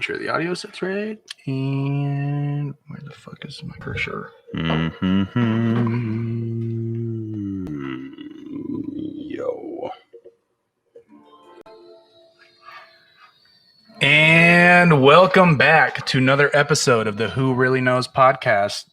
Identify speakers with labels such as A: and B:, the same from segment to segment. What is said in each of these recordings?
A: Sure, the audio sets right. And where the fuck is my cursor?
B: Yo.
A: And welcome back to another episode of the Who Really Knows podcast,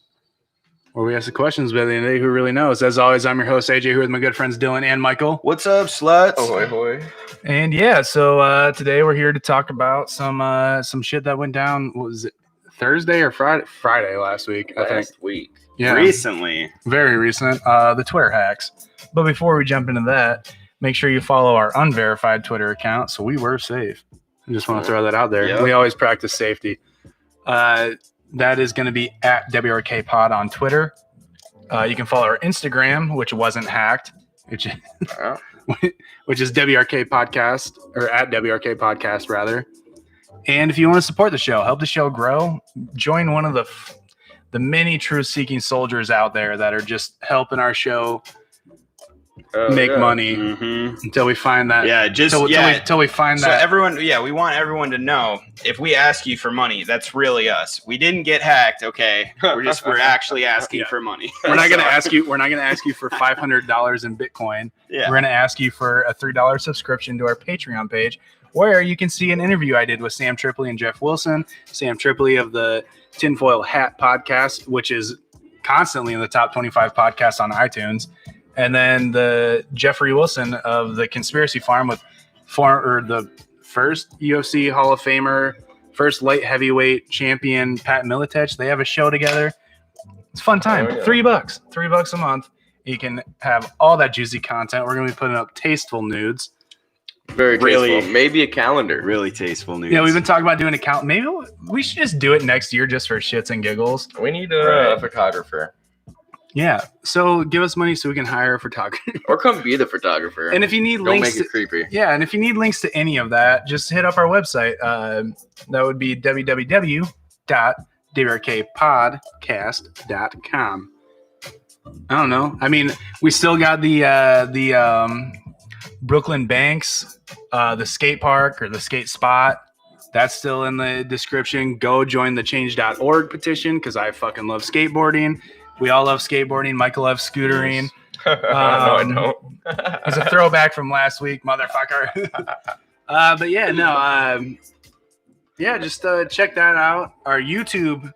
A: where we ask the questions by the end of the day, who really knows. As always, I'm your host, AJ, here with my good friends Dylan and Michael.
B: What's up, sluts?
C: Ahoy, hoy.
A: And yeah, so today we're here to talk about some shit that went down. What was it, Thursday or Friday? Friday last week, I think.
C: Last week.
A: Yeah,
B: Recently.
A: very recent. The Twitter hacks. But before we jump into that, make sure you follow our unverified Twitter account so we were safe. I just want to throw that out there.
B: Yep.
A: We always practice safety. That is going to be at WRK Pod on Twitter. You can follow our Instagram, which wasn't hacked, which is WRK Podcast, or at WRK Podcast, rather. And if you want to support the show, help the show grow, join one of the many truth-seeking soldiers out there that are just helping our show make money until we find that.
B: Yeah, just
A: until we find
B: so
A: that.
B: everyone, we want everyone to know if we ask you for money, that's really us. We didn't get hacked, okay? We're actually asking for money.
A: We're not going to ask you. We're not going to ask you for $500 in Bitcoin.
B: Yeah.
A: We're going to ask you for a $3 subscription to our Patreon page, where you can see an interview I did with Sam Tripoli and Jeff Wilson. Sam Tripoli of the Tinfoil Hat podcast, which is constantly in the top 25 podcasts on iTunes. And then the Jeffrey Wilson of the Conspiracy Farm with the first UFC Hall of Famer, first light heavyweight champion, Pat Miletich. They have a show together. It's a fun time.
C: Oh, yeah.
A: $3 a month. You can have all that juicy content. We're going to be putting up tasteful nudes.
C: Very
B: Really-
C: tasteful. Maybe a calendar.
B: Really tasteful news.
A: Yeah, we've been talking about doing a count. Maybe we should just do it next year just for shits and giggles.
C: We need
B: Right.
C: a photographer.
A: Yeah. So give us money so we can hire a photographer.
C: Or come be the photographer.
A: And if you need
C: Don't
A: links,
C: make it creepy.
A: yeah, and if you need links to any of that, just hit up our website. That would be www.wrkpodcast.com. I don't know. I mean, we still got the Brooklyn Banks, the skate park or the skate spot. That's still in the description. Go join the change.org petition because I fucking love skateboarding. We all love skateboarding. Michael loves scootering.
C: No, I don't.
A: It's a throwback from last week, motherfucker. But yeah, no. Just check that out. Our YouTube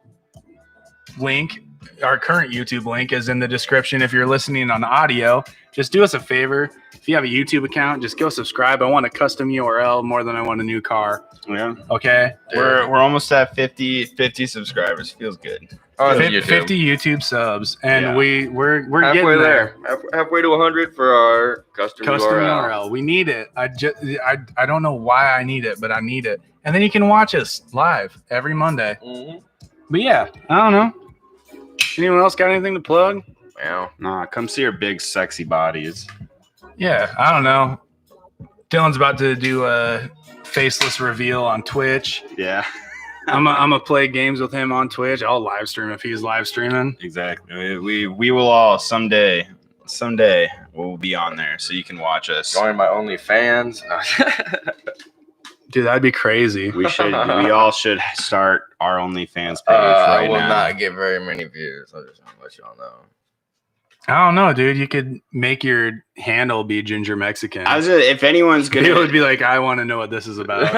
A: link, our current YouTube link, is in the description. If you're listening on audio, just do us a favor. If you have a YouTube account, just go subscribe. I want a custom URL more than I want a new car.
B: Yeah.
A: Okay.
B: We're almost at 50 subscribers. Feels good.
C: On
A: Fif-
C: YouTube.
A: 50 YouTube subs, and
B: Yeah.
A: we're
C: halfway
A: getting
C: there. Halfway to 100 for our custom URL.
A: We need it. I don't know why I need it, but I need it. And then you can watch us live every Monday.
C: Mhm.
A: But yeah, I don't know. Anyone else got anything to plug?
C: Wow.
B: Nah, come see our big sexy bodies.
A: Yeah, I don't know. Dylan's about to do a faceless reveal on Twitch.
B: Yeah.
A: I'm gonna play games with him on Twitch. I'll live stream if he's live streaming.
B: Exactly. We will all someday we'll be on there so you can watch us.
C: Join my OnlyFans.
A: Dude, that'd be crazy.
B: We all should start our OnlyFans page
C: I
B: right
C: will
B: now.
C: not get very many views. I just want to let y'all know.
A: I don't know, dude. You could make your handle be Ginger Mexican.
B: If anyone's
A: It
B: gonna
A: would be like, I want to know what this is about.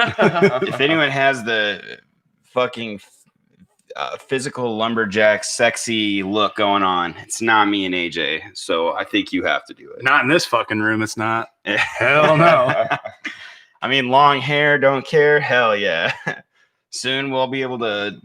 B: if anyone has the fucking physical lumberjack sexy look going on, it's not me and AJ. So I think you have to do it.
A: Not in this fucking room. It's not. Hell no.
B: I mean, long hair, don't care. Hell yeah. Soon we'll be able to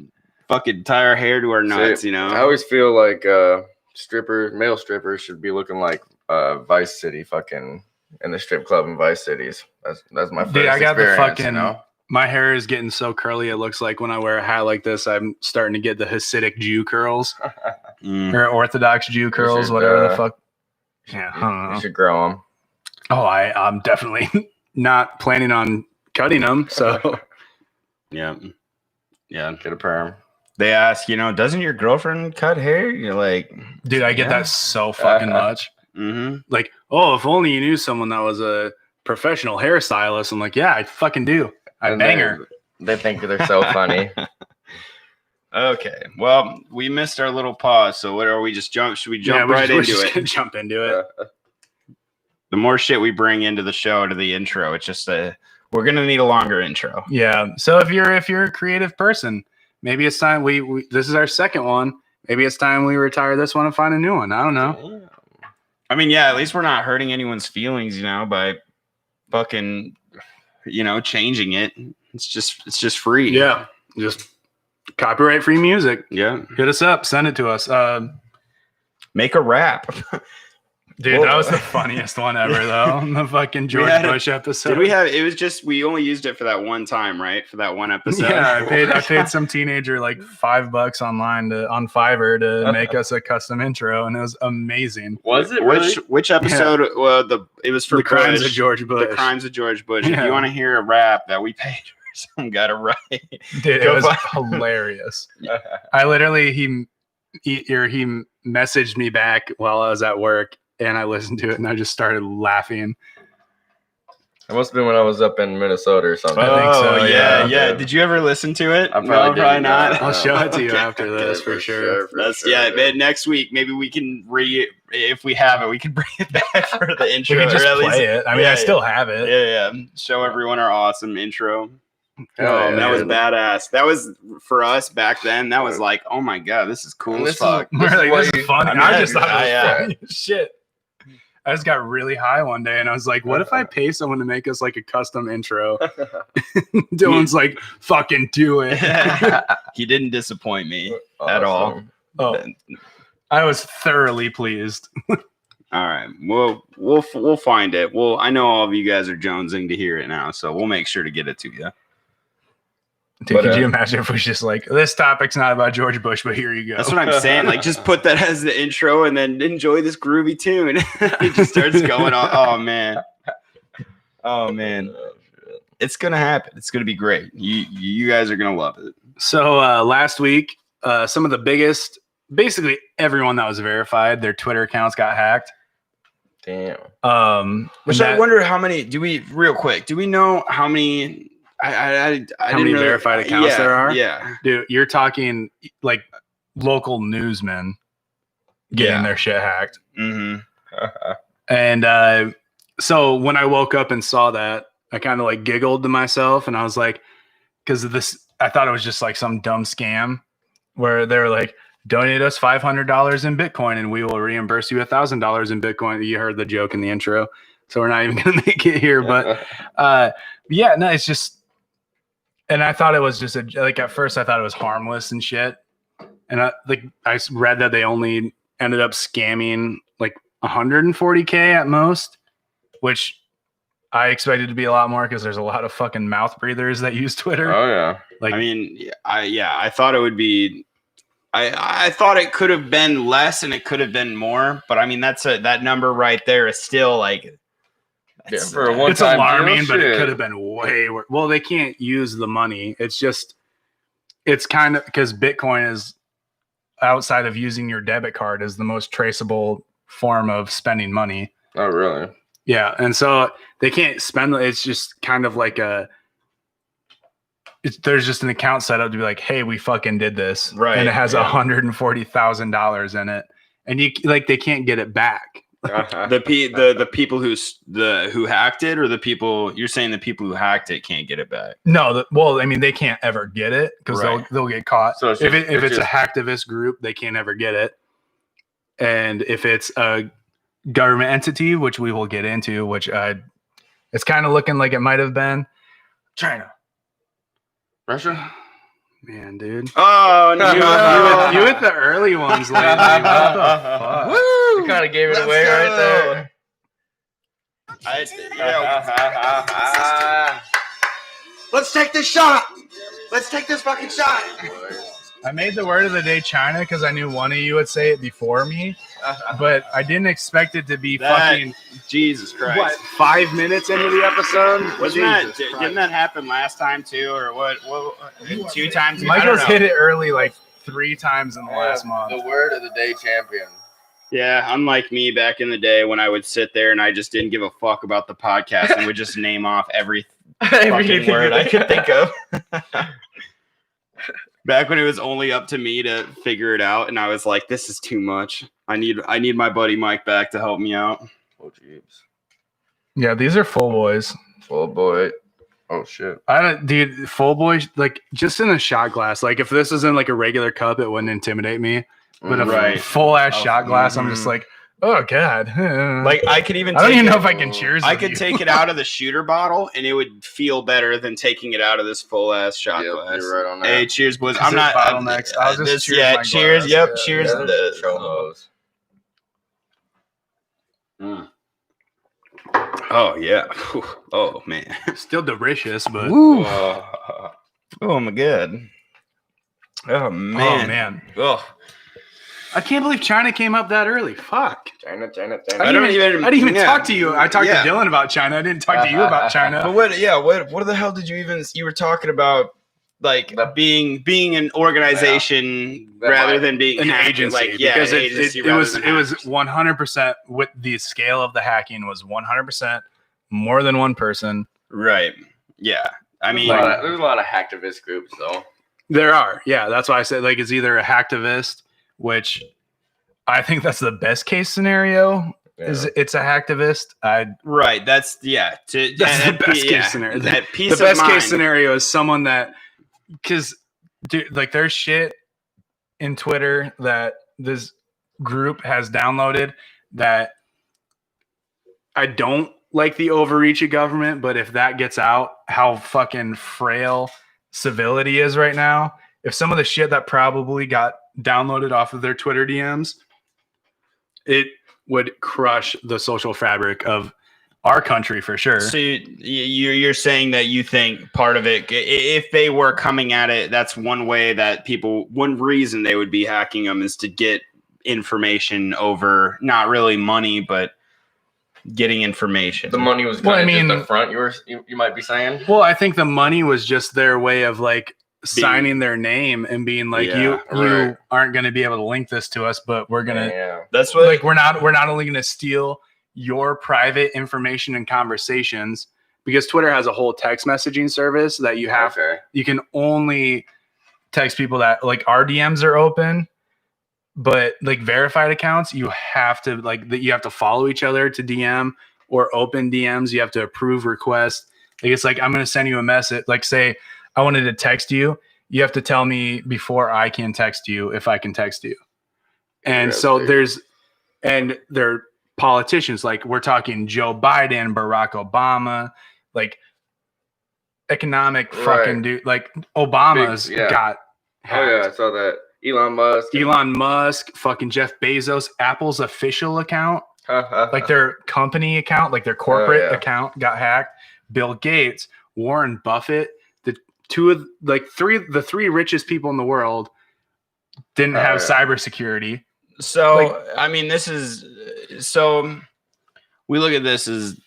B: fucking tie our hair to our nuts,
C: See,
B: you know?
C: I always feel like male strippers should be looking like Vice City, fucking in the strip club in Vice Cities. That's my first
A: Dude, I got the
C: experience,
A: fucking.
C: you know?
A: My hair is getting so curly. It looks like when I wear a hat like this, I'm starting to get the Hasidic Jew curls
B: Mm.
A: or Orthodox Jew curls,
C: should,
A: whatever the fuck. Yeah, I don't know.
C: You should grow them.
A: Oh, I'm definitely not planning on cutting them. So
B: Yeah. Yeah.
C: Get a perm.
B: They ask, doesn't your girlfriend cut hair? You're like,
A: dude, I get that so fucking much.
B: mm-hmm.
A: Like, oh, if only you knew someone that was a professional hairstylist. I'm like, yeah, I fucking do. I
C: And
A: bang
C: they-
A: her.
C: They think they're so funny.
B: Okay. Well, we missed our little pause. So what are we just jump? Should we jump right
A: we're
B: into
A: just
B: it?
A: gonna jump into it.
B: The more shit we bring into the show to the intro, it's just we're gonna need a longer intro.
A: Yeah. So if you're a creative person, maybe it's time we this is our second one. Maybe it's time we retire this one and find a new one. I don't know.
B: I mean, yeah, at least we're not hurting anyone's feelings, by fucking, changing it. It's just free.
A: Yeah. Just copyright free music.
B: Yeah.
A: Hit us up. Send it to us.
B: Make a rap.
A: Dude, that was the funniest one ever, though. The fucking George Bush episode.
B: We only used it for that one time, right? For that one episode.
A: Yeah, I paid some teenager like $5 online on Fiverr to make us a custom intro, and it was amazing.
C: Was it really?
B: Which episode?
A: Yeah.
B: Well, it was for
A: The Crimes of George Bush.
B: The Crimes of George Bush.
A: Yeah.
B: If you want to hear a rap that we paid some guy to write,
A: dude, it was hilarious. I literally he messaged me back while I was at work. And I listened to it and I just started laughing.
C: It must have been when I was up in Minnesota or something.
A: I think so,
B: yeah. Did you ever listen to it?
C: I probably
B: not.
A: I'll show it to you
B: Okay.
A: after this for sure.
B: Man, next week maybe we can if we have it, we can bring it back for the intro.
A: We can just
B: or at least,
A: play it. I mean, I still have it.
B: Yeah. Show everyone our awesome intro.
C: Yeah,
B: that was badass. That was for us back then. That was like, oh my god, this is cool as fuck.
A: We're like, this is funny. I just thought it was
B: Yeah.
A: funny as shit. I just got really high one day and I was like, what if I pay someone to make us like a custom intro? Dylan's like, fucking do it.
B: He didn't disappoint me at all.
A: Oh, I was thoroughly pleased.
B: All right. We'll find it. I know all of you guys are jonesing to hear it now, so we'll make sure to get it to you.
A: Dude, could you imagine if it was just like, this topic's not about George Bush, but here you go.
B: That's what I'm saying. Like, just put that as the intro and then enjoy this groovy tune. It just starts going on. Oh man. It's gonna happen. It's gonna be great. You guys are gonna love it.
A: So last week, some of the biggest, basically everyone that was verified, their Twitter accounts got hacked.
C: Damn.
B: Which I wonder how many. Do we know how many? I
A: how many verified accounts there are?
B: Yeah,
A: dude, you're talking like local newsmen getting their shit hacked.
B: Mm-hmm.
A: And so when I woke up and saw that, I kind of like giggled to myself, and I was like, because of this, I thought it was just like some dumb scam where they're like, donate us $500 in Bitcoin and we will reimburse you $1,000 in Bitcoin. You heard the joke in the intro, so we're not even gonna make it here. But yeah, no, it's just. And I thought it was just at first I thought it was harmless and shit. And I read that they only ended up scamming like 140K at most, which I expected to be a lot more because there's a lot of fucking mouth breathers that use Twitter.
C: Oh yeah.
A: Like,
B: I mean, I thought it would be. I thought it could have been less and it could have been more, but I mean that number right there is still like.
C: For a one-time
A: it's alarming,
C: deal,
A: but
C: shit.
A: it could have been way worse. Well, they can't use the money. It's kind of because Bitcoin is outside of using your debit card is the most traceable form of spending money.
C: Oh really?
A: Yeah, and so they can't spend. It's just kind of like there's just an account set up to be like, hey, we fucking did this,
B: right?
A: And it has $140,000 in it, and they can't get it back.
B: The people who hacked it, or the people you're saying the people who hacked it can't get it back?
A: No, I mean they can't ever get it because they'll get caught. So if it's a hacktivist group, they can't ever get it. And if it's a government entity, which we will get into, which it's kind of looking like it might have been China,
C: Russia.
A: Man, dude.
B: Oh no!
A: you with the early ones lately. What the fuck?
C: Woo! You kind of gave it away right there.
B: Let's take this shot. Let's take this fucking shot.
A: I made the word of the day China because I knew one of you would say it before me, but I didn't expect it to be fucking
B: Jesus Christ.
A: What, 5 minutes into the episode?
B: Didn't that happen last time too, or what 2 times?
A: Michael's hit it early like 3 times in the last month.
C: The word of the day champion.
B: Yeah, unlike me back in the day when I would sit there and I just didn't give a fuck about the podcast and would just name off every fucking word I could think of. Back when it was only up to me to figure it out, and I was like, "This is too much. I need my buddy Mike back to help me out."
C: Oh jeez.
A: Yeah, these are full boys.
C: Full boy. Oh shit.
A: Dude, full boy, like just in a shot glass. Like if this was in like a regular cup, it wouldn't intimidate me. But a
B: Right.
A: full ass shot glass, I'm just like, oh god.
B: Like I could even.
A: I don't
B: take
A: even know
B: it-
A: if I can cheers.
B: I
A: with
B: could
A: you.
B: take it out of the shooter bottle, and it would feel better than taking it out of this full ass shot
C: Yep,
B: glass.
C: you're right on that.
B: Hey, cheers, boys.
A: Is
B: I'm
A: it
B: not
A: bottlenecks? I'll just cheers my
B: cheers.
A: glass,
B: Yep,
A: yeah.
B: cheers.
C: Yeah, there's chomos.
B: Mm. Oh yeah. Whew. Oh man.
A: Still delicious, but
B: Oh my god. Oh man.
A: oh man,
B: Oh.
A: I can't believe China came up that early. Fuck.
C: China.
A: I didn't even
B: yeah.
A: talk to you. I talked
B: Yeah.
A: to Dylan about China. I didn't talk to you about
B: But
A: China.
B: what the hell did you were talking about, like being an organization
C: Yeah.
B: rather than being
A: An
B: hacked,
A: agency,
B: like yeah,
A: because
B: an
A: it
B: agency
A: was
B: rather than
A: it was
B: hackers.
A: 100% with the scale of the hacking was 100% more than one person.
B: Right. Yeah. I mean,
C: There's a lot of hacktivist groups though.
A: There are, yeah. That's why I said like it's either a hacktivist, which I think that's the best case scenario.
C: Yeah.
A: Is it's a hacktivist?
B: right. That's yeah.
A: That's the best case scenario.
B: That piece
A: The
B: of
A: best
B: mind.
A: case scenario is someone that, because dude, like there's shit in Twitter that this group has downloaded that I don't like the overreach of government, but if that gets out, how fucking frail civility is right now. If some of the shit that probably got downloaded off of their Twitter DMs, it would crush the social fabric of our country for sure.
B: So you're saying that you think part of it, if they were coming at it, that's one way that one reason they would be hacking them is to get information over, not really money, but getting information.
C: The money was
A: Well, I
C: kind of
A: mean-
C: just the front. You might be saying.
A: Well, I think the money was just their way of like signing their name and being like,
B: Yeah,
A: you
C: right.
A: aren't going to be able to link this to us, but we're gonna
C: Yeah.
B: That's what
A: like we're not only going to steal your private information and conversations, because Twitter has a whole text messaging service that you have.
C: Okay.
A: You can only text people that like our DMs are open, but like verified accounts, you have to you have to follow each other to DM or open DMs. You have to approve requests. Like it's like I'm going to send you a message. Like say I wanted to text you, you have to tell me before I can text you if I can text you. And so
C: Interesting.
A: they're politicians, like we're talking Joe Biden, Barack Obama, like economic fucking
C: Right.
A: dude, like Obama's
C: Big- yeah.
A: got hacked.
C: Oh yeah, I saw that. Elon Musk.
A: Elon Musk, fucking Jeff Bezos, Apple's official account, like their company account, like their corporate
C: yeah.
A: account got hacked. Bill Gates, Warren Buffett, the three richest people in the world didn't have
C: yeah.
A: cybersecurity.
B: So,
A: Like-
B: I mean, this is so we look at this as,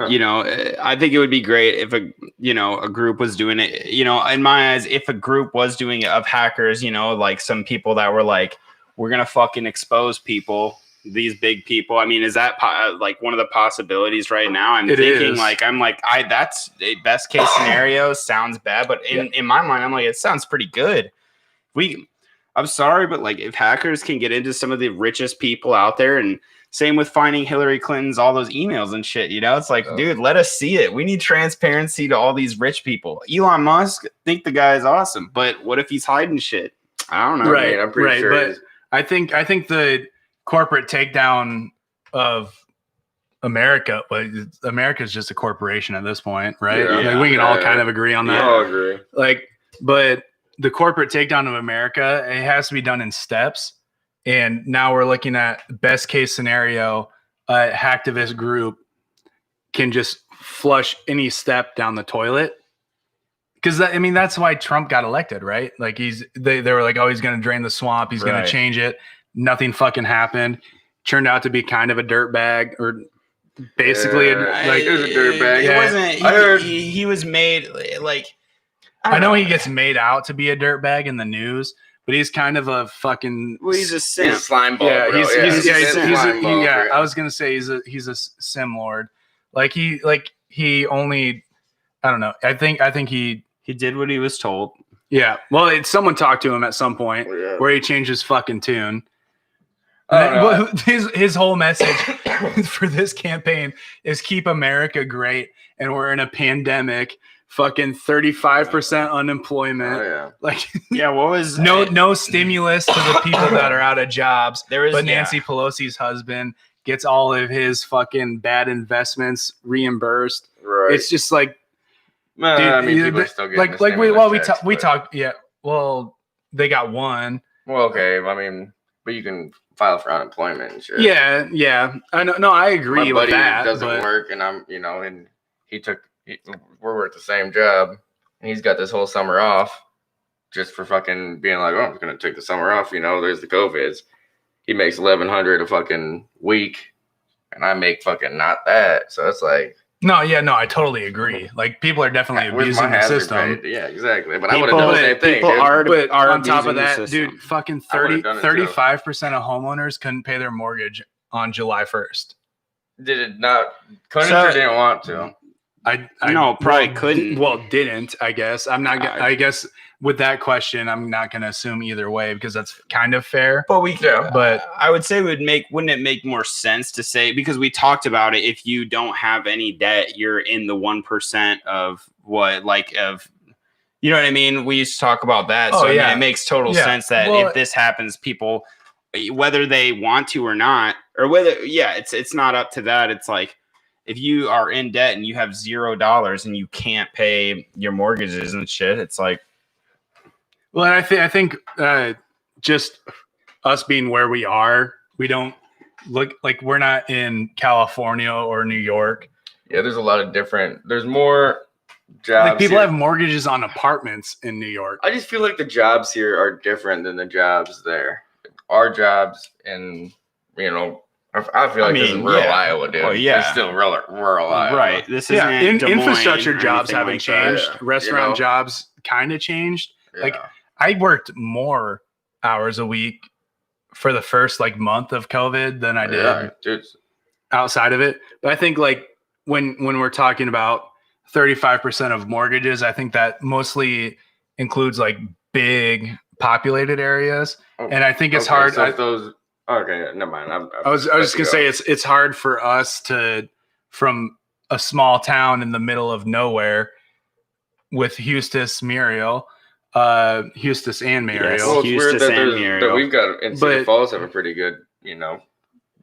B: you know, I think it would be great if a group was doing it, you know, in my eyes, if a group was doing it of hackers, you know, like some people that were like, we're going to fucking expose people, these big people. I mean, is that like one of the possibilities right now? I'm
A: It
B: thinking
A: is.
B: that's a best case scenario. Sounds bad, but in my mind, I'm like, it sounds pretty good. I'm sorry, but like if hackers can get into some of the richest people out there, and same with finding Hillary Clinton's all those emails and shit, you know, it's like, dude, let us see it. We need transparency to all these rich people. Elon Musk, think the guy is awesome, but what if he's hiding shit? I don't know.
A: Right,
C: I'm pretty sure.
A: but I think the corporate takedown of America, but America's just a corporation at this point, right?
C: Yeah.
A: Like we can all
C: Yeah.
A: kind of agree on
C: I
A: that.
C: all agree.
A: Like, but the corporate takedown of America, it has to be done in steps. And now we're looking at best case scenario, a hacktivist group can just flush any step down the toilet. Because I mean, that's why Trump got elected, right? Like they were like, oh, he's going to drain the swamp. He's going
B: Right.
A: to change it. Nothing fucking happened. Turned out to be kind of a dirtbag, or basically
C: He was a dirtbag.
B: He
A: Yeah.
B: wasn't.
C: I heard-
B: He was made like.
A: I know he gets made out to be a dirtbag in the news, but he's kind of a fucking
B: Well, he's a
C: He's
B: simp.
C: a slime ball.
A: yeah,
C: bro.
A: he's
C: a slime ball, bro.
A: I was gonna say he's a sim lord. Like he only, I don't know. I think he.
B: He did what he was told.
A: Yeah. Well, someone talked to him at some point
C: Yeah.
A: where he changed his fucking tune.
C: I don't know.
A: His whole message for this campaign is keep America great, and we're in a pandemic. Fucking 35% unemployment.
C: Oh, yeah.
A: Like
B: Yeah, what was
A: no stimulus to the people that are out of jobs.
B: There is,
A: But
B: yeah.
A: Nancy Pelosi's husband gets all of his fucking bad investments reimbursed.
C: Right.
A: It's just like,
C: Man,
A: dude,
C: I mean, people are still getting the stimulus checks,
A: we
C: but-
A: talk. Yeah. Well, they got one.
C: Well, okay. I mean, but you can file for unemployment and shit.
A: Yeah. Yeah. I know. No, I agree
C: My
A: with
C: buddy
A: that.
C: doesn't
A: But
C: work, and I'm, and we're at the same job, and he's got this whole summer off just for fucking being like, oh, I'm gonna take the summer off. There's the COVIDs. He makes $1,100 a fucking week, and I make fucking not that. So it's like,
A: no, yeah, no, I totally agree. Like people are definitely
C: where's
A: abusing
C: my
A: the
C: hazard
A: system.
C: pay? Yeah, exactly. But I would have done the same thing.
B: people
C: Dude.
B: are-
A: But on top
B: abusing
A: of
B: the
A: that,
B: system.
A: dude, fucking
C: I would've done it too.
A: 35% of homeowners couldn't pay their mortgage on July 1st.
C: Did it not? Couldn't
B: So-
C: or didn't want to?
A: I
B: No, probably
A: well,
B: couldn't.
A: Well, didn't, I guess. I'm not gonna,
B: I-
A: I guess with that question, I'm not going to assume either way because that's kind of fair.
B: But we,
C: Yeah.
A: But
B: I would say wouldn't it make more sense to say, because we talked about it, if you don't have any debt, you're in the 1% of what, like, of, you know what I mean? We used to talk about that.
A: Oh,
B: So I
A: yeah.
B: mean, it makes total
A: Yeah.
B: sense that
A: Well,
B: if this happens, people, whether they want to or not, or whether, yeah, it's not up to that. It's like, if you are in debt and you have $0 and you can't pay your mortgages and shit, it's like,
A: well, I think just us being where we are, we don't look like we're not in California or New York.
C: Yeah, there's a lot of different. There's more jobs.
A: Like people
C: here.
A: have mortgages on apartments in New York.
C: I just feel like the jobs here are different than the jobs there. Our jobs, and I feel like this is
B: mean,
C: rural
B: yeah.
C: Iowa, dude.
B: Well, yeah.
C: It's still rural Iowa.
B: right. This
A: Yeah,
B: isn't Des Moines
A: infrastructure
B: or
A: jobs
B: anything
A: haven't
B: like that.
A: changed.
C: Yeah.
A: Restaurant jobs kind of changed.
C: Yeah.
A: Like, I worked more hours a week for the first month of COVID than I did
C: yeah, dude.
A: outside of it. But I think when we're talking about 35% of mortgages, I think that mostly includes big populated areas.
C: Oh,
A: And I think it's
C: okay,
A: hard.
C: So if those. Okay, never mind.
A: I was just gonna say it's hard for us from a small town in the middle of nowhere with Eustis, Muriel, Eustis and Muriel.
C: Well, it's weird
B: Eustis
C: that,
B: and
C: that
B: Muriel.
C: we've got in Cedar
A: But-
C: Falls have a pretty good,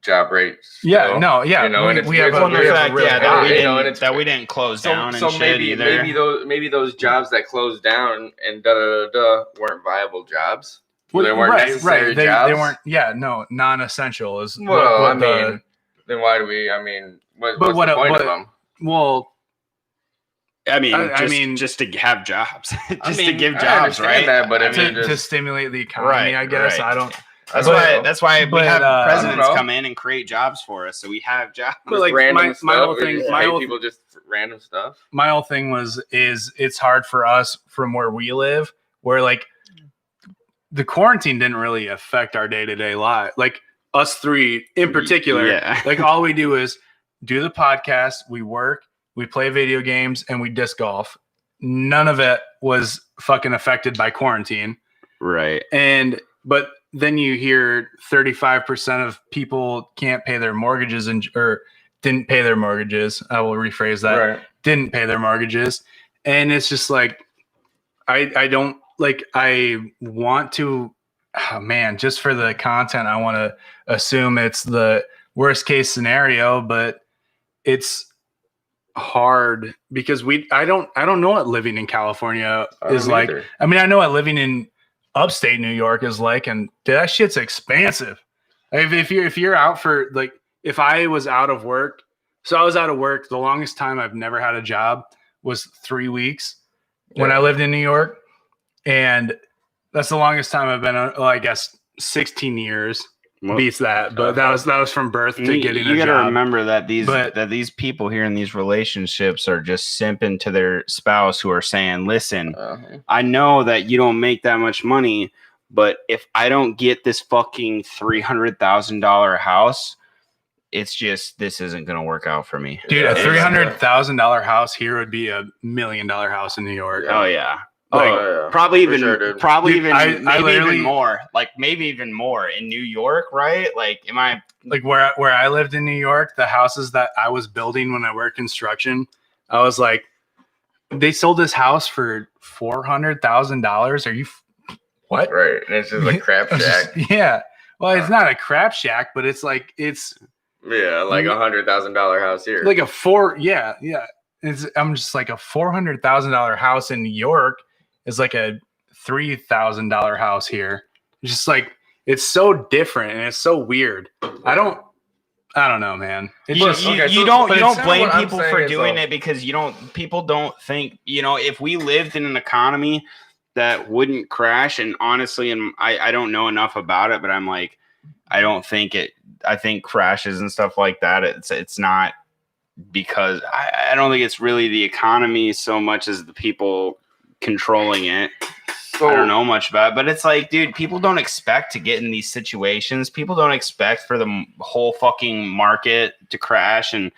C: job rate.
A: Yeah,
C: still.
A: no, yeah.
C: and it's
A: we have
C: good
A: a,
C: for
A: we
C: the
A: have a
B: fact,
A: really
B: yeah,
A: good-
B: that we
C: and
B: didn't
C: it's-
B: that we didn't close down
C: So
B: and shit either.
C: maybe those jobs that closed down and weren't viable jobs.
A: Well,
C: They weren't necessary
A: They
C: jobs.
A: weren't. Yeah, no, non-essential is.
C: Well,
A: what the-
C: I mean, then why do we? I mean, what's
A: But
C: the
A: what-
C: point
A: but-
C: of them?
A: well,
B: I mean,
A: I mean-
B: just to have jobs, just to
C: mean,
B: give
C: I
B: jobs,
C: understand
B: right?
C: that, but
B: I
C: if
B: mean,
C: it just-
A: to stimulate the economy, I guess.
B: right.
A: I don't.
B: that's
A: but-
B: why we
A: but,
B: have
A: I don't
B: presidents
C: know.
B: come in and create jobs for us, so we have jobs.
A: But, like,
C: Random
A: my whole
C: stuff, or
A: thing-
C: just
A: my
C: pay
A: whole-
C: people just for random stuff.
A: My whole thing is it's hard for us from where we live, where the quarantine didn't really affect our day-to-day life. Like us three in particular,
B: Yeah.
A: all we do is do the podcast, we work, we play video games, and we disc golf. None of it was fucking affected by quarantine.
B: Right.
A: But then you hear 35% of people can't pay their mortgages or didn't pay their mortgages. I will rephrase that.
C: Right.
A: Didn't pay their mortgages. And it's just I don't I want to, oh man, just for the content, I want to assume it's the worst case scenario, but it's hard because I don't know what living in California is like.
C: Either.
A: I mean, I know what living in upstate New York is like, and that shit's expansive. If you're out for if I was out of work, so I was out of work, the longest time I've never had a job was 3 weeks when I lived in New York. And that's the longest time I've been, I guess 16 years
B: Well,
A: beats that, but that was from birth to getting
B: you
A: a
B: gotta
A: job.
B: remember that
A: But-
B: these people here in these relationships are just simping to their spouse who are saying, listen, I know that you don't make that much money, but if I don't get this fucking $300,000 house, it's just this isn't gonna work out for me.
A: Dude,
C: Yeah,
A: a $300,000 house here would be $1 million house in New York.
B: Oh yeah.
C: Oh,
B: Like,
C: yeah.
B: probably
C: For
B: even
C: sure, dude.
B: probably
A: Dude,
B: even
A: I
B: maybe
A: literally-
B: even more. Like maybe even more in New York, right? Like am I
A: Like where I lived in New York, the houses that I was building when I worked construction, I was like, they sold this house for $400,000. Are you what?
C: Right. And it's just a crap
A: I was
C: shack.
A: just- yeah. Well, it's not a crap shack, but it's like it's
C: Yeah, like $100,000 house here.
A: like yeah. I'm just like a $400,000 house in New York is like a $3,000 house here. It's just like it's so different and it's so weird. I don't know, man. It's
B: you,
A: just
B: you,
C: okay,
B: you
C: so-
B: don't
C: but
B: you
C: it's
B: don't
C: not
B: blame
C: what I'm
B: people
C: saying
B: for
C: is,
B: doing
C: though.
B: it because people don't think, if we lived in an economy that wouldn't crash, and honestly, and I don't know enough about it, but I'm like, I think crashes and stuff like that, it's not because I don't think it's really the economy so much as the people controlling it.
C: So,
B: I don't know much about it, but it's like, dude, people don't expect to get in these situations. People don't expect for the whole fucking market to crash and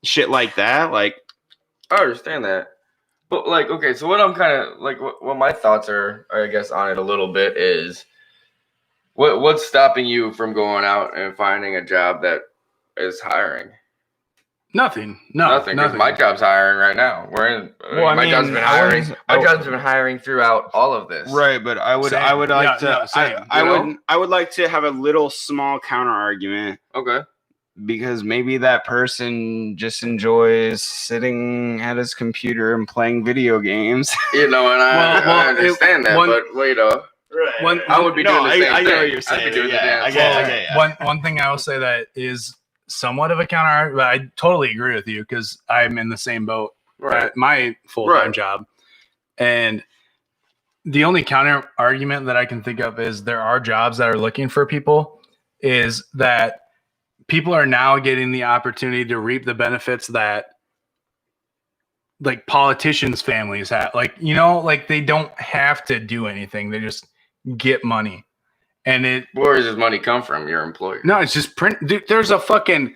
B: shit like that. Like,
C: I understand that. But like, okay, so what I'm kind of like, what my thoughts are, I guess, on it a little bit is, what's stopping you from going out and finding a job that is hiring?
A: nothing. No,
C: Nothing. Because my job's hiring right now. My job's been hiring. My job's been hiring throughout all of this.
B: right, but I would
A: Same.
B: like
A: Yeah,
B: to
A: no, same.
B: I would like to have a little small counter argument,
C: Okay.
B: because maybe that person just enjoys sitting at his computer and playing video games.
C: And I
A: Well,
C: understand that,
A: one-
C: but
A: One-
C: I would be doing the same
B: I know
C: thing.
B: what you're
C: I'd
B: saying.
C: be doing the
B: Yeah,
C: damn
B: I
C: same
B: get
C: thing.
B: it.
A: One thing I will say that is somewhat of a counter, but I totally agree with you because I'm in the same boat
C: Right.
A: at my full-time
C: Right.
A: job. And the only counter argument that I can think of is there are jobs that are looking for people, is that people are now getting the opportunity to reap the benefits that like politicians' families have. Like, like they don't have to do anything. They just get money. And
C: Where does this money come from? Your employer.
A: no, it's just print. Dude, there's a fucking.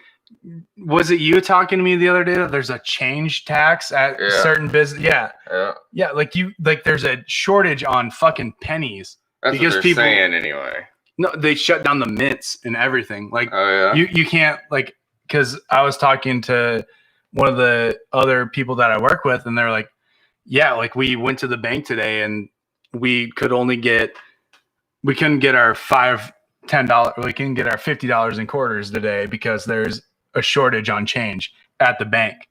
A: Was it you talking to me the other day that there's a change tax at
C: Yeah.
A: certain business? Yeah,
C: Yeah.
A: like there's a shortage on fucking pennies.
C: That's
A: Because
C: what they're
A: people-
C: saying anyway.
A: No, they shut down the mints and everything. Like
C: Oh yeah.
A: you can't like because I was talking to one of the other people that I work with, and they're like, yeah, like we went to the bank today and we couldn't get our $10. We couldn't get our $50 in quarters today because there's a shortage on change at the bank.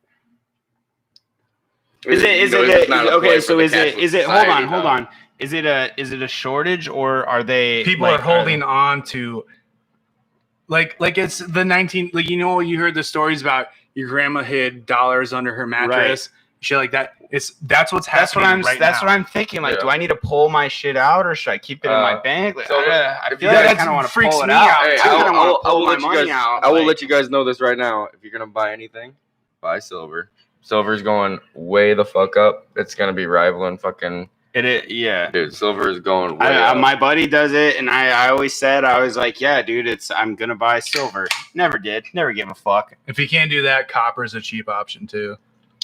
B: Is
C: it's
B: it
C: not a
B: okay?
C: play
B: So
C: for the
B: is it
C: cashless
B: hold
C: society,
B: on.
C: though.
B: Is it a shortage, or are they
A: People
B: like,
A: are holding on to like it's the 19 like you heard the stories about your grandma hid dollars under her mattress, shit like that. That's what's happening.
B: That's what I'm thinking. Like,
C: Yeah.
B: do I need to pull my shit out, or should I keep it in my bank? Like,
C: so
B: I
C: if
B: feel
C: you
B: like I
C: guys-
B: kind of want to
A: freaks
B: pull it
A: me
B: out.
A: out.
C: Hey,
B: I kind of want to
C: I
B: pull
C: will
B: my
C: let you
B: money
C: guys.
B: out.
C: I will
B: like-
C: let you guys know this right now. If you're gonna buy anything, buy silver. Silver's going way the fuck up. It's gonna be rivaling fucking
B: Yeah.
C: dude. Silver is going way up.
B: My buddy does it, and I always said, I was like, yeah, dude, I'm gonna buy silver. Never give a fuck.
A: If you can't do that, copper is a cheap option too.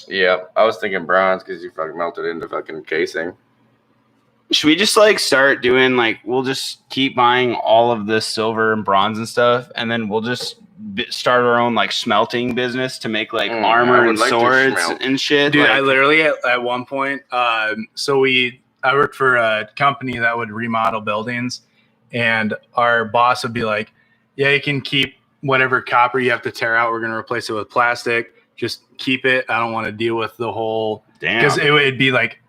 C: Yeah, I was thinking bronze because you fucking melted into fucking casing.
B: Should we just like start doing like we'll just keep buying all of this silver and bronze and stuff, and then we'll just start our own like smelting business to make like
C: I
B: armor
C: would
B: and
C: like to
B: swords
C: smelt.
B: and shit.
A: Dude,
B: like,
A: I literally at one point, I worked for a company that would remodel buildings, and our boss would be like, "Yeah, you can keep whatever copper you have to tear out. We're going to replace it with plastic. Just keep it. I don't want to deal with the whole
B: damn.
A: because it would be like,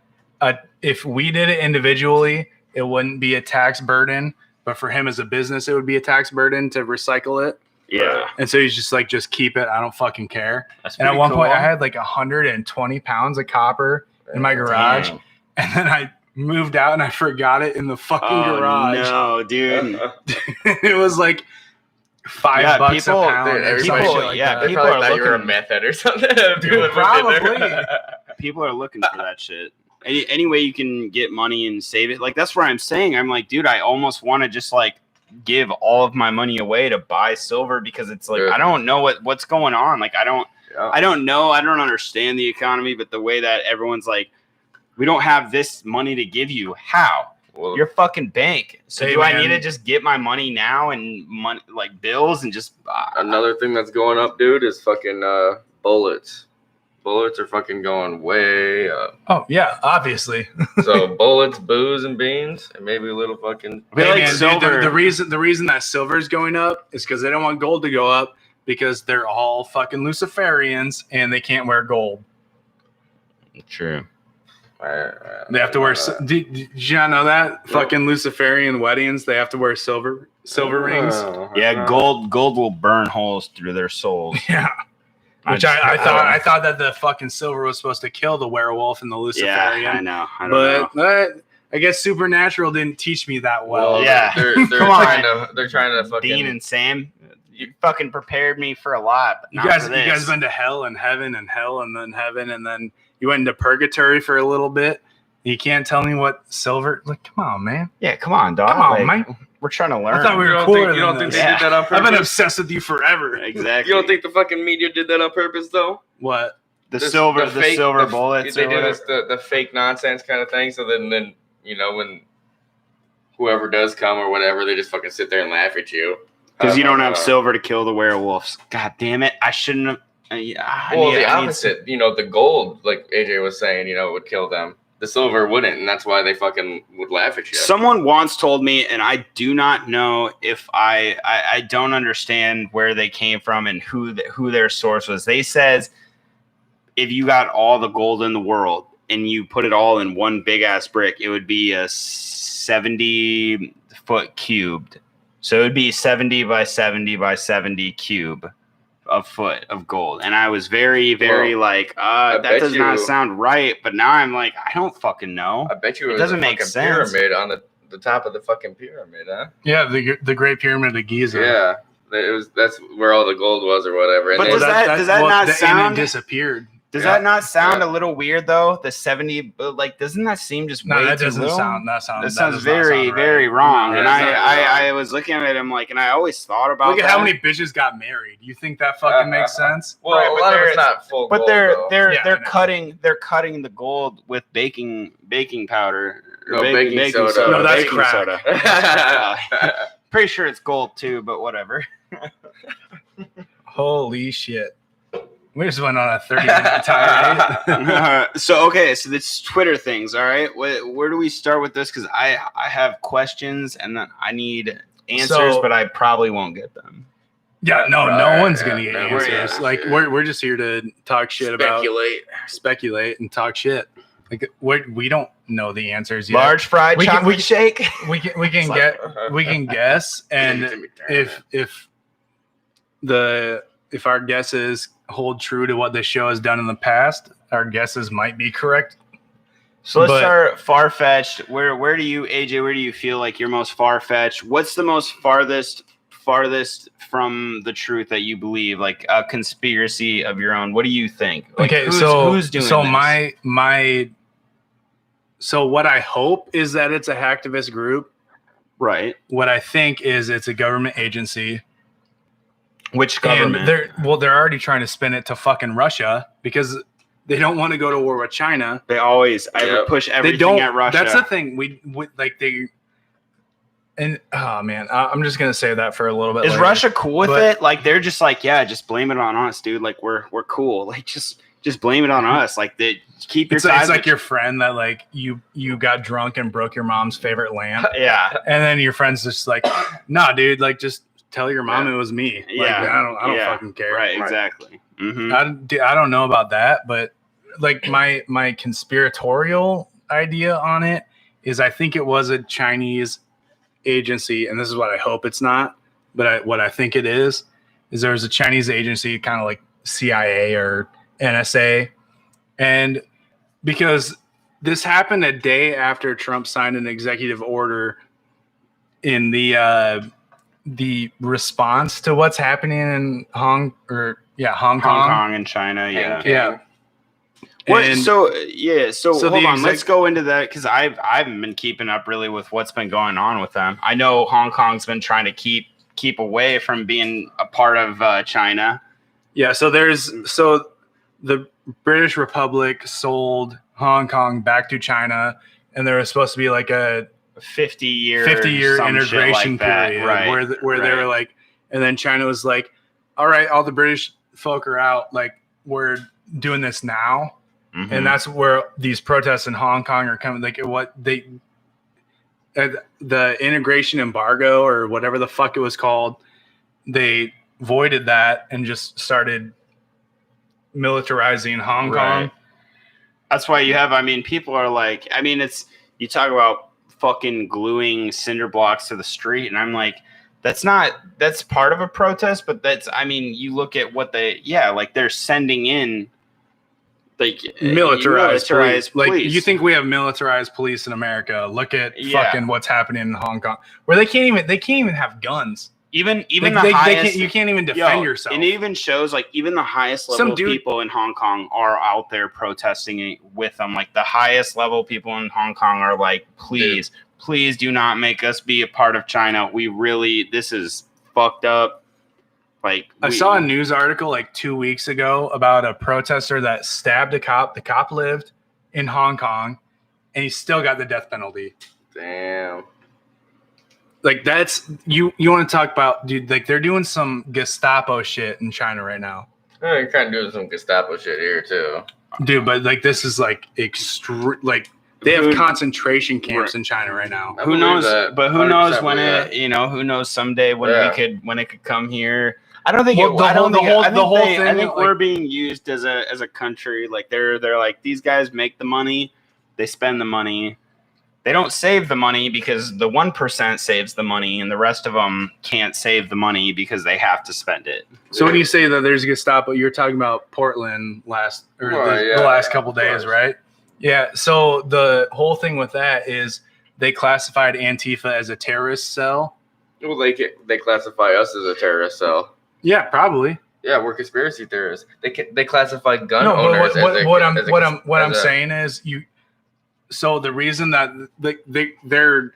A: if we did it individually, it wouldn't be a tax burden, but for him as a business, it would be a tax burden to recycle it.
B: Yeah.
A: And so he's just like, just keep it. I don't fucking care."
B: That's
A: And at
B: pretty
A: one point,
B: cool.
A: I had like 120 pounds of copper in my garage,
B: Damn.
A: and then I moved out and I forgot it in the fucking garage.
B: No, dude.
A: It was like $5
B: people-
A: a pound.
B: dude,
A: or some
B: people-
A: shit like
B: yeah,
A: that.
C: They
B: people
C: probably
B: are
C: thought you were a
B: looking-
C: meth head or something.
A: Dude, probably.
B: People are looking for that shit. Any way you can get money and save it. Like, that's where I'm saying. I'm like, dude, I almost want to just like give all of my money away to buy silver because it's like
C: Yeah.
B: I don't know what's going on. Like I don't
C: Yeah.
B: know. I don't understand the economy, but the way that everyone's like, we don't have this money to give you. How?
C: Well,
B: Your fucking bank. So
A: Hey,
B: do I
A: man.
B: need to just get my money now and money like bills and just
C: another thing that's going up, dude, is fucking bullets. Bullets are fucking going way up.
A: Oh yeah, obviously.
C: So bullets, booze, and beans, and maybe a little fucking.
B: I feel
A: Hey,
B: like
A: man, dude,
B: silver.
A: the reason that silver is going up is because they don't want gold to go up because they're all fucking Luciferians and they can't wear gold.
B: True.
A: They have to wear. Did you not know that? Fucking Luciferian weddings, they have to wear silver rings.
C: Oh,
B: Yeah, gold will burn holes through their souls.
A: Yeah. Which I thought that the fucking silver was supposed to kill the werewolf and the Luciferian.
B: Yeah, I know. I don't know.
A: I guess Supernatural didn't teach me that well.
C: Well,
B: Yeah.
C: they're
B: Come on.
C: trying to fucking.
B: Dean and Sam, you fucking prepared me for a lot. But
A: You
B: not
A: guys,
B: for
A: you
B: this.
A: guys been to hell and heaven and hell and then heaven and then you went into purgatory for a little bit. You can't tell me what silver. Like, come on, man.
B: Yeah, come on, dog.
A: Come on,
B: Like,
A: man.
B: We're trying to learn.
A: I thought we
C: You
A: were
C: don't
A: cooler
C: think, you
A: than
C: don't think
A: this.
C: they did that on
A: I've
C: purpose?
A: been obsessed with you forever.
B: Exactly.
C: You don't think the fucking media did that on purpose, though?
A: What?
B: the
C: This-
B: silver
C: fake-
B: bullets?
C: They
B: or
C: do
B: whatever?
C: this the fake nonsense kind of thing. So then you know when whoever does come or whatever, they just fucking sit there and laugh at you
B: Because you don't have
C: so.
B: silver to kill the werewolves. God damn it! I shouldn't have.
C: Well, the opposite. You know, the gold, like AJ was saying, you know, would kill them. The silver wouldn't, and that's why they fucking would laugh at you.
B: Someone once told me, and I do not know if I don't understand where they came from and who their source was. They says if you got all the gold in the world and you put it all in one big ass brick, it would be a 70-foot cubed. So it would be 70 by 70 by 70 cube a foot of gold. And I was very, very that
C: bet
B: does not
C: you-
B: sound right. But now I'm like, I don't fucking know.
C: I bet you
B: It
C: it was
B: doesn't
C: a
B: make
C: fucking
B: sense.
C: pyramid on the top of the fucking pyramid, huh?
A: Yeah, the Great Pyramid of Giza.
C: Yeah. That's where all the gold was or whatever. And
B: But
C: then-
B: does that not
A: and
B: sound-
A: it disappeared.
B: Does
C: Yeah.
B: that not sound
C: Yeah.
B: a little weird though? The 70, doesn't that seem just
A: No,
B: way
A: that
B: too
A: doesn't
B: little?
A: sound.
B: That
A: that
B: sounds
A: does not
B: very,
A: sound right.
B: very wrong.
C: Yeah,
B: And
C: it's not
B: I was looking at it, I'm like, and I always thought about
A: Look at
B: that.
A: how many bitches got married. You think that fucking makes sense?
C: well,
B: Right,
C: a
B: but
C: lot of
B: they're-
C: it's not full
B: But
C: gold,
B: they're
C: though.
B: they're
A: Yeah, I
B: they're
A: know.
B: cutting the gold with baking powder. Or
C: No, baking soda.
A: No, that's
B: baking
A: crack.
B: soda. Pretty sure it's gold too, but whatever.
A: Holy shit. We just went on a 30-minute tirade.
B: So this Twitter things. All right, where do we start with this? Because I have questions and then I need answers,
A: So-
B: but I probably won't get them.
A: Yeah, no
C: Right,
A: one's
C: yeah,
A: gonna get
C: no,
A: answers.
C: yeah,
A: Like
C: sure.
A: we're just here to talk shit about speculate and talk shit. Like we don't know the answers yet.
B: Large fried
A: We can-
B: chocolate
A: we-
B: shake.
A: we can guess, and if our guesses hold true to what this show has done in the past, our guesses might be correct.
B: So let's
A: But-
B: start far fetched. Where do you, AJ? Where do you feel like you're most far fetched? What's the most farthest from the truth that you believe? Like a conspiracy of your own. What do you think? Like,
A: Okay,
B: who's doing
A: so
B: this?
A: so what I hope is that it's a hacktivist group.
B: Right.
A: What I think is it's a government agency.
B: Which
A: And
B: government?
A: they're already trying to spin it to fucking Russia because they don't want to go to war with China.
B: They always
C: Yep.
B: push
A: They
B: everything
A: don't.
B: at Russia.
A: That's the thing. We like they. And oh man, I'm just gonna say that for a little bit.
B: Is
A: later.
B: Russia cool with
A: But-
B: it? Like they're just like, yeah, just blame it on us, dude. Like we're cool. Like just blame it on us. Like they keep your
A: It's
B: sides.
A: like your friend that like you got drunk and broke your mom's favorite lamp,
B: yeah.
A: and then your friend's just like, nah, dude, like just tell your mom
C: Yeah.
A: it was me. Like,
B: Yeah.
A: I don't
B: Yeah.
A: fucking care.
B: Right. Exactly. Mm-hmm.
A: I don't know about that, but like my conspiratorial idea on it is I think it was a Chinese agency, and this is what I hope it's not, but what I think it is there was a Chinese agency, kind of like CIA or NSA, and because this happened a day after Trump signed an executive order in the response to what's happening in Hong Kong.
B: Hong Kong and China. Yeah.
A: Yeah.
B: What?
A: And
B: So
A: So
B: hold
A: the
B: on. Let's go into that because I haven't been keeping up really with what's been going on with them. I know Hong Kong's been trying to keep away from being a part of China.
A: yeah, so the British Republic sold Hong Kong back to China, and there was supposed to be like a
B: 50-year
A: integration period
B: right?
A: Where they were like, and then China was like, all right, all the British folk are out, like we're doing this now.
B: Mhm.
A: And that's where these protests in Hong Kong are coming. Like the integration embargo or whatever the fuck it was called, they voided that and just started militarizing Hong Kong.
B: Right. That's why you have. I mean, people are like. I mean, it's you talk about fucking gluing cinder blocks to the street, and I'm like, that's part of a protest, but that's. I mean, you look at what like they're sending in. Like
A: Militarized police.
B: police.
A: Like you think we have militarized police in America? Look at
B: Yeah.
A: fucking what's happening in Hong Kong, where they can't even have guns.
B: even
A: Like,
B: the highest,
A: you can't even defend yourself.
B: And it even shows like even the highest level people in Hong Kong are out there protesting it with them. Like the highest level people in Hong Kong are like, please do not make us be a part of China. This is fucked up. Like
A: I saw a news article like 2 weeks ago about a protester that stabbed a cop. The cop lived in Hong Kong, and he still got the death penalty.
C: Damn.
A: Like that's you want to talk about, dude? Like they're doing some Gestapo shit in China right now,
C: You're kind of doing some Gestapo shit here too.
A: dude. But like this is like like they have concentration camps in China right now.
C: I
B: Who
C: believe
B: knows?
C: that.
B: But who knows
C: 100%
B: when
C: believe
B: it?
C: that.
B: Who knows someday when it could come here. I don't think
A: Well,
B: I
A: thing,
B: think
A: like-
B: we're being used as a country. Like they're like these guys make the money, they spend the money. They don't save the money because the 1% saves the money, and the rest of them can't save the money because they have to spend it.
A: So when you say that there's Gestapo, you're talking about Portland the last couple days, right? Yeah. So the whole thing with that is they classified Antifa as a terrorist cell.
C: Well, they classify us as a terrorist cell.
A: Yeah, probably.
C: Yeah, we're conspiracy theorists. They classify gun
A: No,
C: owners.
A: but what I'm saying is you. So the reason that they're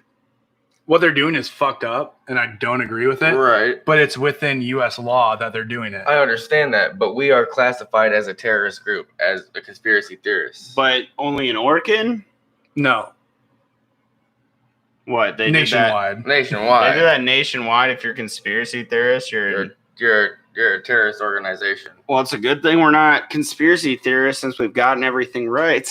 A: what they're doing is fucked up, and I don't agree with it.
C: Right.
A: But it's within U.S. law that they're doing it.
C: I understand that, but we are classified as a terrorist group, as a conspiracy theorist.
B: But only in Oregon.
A: No,
B: What they
A: nationwide.
B: Did that, they
C: Nationwide.
B: did that nationwide. If you're a conspiracy theorist, you're
C: You're a terrorist organization.
B: well, it's a good thing we're not conspiracy theorists since we've gotten everything right.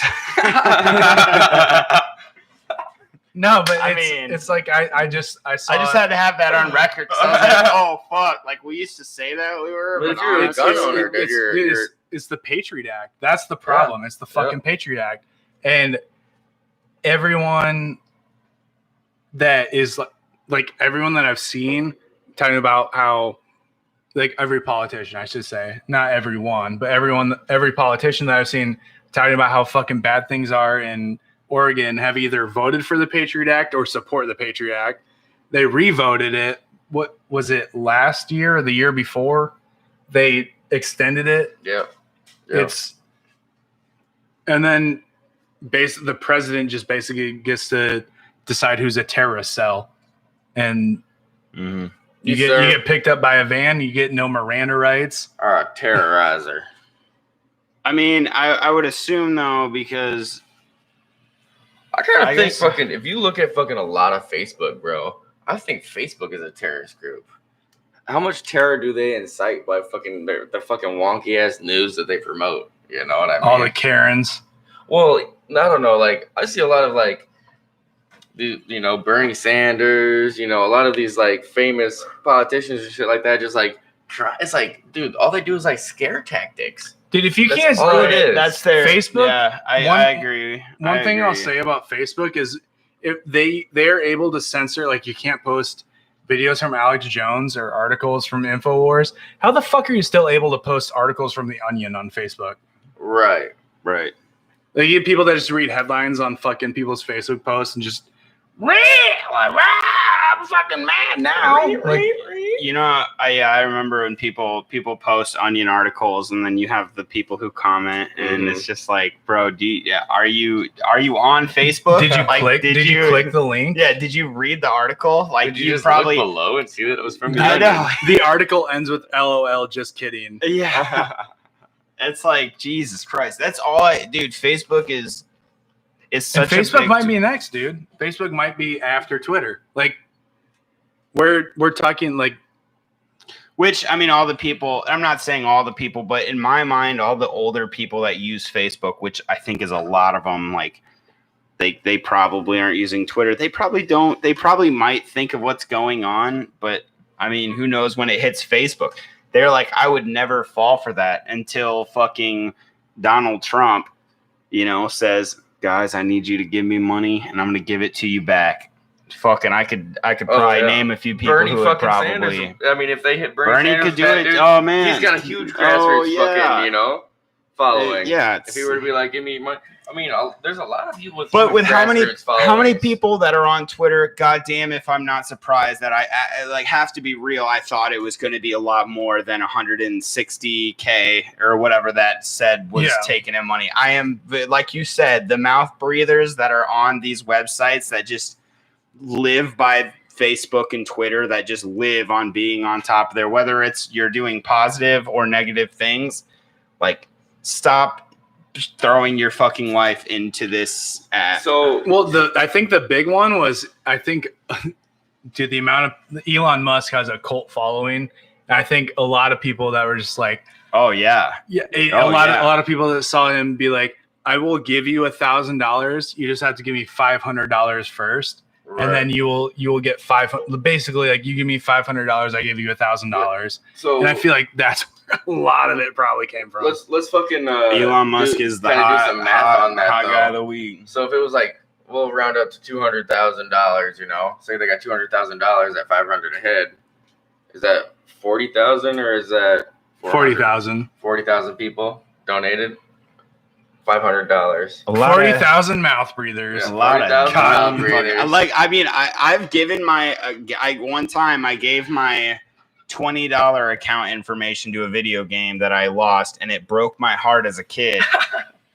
A: No, but
B: I
A: it's,
B: mean-
A: it's like I just
B: had to have that on record. 'Cause I was like, oh fuck! Like we used to say that we were.
C: But
B: But
C: if you're a
B: honestly,
C: gun owner, dude,
A: it's the Patriot Act. That's the problem. It's the fucking Patriot Act, and everyone that is like everyone that I've seen talking about how, like every politician, I should say, not everyone, but every politician that I've seen talking about how fucking bad things are in Oregon have either voted for the Patriot Act or support the Patriot Act. They re-voted it. What was it, last year or the year before? They extended it.
C: Yep.
A: It's and then the president just basically gets to decide who's a terrorist cell, and you get picked up by a van. You get no Miranda rights.
C: Are a terrorizer.
B: I mean, I would assume though, because
C: I kind of think
B: guess-
C: fucking, if you look at fucking a lot of Facebook, bro, I think Facebook is a terrorist group. How much terror do they incite by fucking their fucking wonky ass news that they promote? You know what I mean?
A: All the Karens.
C: Well, I don't know. Like, I see a lot of like, Bernie Sanders. A lot of these like famous politicians and shit like that. Just like it's like, dude, all they do is like scare tactics.
A: Dude, if you
C: That's
A: can't,
C: all it is.
B: that's their
A: Facebook,
B: Yeah, I agree.
A: One thing I'll
B: agree.
A: say about Facebook is if they're able to censor, like you can't post videos from Alex Jones or articles from InfoWars. How the fuck are you still able to post articles from The Onion on Facebook?
C: Right.
B: Right.
A: Like you get people that just read headlines on fucking people's Facebook posts and just
B: I'm fucking mad now.
A: Like,
B: You know, I remember when people post Onion articles, and then you have the people who comment, and it's just like, bro, are you on Facebook?
A: did you
B: Like,
A: click? Did you click the link?
B: Yeah, did you read the article? Like,
C: Did you just
B: probably
C: look below and see that it was from
B: I know.
A: The article ends with LOL. Just kidding.
B: Yeah, it's like Jesus Christ. That's all dude. Facebook is
A: And
B: such.
A: Facebook might be next, dude. Facebook might be after Twitter. Like, we're talking like.
B: Which, I mean, all the people, I'm not saying all the people, but in my mind, all the older people that use Facebook, which I think is a lot of them, like, they probably aren't using Twitter. They probably don't. They probably might think of what's going on, but, I mean, who knows when it hits Facebook. They're like, I would never fall for that until fucking Donald Trump, says, guys, I need you to give me money, and I'm going to give it to you back. Fucking, I could probably name a few people
C: Bernie
B: who would
C: fucking
B: probably.
C: Sanders. I mean, if they hit Bernie Sanders,
B: could do
C: that
B: it.
C: dude,
B: Oh man,
C: he's got a huge grassroots fucking, following.
B: Yeah,
C: if he were to be like, give me money. I mean, there's a lot of people with.
B: But with how many
C: followings.
B: people that are on Twitter? Goddamn, if I'm not surprised that I like have to be real. I thought it was going to be a lot more than 160K or whatever that said was taking in money. I am, like you said, the mouth breathers that are on these websites that just live by Facebook and Twitter, that just live on being on top of there, whether it's you're doing positive or negative things. Like, stop throwing your fucking life into this app.
C: So,
A: I think the big one was, dude, the amount of Elon Musk has a cult following. And I think a lot of people that were just like,
B: oh yeah,
A: a lot of people that saw him be like, I will give you $1,000. You just have to give me $500 first.
C: right.
A: And then you will get 500. Basically, like, you give me $500, I give you $1,000.
C: So,
A: and I feel like that's where a lot of it probably came from.
C: let's fucking
B: Elon Musk is the hot,
C: do some math on that,
B: hot
C: though.
B: guy of the week.
C: So if it was like, we'll round up to $200,000, say they got $200,000 at 500 a head, is that 40,000 or is that
A: 40,000.
C: 40,000 people donated? $500.
A: 40,000 mouth breathers.
C: Yeah,
B: A lot of
C: 40,000
A: God.
C: mouth breathers.
B: I've given one time I gave my $20 account information to a video game that I lost, and it broke my heart as a kid.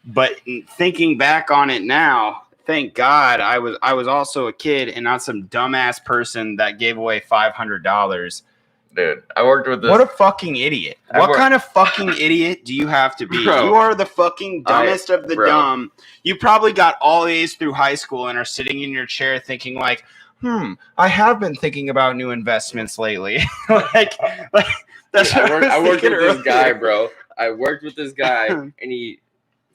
B: But thinking back on it now, thank God I was also a kid and not some dumbass person that gave away $500.
C: Dude, I worked with this.
B: What a fucking idiot. What kind of fucking idiot do you have to be?
C: Bro.
B: You are the fucking dumbest of the dumb. You probably got all A's through high school and are sitting in your chair thinking like, I have been thinking about new investments lately. like that's
C: Dude,
B: what
C: I worked with
B: earlier.
C: this guy, bro. I worked with this guy, and he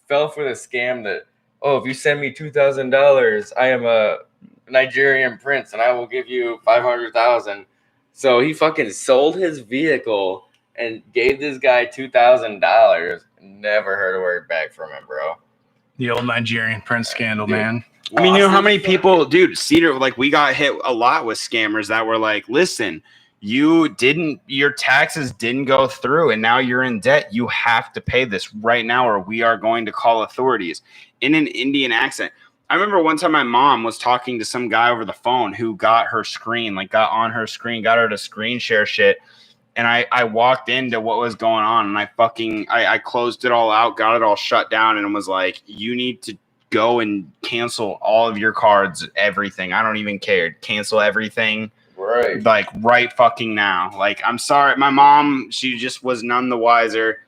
C: fell for the scam that, if you send me $2,000, I am a Nigerian prince, and I will give you $500,000. So he fucking sold his vehicle and gave this guy $2,000. Never heard a word back from him, bro.
A: The old Nigerian prince scandal,
C: Dude.
A: man.
B: I mean, you know how many people, dude, Cedar, like we got hit a lot with scammers that were like, listen, your taxes didn't go through and now you're in debt. You have to pay this right now or we are going to call authorities, in an Indian accent. I remember one time my mom was talking to some guy over the phone who got her screen, got on her screen, got her to screen share shit. And I walked into what was going on and I closed it all out, got it all shut down and was like, you need to go and cancel all of your cards, everything. I don't even care. Cancel everything.
C: Right.
B: Like right fucking now. Like, I'm sorry. My mom, she just was none the wiser,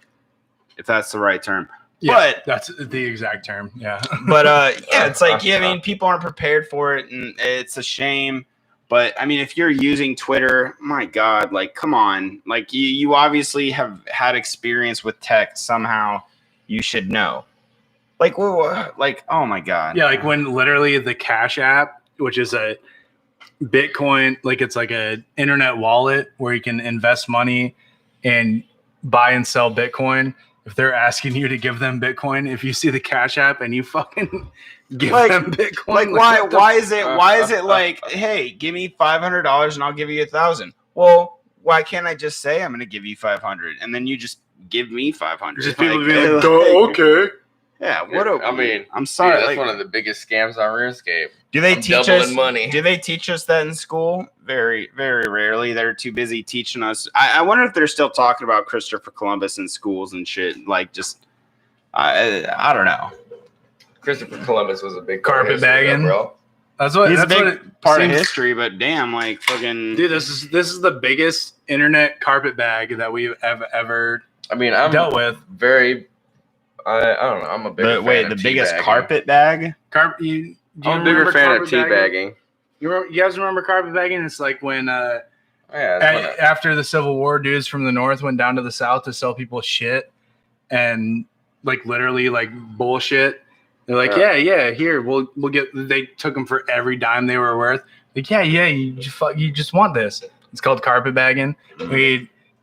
B: if that's the right term.
A: Yeah,
B: But
A: that's the exact term. Yeah.
B: But yeah, it's like, I mean, people aren't prepared for it and it's a shame. But I mean, if you're using Twitter, my God, like, come on. Like, you obviously have had experience with tech somehow. You should know. Like, oh my God.
A: Yeah, like when literally the Cash App, which is a Bitcoin, like it's like a internet wallet where you can invest money and buy and sell Bitcoin. If they're asking you to give them Bitcoin, if you see the Cash App and you fucking give them Bitcoin,
B: why is it like, hey, give me $500 and I'll give you $1,000? Well, why can't I just say I'm going to give you $500 and then you just give me $500?
A: Just people being like, oh, okay.
B: Yeah,
C: I'm
B: I'm sorry.
C: that's
B: like,
C: one of the biggest scams on RuneScape.
B: do they
C: I'm
B: teach
C: doubling
B: us
C: money.
B: Do they teach us that in school? Very, very rarely. They're too busy teaching us. I wonder if they're still talking about Christopher Columbus in schools and shit. Like, just I don't know.
C: Christopher Columbus was a big part of
A: Carpetbagging.
C: history, bro.
A: That's what
B: He's a
A: that's what
B: big
A: it
B: part of
A: seems-
B: history, but damn, like fucking
A: Dude, this is the biggest internet carpetbag that we've ever
C: I mean, I'm
A: dealt with.
C: very. I don't know. I'm a bigger fan
B: wait,
C: of
B: the biggest
C: teabagging.
B: carpet bag.
A: Do
C: I'm a bigger
A: remember
C: fan of
A: carpetbagging?
C: teabagging.
A: You guys remember carpetbagging? It's like when
C: Yeah, that's when
A: after the Civil War, dudes from the North went down to the South to sell people shit and like literally like bullshit. They're like, yeah, here we'll get. They took them for every dime they were worth. Like, yeah, you just want this. It's called carpetbagging.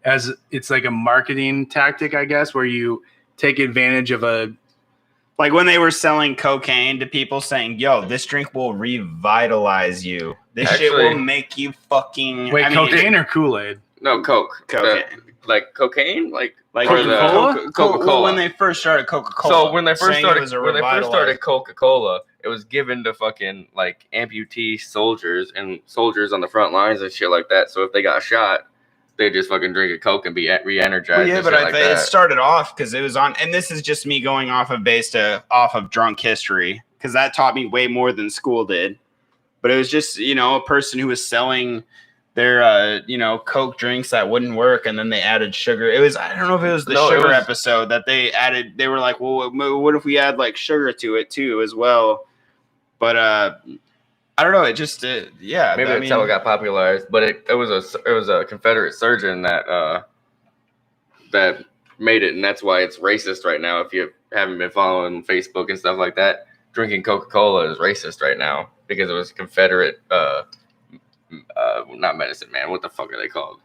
A: It's like a marketing tactic, I guess, where you take advantage of a.
B: Like when they were selling cocaine to people, saying, "Yo, this drink will revitalize you. This shit will make you fucking."
A: Wait, cocaine or Kool-Aid?
C: No, Coke.
B: Cocaine.
C: Like cocaine, like
A: Coca-Cola?
C: Coca-Cola.
B: Well, when they first started Coca-Cola,
C: So when they first
B: saying it was a revitalizer.
C: started Coca-Cola, it was given to fucking like amputee soldiers and soldiers on the front lines and shit like that. So if they got shot, they just fucking drink a Coke and be re-energized.
B: Well, yeah,
C: and
B: but
C: shit
B: I
C: like
B: think it
C: that.
B: started off because it was on, and this is just me going off of drunk history because that taught me way more than school did. But it was just a person who was selling their Coke drinks that wouldn't work, and then they added sugar. I don't know if it was the sugar episode that they added. They were like, well, what if we add like sugar to it too as well? But I don't know. It just yeah.
C: Maybe that's how it got popularized. But it was a Confederate surgeon that made it, and that's why it's racist right now. If you haven't been following Facebook and stuff like that, drinking Coca-Cola is racist right now because it was Confederate. Not medicine man. What the fuck are they called?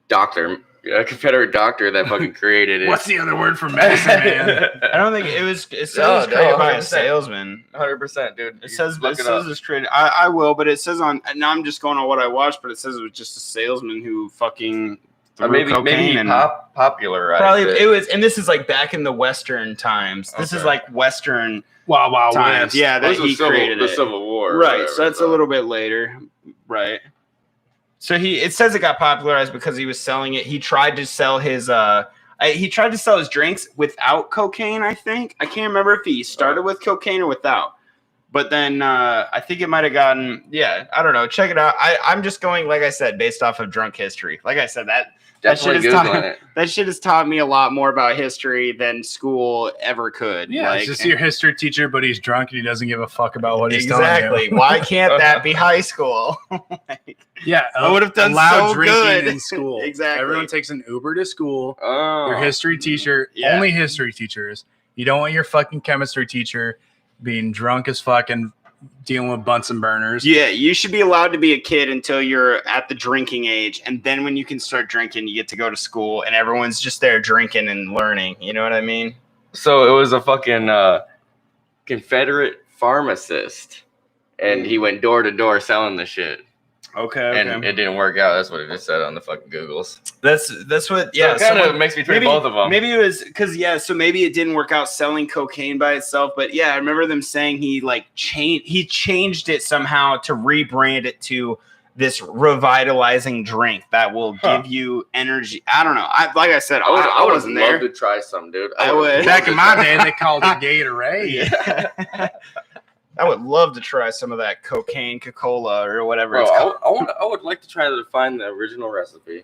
C: Doctor. A Confederate doctor that fucking created it.
A: What's the other word for medicine, man?
B: I don't think it was. It says
C: No,
B: it was created by a
C: 100%.
B: salesman.
C: 100%, dude.
B: It says
C: Look
B: it
C: it
B: says
C: up.
B: it's created. I will, but it says on. Now I'm just going on what I watched, but it says it was just a salesman who fucking threw
C: Maybe
B: cocaine
C: he
B: and
C: popularized
B: probably
C: it.
B: it was. And this is like back in the Western times. This is
C: Okay.
B: like Western
A: Wow,
B: times.
A: West.
B: Yeah, that
C: This was
B: he created
C: the
B: it.
C: Civil War. or
B: Right,
C: whatever,
B: so that's a little bit later. Right. So it says it got popularized because he was selling it. He tried to sell his drinks without cocaine, I think. I can't remember if he started with cocaine or without. But then I think it might have gotten, I don't know. Check it out. I'm just going, like I said, based off of drunk history. Like I said, that
C: Definitely
B: shit is
C: Googling it.
B: that shit has taught me a lot more about history than school ever could.
A: Yeah, it's just your history teacher, but he's drunk and he doesn't give a fuck about what he's telling
B: exactly.
A: you.
B: Why can't that be high school?
A: Yeah,
B: I would have done
A: allowed
B: so
A: drinking
B: good.
A: in school.
B: Exactly.
A: Everyone takes an Uber to school.
C: Oh.
A: Your history teacher,
B: Yeah.
A: only history teachers. You don't want your fucking chemistry teacher being drunk as fuck and dealing with Bunsen burners.
B: Yeah, you should be allowed to be a kid until you're at the drinking age, and then when you can start drinking, you get to go to school, and everyone's just there drinking and learning. You know what I mean?
C: So it was a fucking Confederate pharmacist, and he went door to door selling the shit,
B: Okay.
C: and it didn't work out. That's what it just said on the fucking Googles.
B: That's what.
C: So
B: Yeah.
C: it kind of
B: someone-
C: makes me trade both of them.
B: Maybe it was because so maybe it didn't work out selling cocaine by itself, but yeah, I remember them saying he changed it somehow to rebrand it to this revitalizing drink that will give you energy. I don't know. Like I said, I
C: would
B: wasn't
C: love
B: there.
C: to try some, dude.
B: I would.
A: Back in my day, they called it Gatorade.
B: Yeah. I would love to try some of that cocaine Coca-Cola or whatever
C: Bro,
B: it's called.
C: I would like to try to find the original recipe.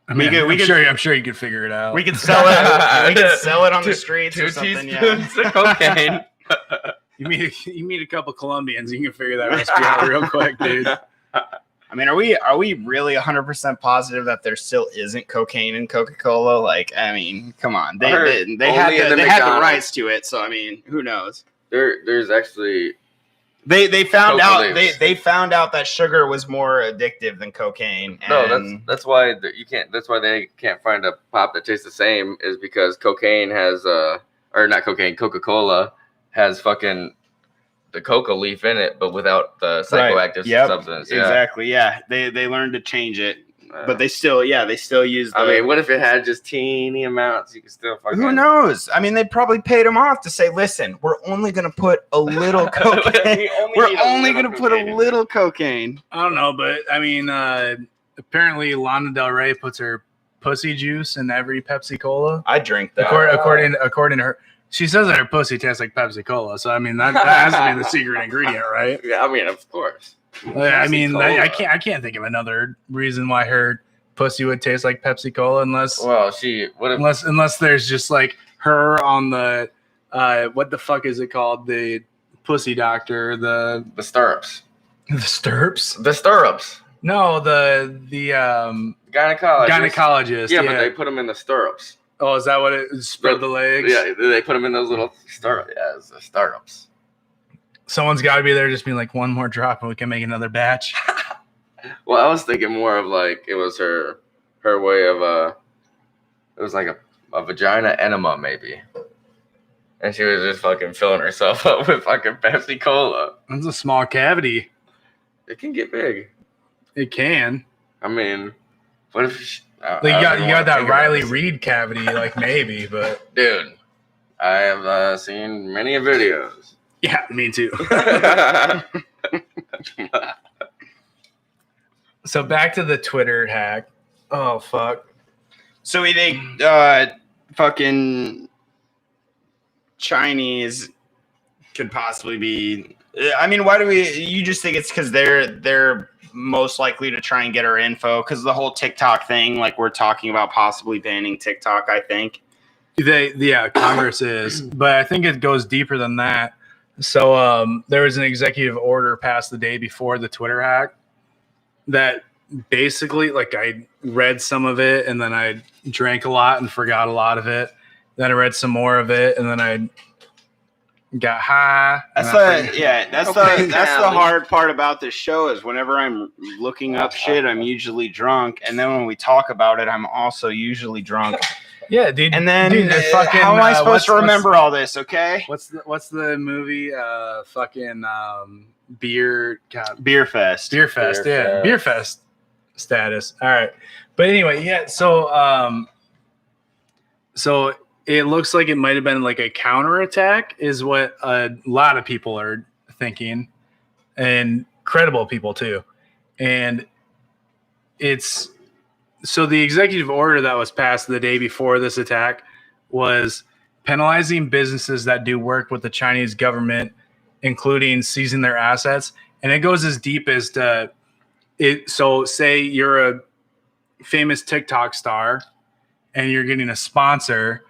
A: I mean,
B: We could-
A: I'm sure you could figure it out.
B: We could sell it. We could sell it on the streets or
C: Two
B: something. Yeah.
C: teaspoons of cocaine.
A: You meet a couple Colombians, you can figure that recipe out real quick, dude.
B: I mean, are we really 100% positive that there still isn't cocaine in Coca-Cola? Like, I mean, come on, they
C: heard
B: had
C: only in the
B: they had the
C: McDonald's.
B: rights to it, so I mean, who knows?
C: There's actually
B: They found
C: Coca
B: out
C: leaves.
B: they found out that sugar was more addictive than cocaine.
C: no.
B: And
C: That's why you can't. That's why they can't find a pop that tastes the same. Is because cocaine has or not cocaine. Coca-Cola has fucking the coca leaf in it, but without the psychoactive
B: Yep.
C: substance. Yeah.
B: Exactly. Yeah. They learned to change it. but they still use.
C: I mean, what if it had just teeny amounts? You could still fucking.
B: Who knows? I mean, they probably paid him off to say, "Listen, we're only gonna put a little cocaine. We're only gonna put a little cocaine."
A: I don't know, but I mean, apparently Lana Del Rey puts her pussy juice in every Pepsi Cola.
B: I drink that.
A: According to her, she says that her pussy tastes like Pepsi Cola. So I mean, that has to be the secret ingredient, right?
C: Yeah, I mean, of course.
A: I mean,
C: Cola.
A: I can't think of another reason why her pussy would taste like Pepsi Cola unless there's just like her on the what the fuck is it called, the pussy doctor, the
C: stirrups,
A: the stirrups,
C: the stirrups.
A: No, the gynecologist.
C: Yeah, but they put them in the stirrups.
A: Oh, is that what it is? Spread the legs?
C: Yeah, they put them in those little stirrups. Yeah, it's the stirrups.
A: Someone's got to be there just being like, one more drop and we can make another batch.
C: Well, I was thinking more of like it was her way of it was like a vagina enema maybe. And she was just fucking filling herself up with fucking Pepsi Cola.
A: That's a small cavity.
C: It can get big.
A: It can.
C: I mean, what if
A: you got that Riley Reid cavity, like maybe, but
C: dude, I have seen many videos.
A: Yeah, me too. So back to the Twitter hack. Oh fuck.
B: So we think fucking Chinese could possibly be. I mean, why do we? You just think it's because they're most likely to try and get our info because the whole TikTok thing, like we're talking about possibly banning TikTok. I think
A: Congress is, but I think it goes deeper than that. So there was an executive order passed the day before the Twitter hack that basically, like, I read some of it and then I drank a lot and forgot a lot of it. Then I read some more of it and then I got high.
B: That's the hard part about this show is whenever I'm looking up shit, I'm usually drunk, and then when we talk about it, I'm also usually drunk.
A: Yeah, dude.
B: And then how am I supposed to remember all this? Okay.
A: What's the movie? Beer Fest.
B: Beer Fest.
A: Yeah, Beer Fest status. All right, but anyway, yeah. So it looks like it might have been like a counterattack, is what a lot of people are thinking, and credible people too. And it's. So the executive order that was passed the day before this attack was penalizing businesses that do work with the Chinese government, including seizing their assets. And it goes as deep as to it. So say you're a famous TikTok star and you're getting a sponsor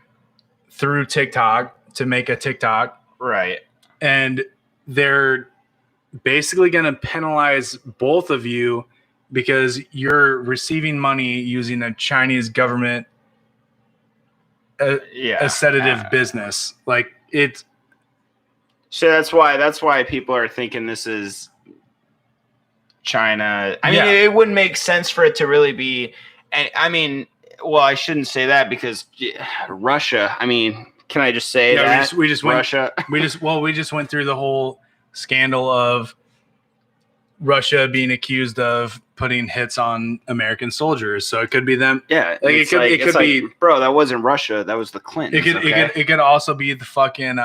A: through TikTok to make a TikTok.
B: Right.
A: And they're basically going to penalize both of you because you're receiving money using a Chinese government sedative business. Like it's.
B: So that's why people are thinking this is China. I mean, it wouldn't make sense for it to really be. I mean, well, I shouldn't say that because Russia. I mean, can I just say that
A: we just
B: Russia?
A: We just went through the whole scandal of Russia being accused of putting hits on American soldiers, so it could be them.
B: Yeah,
A: like it could be.
B: Bro, that wasn't Russia. That was the Clintons.
A: It could also be the fucking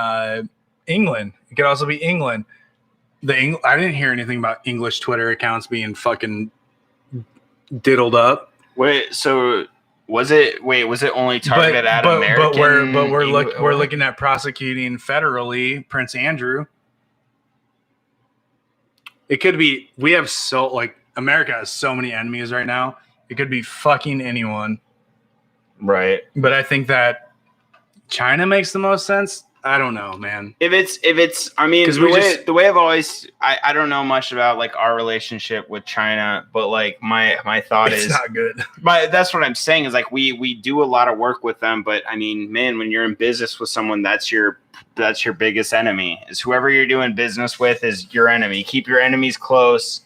A: England. It could also be England. I didn't hear anything about English Twitter accounts being fucking diddled up.
B: Wait, so was it only targeted at American?
A: But we're looking at prosecuting federally Prince Andrew. It could be. We have America has so many enemies right now. It could be fucking anyone.
B: Right.
A: But I think that China makes the most sense. I don't know, man.
B: If it's I mean, the way I've always I don't know much about like our relationship with China, but like my thought
A: it's not good.
B: That's what I'm saying is like we do a lot of work with them, but I mean, man, when you're in business with someone, that's your biggest enemy. Is whoever you're doing business with is your enemy. Keep your enemies close.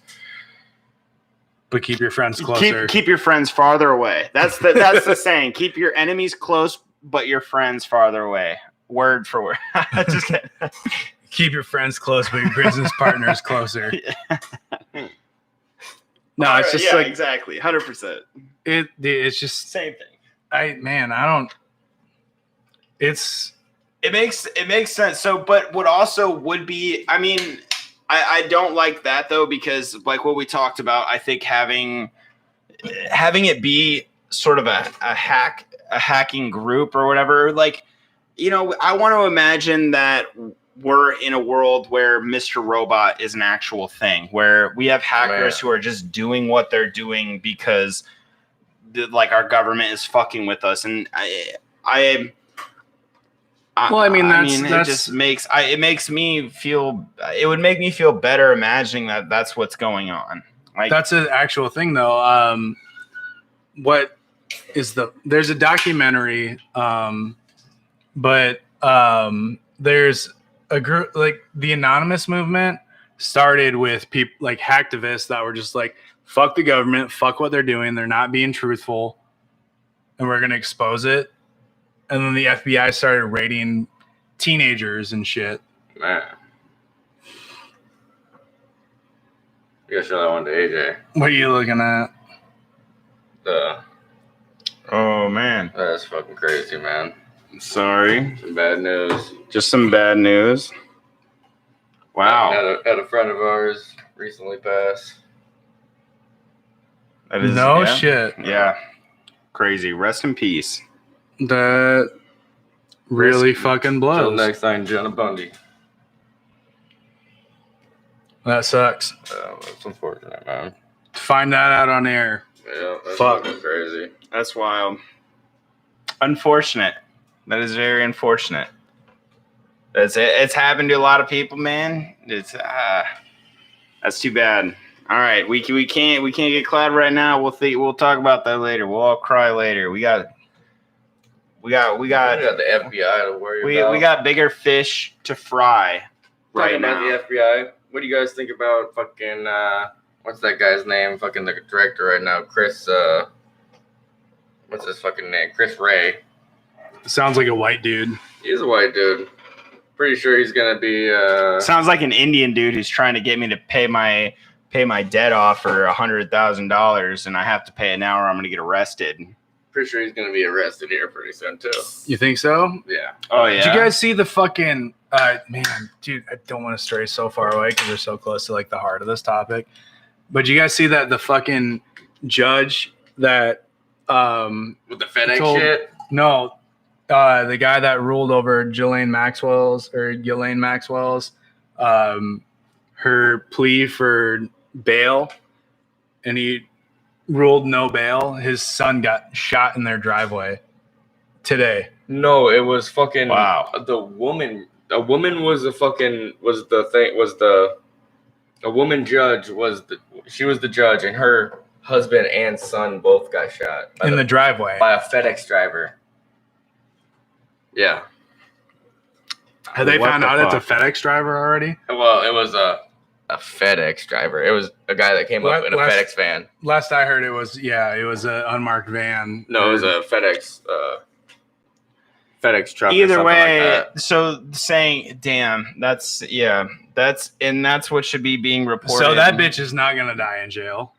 A: But keep your friends closer.
B: Keep your friends farther away. That's the saying. Keep your enemies close, but your friends farther away. Word for word. Just kidding.
A: Keep your friends close, but your business partners closer. No, it's just
B: exactly 100%.
A: It's just
B: Same thing.
A: I don't. It's
B: It makes sense. So, but what also would be, I mean, I don't like that though, because like what we talked about, I think having it be sort of a hacking group or whatever, like, you know, I want to imagine that we're in a world where Mr. Robot is an actual thing, where we have hackers who are just doing what they're doing because like our government is fucking with us. And it just makes me feel, it would make me feel better imagining that that's what's going on. Like,
A: that's an actual thing though. There's a documentary, but there's a group, like the Anonymous movement started with people like hacktivists that were just like, fuck the government, fuck what they're doing, they're not being truthful, and we're gonna expose it. And then the FBI started raiding teenagers and shit.
C: Man. You gotta show that one to AJ.
A: What are you looking at?
B: Oh man,
C: That's fucking crazy, man.
B: sorry,
C: Some bad news.
B: just some bad news. Wow,
C: Had a friend of ours recently pass.
B: that is
A: No
B: yeah.
A: shit.
B: Yeah, crazy. Rest in peace.
A: That really fucking
C: Till
A: blows.
C: next time, Jenna Bundy.
A: That sucks.
C: That's unfortunate, man.
A: To find that out on air.
C: Yeah, that's
A: Fuck.
C: fucking crazy.
B: That's wild. Unfortunate. That is very unfortunate. It's happened to a lot of people, man. That's too bad. All right, we can't get cloud right now. We'll talk about that later. We'll all cry later. We got
C: We got the FBI to worry about.
B: we got bigger fish to fry right
C: Talking
B: now.
C: about the FBI. What do you guys think about fucking what's that guy's name? Fucking the director right now, Chris. What's his fucking name? Chris Ray.
A: Sounds like a white dude.
C: He's a white dude. Pretty sure he's gonna be.
B: Sounds like an Indian dude who's trying to get me to pay my debt off for $100,000, and I have to pay it now, or I'm gonna get arrested.
C: Pretty sure he's gonna be arrested here pretty soon too.
A: You think so?
C: Yeah.
B: Oh yeah.
A: Did you guys see the fucking man, dude, I don't want to stray so far away because we're so close to like the heart of this topic. But you guys see that the fucking judge that
C: With the FedEx shit.
A: no, the guy that ruled over Ghislaine Maxwell's, her plea for bail, and he ruled no bail. His son got shot in their driveway today.
C: No, it was fucking.
B: Wow.
C: The woman. A woman was a fucking a woman judge she was the judge, and her husband and son both got shot
A: In the driveway.
C: by a FedEx driver. Yeah.
A: Have they
B: What
A: found
B: the
A: out it's a
B: fuck?
A: FedEx driver already?
C: Well, it was a FedEx driver. It was a guy that came up in a FedEx van.
A: Last I heard, it was an unmarked van.
C: No, it was a FedEx truck. or
B: Either
C: something
B: way,
C: like that.
B: so saying, damn, that's what should be being reported.
A: So that bitch is not gonna die in jail.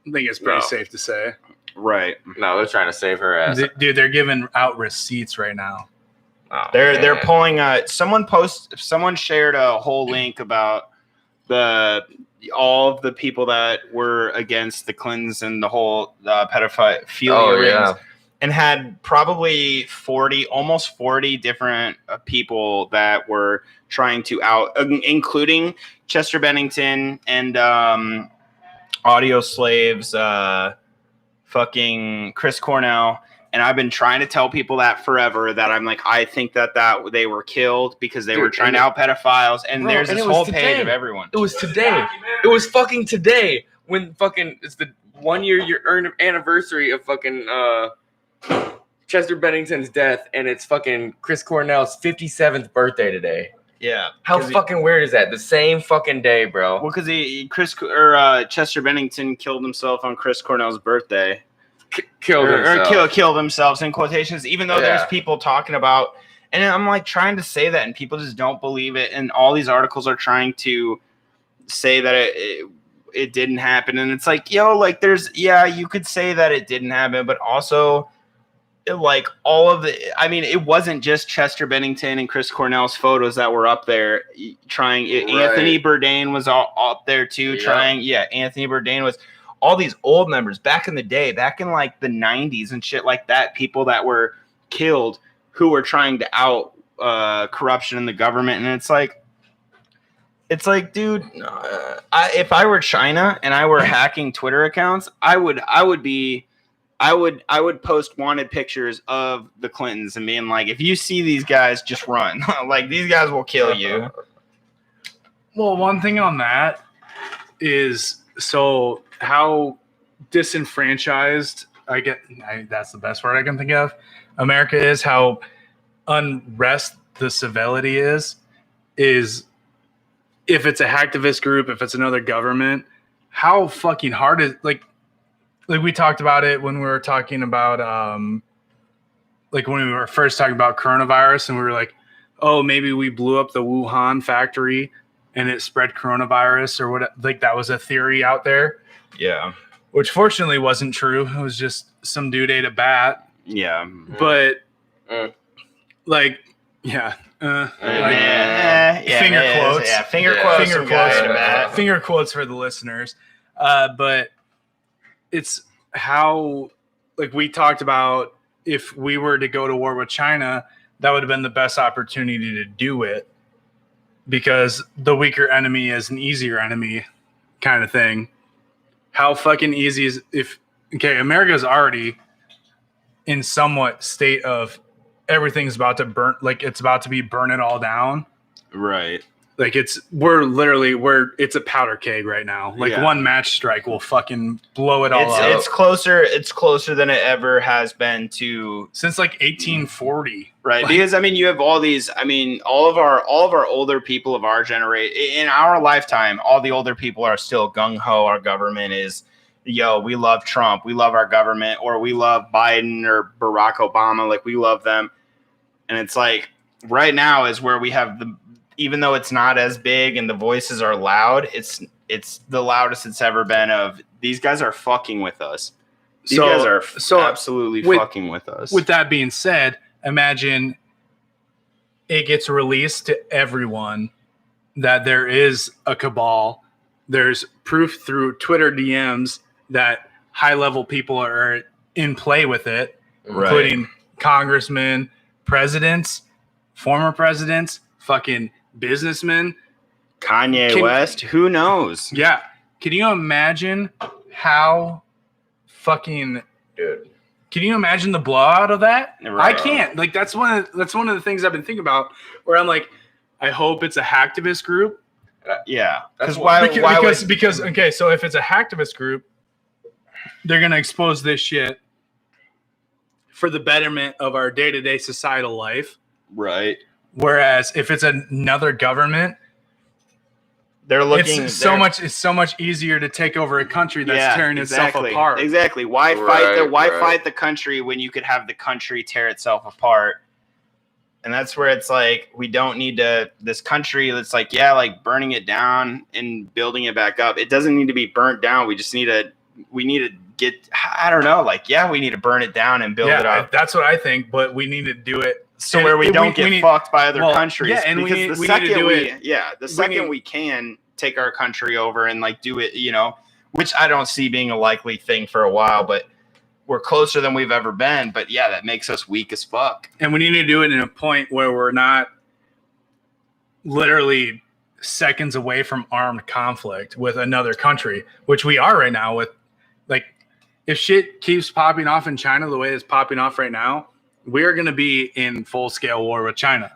A: I think it's pretty
C: No.
A: safe to say.
B: right?
C: No, they're trying to save her ass.
A: Dude, they're giving out receipts right now.
C: Oh,
B: They're
C: man.
B: pulling someone shared a whole link about all of the people that were against the Clintons and the whole pedophilia
C: Oh,
B: rings,
C: yeah.
B: and had probably almost 40 different people that were trying to out, including Chester Bennington and Audio Slaves, fucking Chris Cornell. And I've been trying to tell people that forever, that I'm like, I think that they were killed because they were trying to out pedophiles. And
C: Bro,
B: there's
C: and
B: this
C: it was
B: whole
C: today.
B: page of everyone.
C: It was today. It was fucking today when fucking it's the 1 year anniversary of fucking Chester Bennington's death, and it's fucking Chris Cornell's 57th birthday today.
B: Yeah.
C: How fucking weird is that? The same fucking day, bro.
B: Well, because Chester Bennington killed himself on Chris Cornell's birthday.
C: Killed himself.
B: Killed themselves in quotations, even though there's
C: Yeah.
B: people talking about, and I'm like trying to say that, and people just don't believe it. And all these articles are trying to say that it didn't happen. And it's like, yo, like you could say that it didn't happen, but also like all of it wasn't just Chester Bennington and Chris Cornell's photos that were up there trying.
C: Right.
B: Anthony Bourdain was all up there too, trying. Yeah, Anthony Bourdain was. All these old members back in the day, back in like the 90s and shit like that, people that were killed who were trying to out corruption in the government. And it's like, dude, if I were China and I were hacking Twitter accounts, I would post wanted pictures of the Clintons and being like, if you see these guys, just run. Like, these guys will kill you.
A: Well, one thing on that is, so how disenfranchised that's the best word I can think of, America is, how unrest the civility is if it's a hacktivist group, if it's another government, how fucking hard is, like we talked about it when we were talking about like when we were first talking about coronavirus, and we were like, oh, maybe we blew up the Wuhan factory and it spread coronavirus or what, like that was a theory out there.
B: Yeah.
A: Which fortunately wasn't true. It was just some dude ate a bat.
B: Yeah.
A: But like,
B: finger
A: quotes.
B: Yeah, finger quotes.
A: Finger quotes. Finger quotes for the listeners. But it's how, like we talked about, if we were to go to war with China, that would have been the best opportunity to do it, because the weaker enemy is an easier enemy kind of thing. How fucking easy is America's already in somewhat state of everything's about to burn, like it's about to be burn it all down.
B: Right.
A: Like it's a powder keg right now. Like one match strike will fucking blow it all up.
B: It's closer than it ever has been to
A: since like 1840.
B: Right.
A: Like,
B: because you have all these, all of our older people of our generation in our lifetime, all the older people are still gung ho. Our government is, we love Trump, we love our government, or we love Biden or Barack Obama, like we love them. And it's like right now is where we have even though it's not as big and the voices are loud, it's the loudest it's ever been of these guys are fucking with us. These guys are absolutely fucking with us.
A: With that being said, imagine it gets released to everyone that there is a cabal. There's proof through Twitter DMs that high-level people are in play with it, including congressmen, presidents, former presidents, fucking businessmen.
B: Kanye West, who knows?
A: Yeah. Can you imagine how fucking...
C: Dude.
A: Can you imagine the blowout of that?
B: Right.
A: I can't. Like that's one of the things I've been thinking about. Where I'm like, I hope it's a hacktivist group.
B: Yeah,
A: because okay, so if it's a hacktivist group, they're gonna expose this shit for the betterment of our day-to-day societal life.
B: Right.
A: Whereas if it's another government, it's so much easier to take over a country that's tearing itself apart.
B: Exactly. Why fight the country when you could have the country tear itself apart? And that's where it's like, we don't need this country that's like, burning it down and building it back up. It doesn't need to be burnt down. We just need to get, I don't know, we need to burn it down and build it up.
A: That's what I think, but we need to do it
B: so where we don't get fucked by other countries.
A: Yeah, and
B: because the second we can take our country over and do it, which I don't see being a likely thing for a while, but we're closer than we've ever been. But yeah, that makes us weak as fuck.
A: And we need to do it in a point where we're not literally seconds away from armed conflict with another country, which we are right now with, if shit keeps popping off in China the way it's popping off right now, we're going to be in full scale war with China.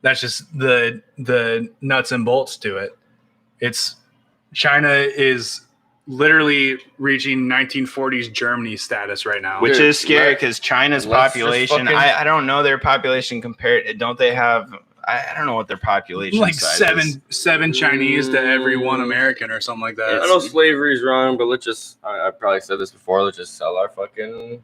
A: That's just the nuts and bolts to it. China is literally reaching 1940s Germany status right now.
B: Which is scary because China's population, I don't know their population compared. Don't they have, I don't know what their population size is.
A: seven Chinese to every one American or something like that.
C: I know slavery's wrong, but I probably said this before, let's just sell our fucking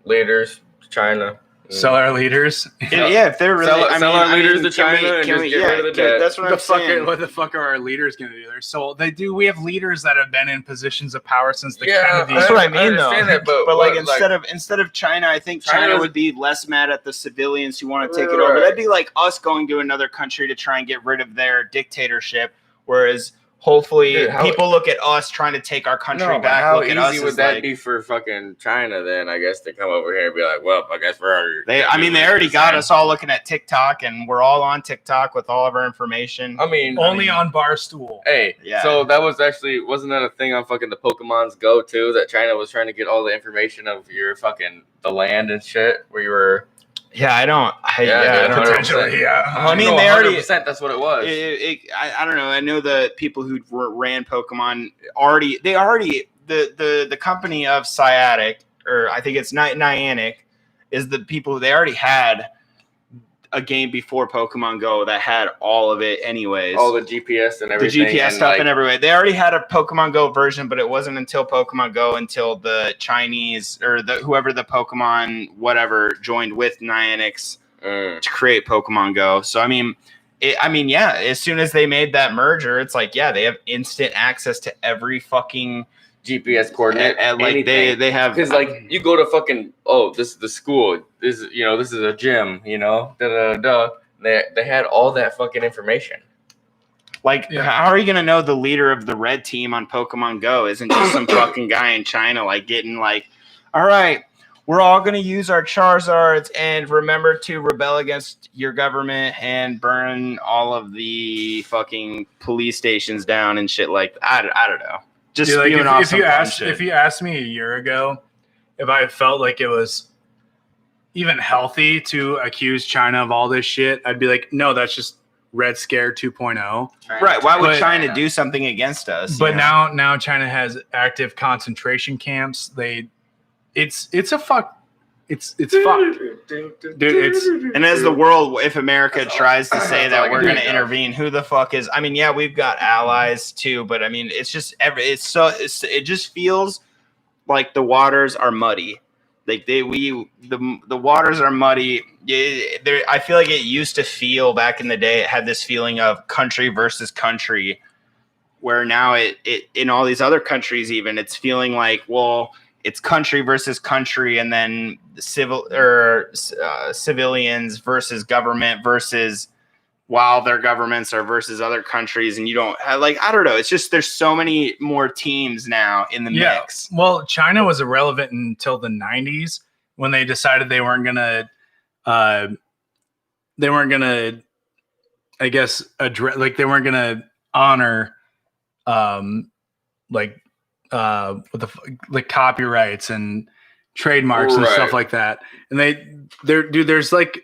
C: leaders to China.
A: Sell our leaders.
B: Yeah, if they're really,
C: Sell our leaders to China and just get rid of the debt.
B: That's what I'm saying.
A: What the fuck are our leaders going to do? They're sold. They do. We have leaders that have been in positions of power since the Kennedys.
B: That's what I mean, though.
C: understand that, but
B: like
C: what,
B: instead of China, I think China
C: China's-
B: would be less mad at the civilians who want to take it
C: Right.
B: over. That'd be like us going to another country to try and get rid of their dictatorship, whereas hopefully
C: Dude, how-
B: people look at us trying to take our country
C: No, but
B: back.
C: how
B: Look at us
C: easy would
B: as
C: that
B: like,
C: be for fucking China then? I guess to come over here and be like, well, I guess we're
B: they already got us all looking at TikTok, and we're all on TikTok with all of our information.
C: I mean,
A: Only on Barstool.
C: Hey,
B: Yeah.
C: so that was actually wasn't that a thing on fucking the Pokemon's Go too? That China was trying to get all the information of your fucking the land and shit where you were.
B: Yeah, I don't.
C: Yeah,
B: I don't know.
A: Potentially, yeah.
B: I mean, they already-
C: 100%, that's what it was.
B: I don't know. I know the people who ran Pokemon the company of Sciatic, or I think it's Niantic, is the people they already had a game before Pokemon Go that had all of it anyways.
C: all the GPS and
B: the
C: everything.
B: GPS
C: and
B: stuff
C: like,
B: and everywhere. They already had a Pokemon Go version, but it wasn't until Pokemon Go until the Chinese or whoever the Pokemon whatever joined with Niantic's to create Pokemon Go. So I mean, yeah. As soon as they made that merger, it's like, yeah, they have instant access to every fucking
C: GPS coordinate.
B: and like
C: anything.
B: they have
C: Because like you go to fucking this is the school. This is this is a gym. They had all that fucking information.
B: like
A: Yeah.
B: how are you gonna know the leader of the red team on Pokemon Go isn't just some fucking guy in China like getting like, all right, we're all gonna use our Charizards and remember to rebel against your government and burn all of the fucking police stations down and shit like that. I don't know. Just
A: Dude, like,
B: spewing off
A: if
B: some
A: you
B: fun
A: asked
B: shit.
A: if you asked me a year ago if I felt like it was even healthy to accuse China of all this shit, I'd be like, no, that's just Red Scare 2.0.
B: Right? Why would
A: But-
B: China do something against us?
A: But
B: you know?
A: now China has active concentration camps. It's fucked. Dude, it's
B: And as the world, if America
C: That's all-
B: tries to say
C: that's all I
B: that we're
C: can
B: going to
C: think of.
B: intervene, who the fuck is? I mean, yeah, we've got allies too, but I mean, it's just it just feels like the waters are muddy. Like the waters are muddy. Yeah, I feel like it used to feel back in the day. It had this feeling of country versus country, where now it in all these other countries, even it's feeling like, well, it's country versus country, and then civilians versus government versus while their governments are versus other countries, and you don't like, I don't know. It's just there's so many more teams now in the mix.
A: Well, China was irrelevant until the 90s when they decided they weren't gonna I guess address, like they weren't gonna honor like copyrights and trademarks and stuff
C: Right.
A: like that. And there's like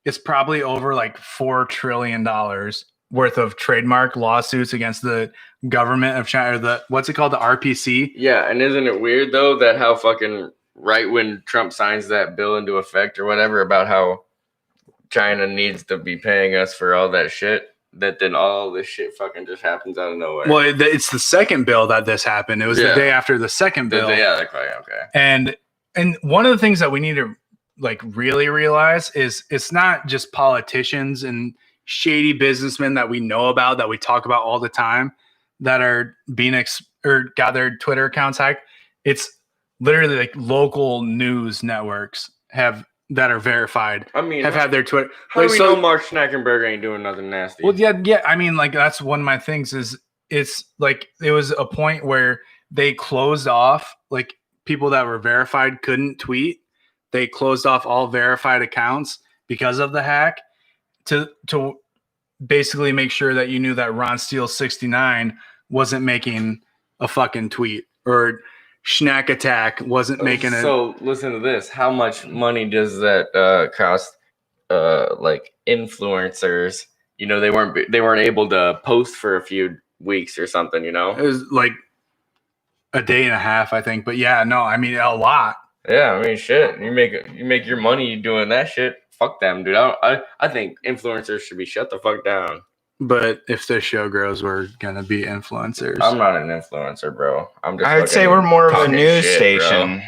A: it's probably over like $4 trillion worth of trademark lawsuits against the government of China, or the what's it called, the RPC.
C: Yeah, and isn't it weird though that how fucking right when Trump signs that bill into effect or whatever about how China needs to be paying us for all that shit, that then all this shit fucking just happens out of nowhere.
A: Well, it's the second bill that this happened. It was the
C: Yeah.
A: day after the second bill.
C: Yeah, okay.
A: And one of the things that we need to like really realize is it's not just politicians and shady businessmen that we know about, that we talk about all the time, that are being or got their Twitter accounts hacked. It's literally like local news networks that are verified
C: I mean,
A: have had their Twitter.
C: how do we
A: so-
C: know Mark Schnackenberg ain't doing nothing nasty?
A: Well, yeah. I mean, like that's one of my things is it's like there was a point where they closed off, like people that were verified couldn't tweet. They closed off all verified accounts because of the hack to basically make sure that you knew that Ron Steele 69 wasn't making a fucking tweet, or Schnack Attack wasn't making it.
C: So listen to this. How much money does that cost? Like influencers, they weren't able to post for a few weeks or something.
A: It was like a day and a half, I think. But yeah, no, I mean a lot.
C: Yeah, I mean, shit. You make your money doing that shit. Fuck them, dude. I think influencers should be shut the fuck down.
A: But if this show grows, we're gonna be influencers.
C: I'm not an influencer, bro. I'm just.
B: I would say
C: fucking
B: we're more of a
C: talking
B: news
C: shit,
B: station.
C: bro.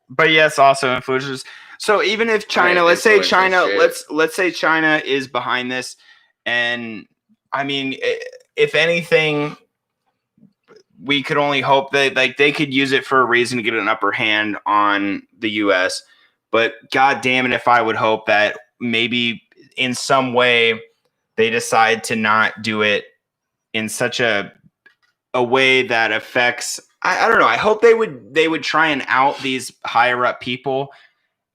B: But yes, also influencers. So even if China,
C: I
B: let's say
C: influence and
B: China,
C: shit.
B: let's say China is behind this, and I mean, if anything, we could only hope that like they could use it for a reason to get an upper hand on the U.S. But God damn it, if I would hope that maybe in some way they decide to not do it in such a way that affects. I don't know. I hope they would try and out these higher up people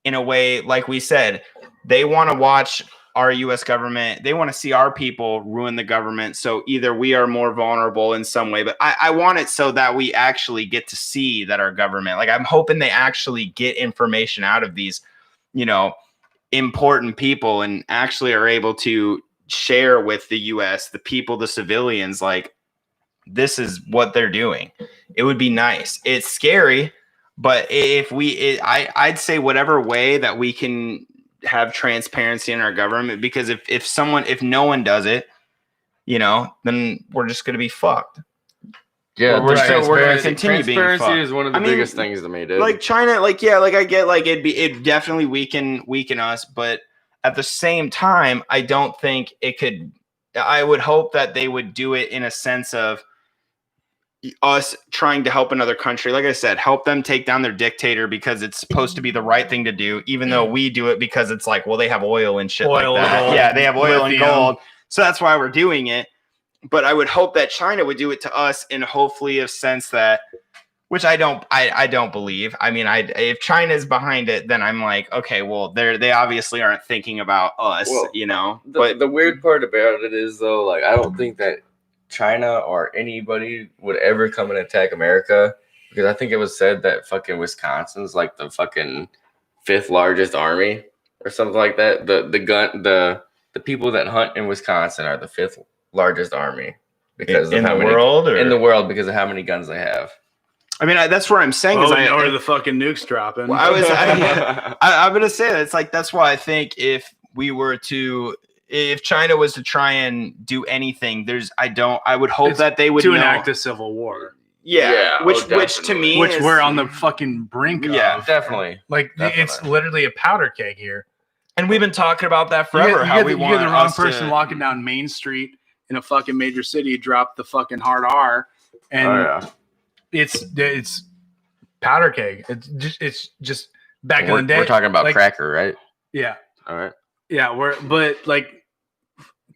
B: in a way, like we said, they want to watch our U.S. government. They want to see our people ruin the government. So either we are more vulnerable in some way, but I want it so that we actually get to see that our government, like I'm hoping they actually get information out of these, important people and actually are able to share with the U.S., the people, the civilians, like this is what they're doing. It would be nice. It's scary. But if I'd say whatever way that we can have transparency in our government, because if no one does it, then we're just going to be fucked.
C: Yeah,
B: we're going to continue being fucked.
C: Transparency is one of the biggest things to me, dude.
B: Like China, I get it'd definitely weaken us, but at the same time, I don't think it could. I would hope that they would do it in a sense of us trying to help another country, like I said, help them take down their dictator because it's supposed to be the right thing to do, even though we do it because it's like, well, they have oil and shit like that.
A: Gold,
B: yeah, they have oil
A: lithium.
B: and gold, so that's why we're doing it. But I would hope that China would do it to us in hopefully a sense that, which I don't believe. I mean, if China is behind it, then I'm like, okay, well, they obviously aren't thinking about us,
C: Well,
B: But
C: the weird part about it is though, like I don't think that China or anybody would ever come and attack America, because I think it was said that fucking Wisconsin's like the fucking 5th largest army or something like that. The people that hunt in Wisconsin are the 5th largest army because
B: in
C: of
B: the world,
C: in the world because of how many guns they have.
B: I mean, that's what I'm saying.
A: Or the fucking nukes dropping.
B: Well, I'm gonna say that it's like that's why I think if China was to try and do anything, I would hope that they would
A: enact a civil war.
B: Yeah, which to me,
A: we're on the fucking brink of.
B: Yeah,
C: definitely.
A: Like it's literally a powder keg here,
B: and we've been talking about that forever.
A: You're the wrong person walking down Main Street in a fucking major city, drop the fucking hard R, and it's powder keg. It's just back in the day.
C: We're talking about cracker, right?
A: Yeah.
C: All right.
A: Yeah, but like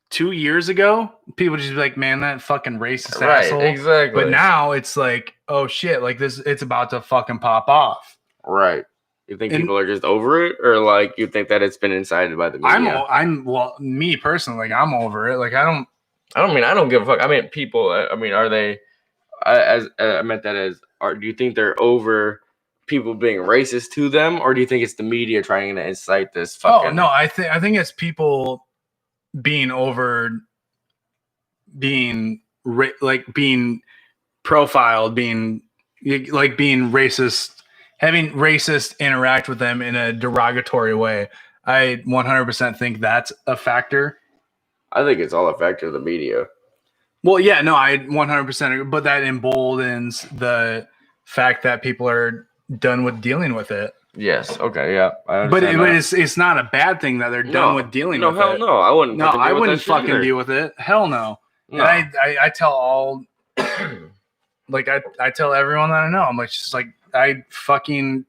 A: 2 years ago, people just be like, man, that fucking racist asshole.
C: Exactly.
A: But now it's like, oh shit, like this, it's about to fucking pop off.
C: Right. You think people are just over it, or like you think that it's been incited by the media?
A: Me personally, like I'm over it. Like I don't
C: give a fuck. I mean, people. I mean, are they? I meant that as. Do you think they're over people being racist to them, or do you think it's the media trying to incite this fucking?
A: Oh no, I think it's people being over, being profiled, being racist, having racist interact with them in a derogatory way. I 100% think that's a factor.
C: I think it's all a factor of the media.
A: Well, yeah, no, I 100% agree, but that emboldens the fact that people are done with dealing with it.
C: Yes. Okay. Yeah.
A: But it's not a bad thing that they're done with dealing with it.
C: No, hell no. I wouldn't.
A: No, I wouldn't fucking deal with it. Hell no. And I tell all, like I tell everyone that I know. I'm like, just like I fucking,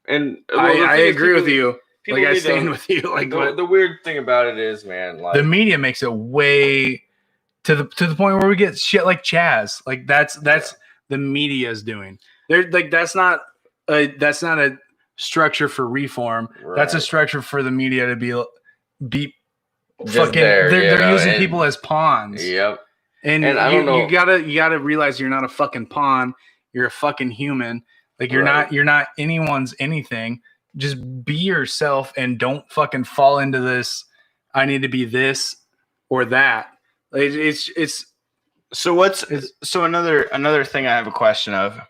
C: and
A: I agree with you. Like I stand with you. Like
C: the weird thing about it is, man, like
A: the media makes it way to the point where we get shit like Chaz. Like that's the media's doing. They're like that's not a structure for reform. Right. That's a structure for the media to be fucking. They're using people as pawns.
C: Yep.
A: And I don't know. You gotta realize you're not a fucking pawn. You're a fucking human. Like you're not anyone's anything. Just be yourself and don't fucking fall into this. I need to be this or that. It's
B: so another thing I have a question of.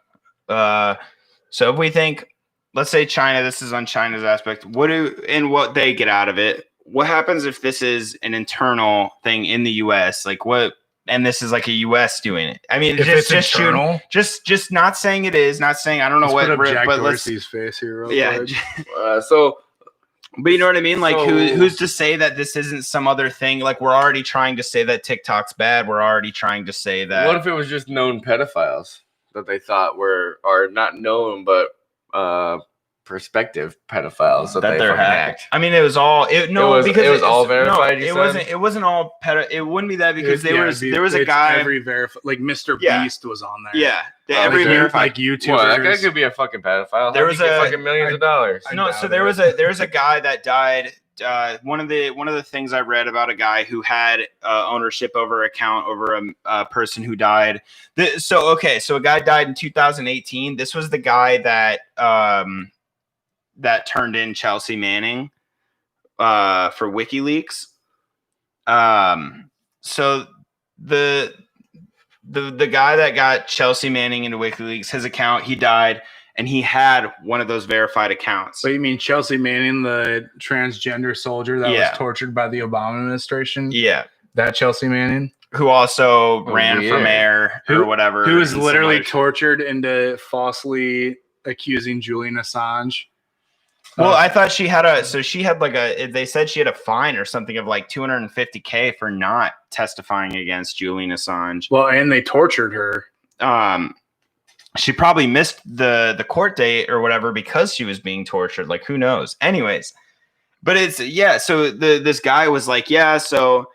B: So if we think, let's say China, this is on China's aspect. What they get out of it? What happens if this is an internal thing in the U.S.? Like what? And this is like a U.S. doing it. I mean, just internal, just not saying it is, not saying I don't know what.
A: Put up Jack Dorsey's face here.
B: Yeah.
C: So
B: But you know what I mean? Like,
C: So-
B: who's to say that this isn't some other thing? Like, we're already trying to say that TikTok's bad. We're already trying to say that.
C: What if it was just known pedophiles that they thought are not known, but prospective pedophiles that they
B: they're
C: fucking
B: hacking?
C: hacked?
B: I mean, it was all because
C: it was all verified,
B: No,
C: you
B: it
C: said?
B: wasn't. It wasn't all It wouldn't be that because there was a
A: it's
B: guy.
A: every like Mr.
B: Yeah.
A: Beast was on there.
B: Yeah,
C: Oh,
B: every
C: like,
B: verified.
A: like YouTubers.
C: Well, that guy could be a fucking pedophile.
B: There
C: How'd
B: was
C: he get
B: a-
C: fucking millions of dollars.
A: I
B: No,
A: doubt
B: so there
A: it.
B: was a guy that died. One of the things I read about a guy who had ownership over account over a person who died. So a guy died in 2018. This was the guy that that turned in Chelsea Manning for WikiLeaks. So the guy that got Chelsea Manning into WikiLeaks, his account, he died. And he had one of those verified accounts.
A: So you mean Chelsea Manning, the transgender soldier that
B: Yeah.
A: was tortured by the Obama administration?
B: Yeah.
A: That Chelsea Manning?
B: Who also
C: Oh,
B: ran for
C: yeah.
B: mayor or whatever.
A: Who was
B: in
A: literally
B: some other-
A: tortured into falsely accusing Julian Assange.
B: Well,
A: of-
B: I thought she had they said she had a fine or something of like $250K for not testifying against Julian Assange.
A: well, and they tortured her.
B: She probably missed the court date or whatever because she was being tortured. Like, who knows? Anyways, but so this guy was like, so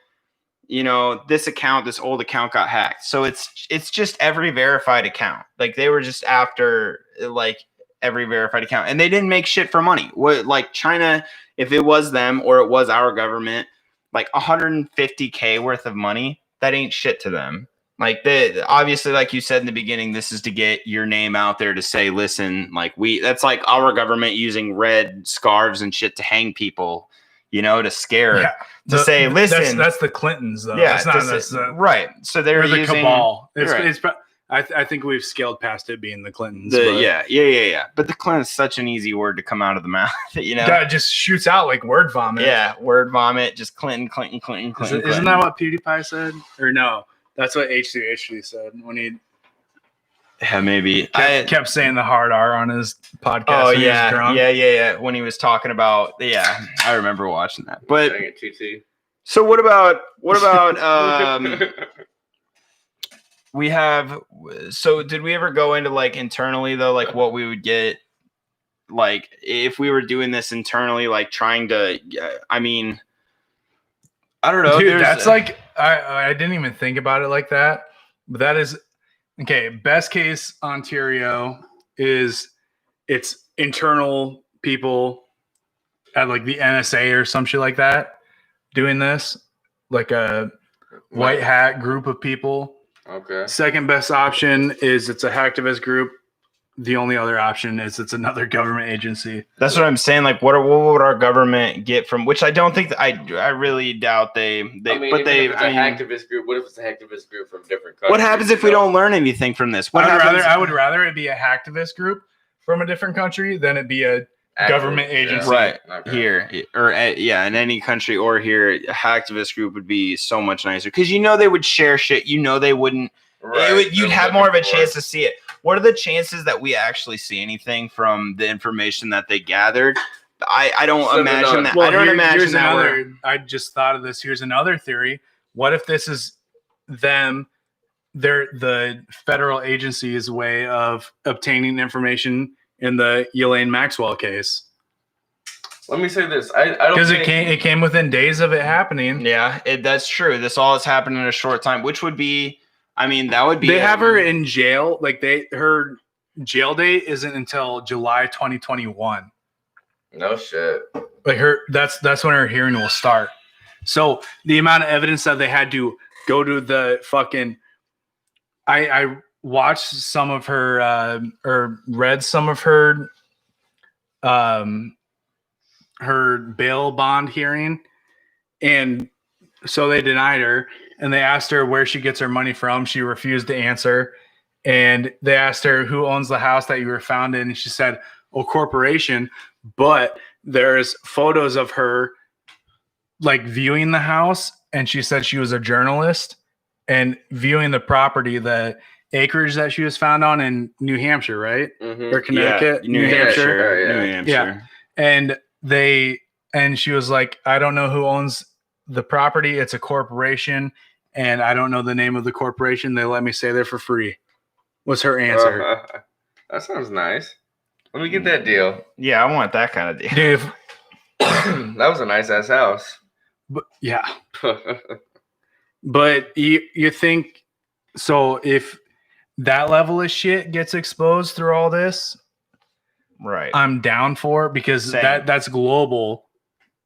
B: this old account got hacked. So it's just every verified account. Like, they were just after like every verified account, and they didn't make shit for money. What, like, China, if it was them or it was our government, like $150K worth of money, that ain't shit to them. Like, obviously, like you said in the beginning, this is to get your name out there to say, listen, like, that's like our government using red scarves and shit to hang people, to scare,
A: Yeah.
B: to say, listen.
A: That's the Clintons, though.
B: Yeah,
A: It's not
B: that's right. So they're
A: the
B: using
A: cabal.
B: right.
A: I think we've scaled past it being the Clintons.
B: yeah. But the Clinton's such an easy word to come out of the mouth,
A: God, it just shoots out like word vomit.
B: Yeah, word vomit, just Clinton.
A: Isn't that what PewDiePie said? Or no? That's what H3H3 said when he
B: Yeah, maybe.
A: kept saying the hard R on his podcast.
B: Oh
A: when he was
B: yeah,
A: drunk.
B: yeah. When he was talking about, I remember watching that. But
C: Dang it, TT.
B: so what about we have? So did we ever go into like internally though, like what we would get, like if we were doing this internally, like trying to? I mean, I don't know.
A: Dude,
B: there's-
A: that's like I didn't even think about it like that. But that is okay. Best case Ontario is it's internal people at like the NSA or some shit like that doing this, like a white hat group of people.
C: Okay.
A: Second best option is it's a hacktivist group. The only other option is it's another government agency.
B: That's what I'm saying. Like, what would our government get from? Which I don't think I really doubt they.
C: I mean,
B: but
C: even
B: they.
C: if it's a hacktivist group. What if it's a hacktivist group from different countries?
B: What happens if we don't learn anything from this? What happens?
A: I would rather it be a hacktivist group from a different country than it be a government agency.
B: Right.
C: Okay.
B: Here or in any country or here, a hacktivist group would be so much nicer because they would share shit. They wouldn't.
C: Right.
B: You'd have more of a chance to see it. What are the chances that we actually see anything from the information that they gathered? I don't imagine that.
A: Well,
B: I don't imagine
A: here's
B: that.
A: another. I just thought of this. Here's another theory. What if this is them? They're the federal agency's way of obtaining information in the Elaine Maxwell case.
C: Let me say this. I don't
A: Because
C: think
A: it came within days of it happening.
B: Yeah, that's true. This all has happened in a short time, which would be. I mean, that would be.
A: They have her in jail. Like her jail date isn't until July 2021.
C: No shit.
A: Like that's when her hearing will start. So the amount of evidence that they had to go to the fucking. I watched some of her or read some of her her bail bond hearing, and so they denied her. And they asked her where she gets her money from. She refused to answer. And they asked her who owns the house that you were found in. And she said, "Oh, corporation." But there's photos of her like viewing the house. And she said she was a journalist and viewing the property, the acreage that she was found on in New Hampshire, right?
C: Mhm.
A: Or Connecticut,
B: New
A: Hampshire.
C: Yeah.
B: New Hampshire.
A: And they and she was like, I don't know who owns the property. It's a corporation, and I don't know the name of the corporation. They let me stay there for free. Was her answer.
C: That sounds nice. Let me get that deal.
B: Yeah, I want that kind of deal.
A: Dude,
C: That was a nice ass house.
A: but yeah. But you think so? If that level of shit gets exposed through all this,
B: Right.
A: I'm down for it because
B: Same.
A: that's global,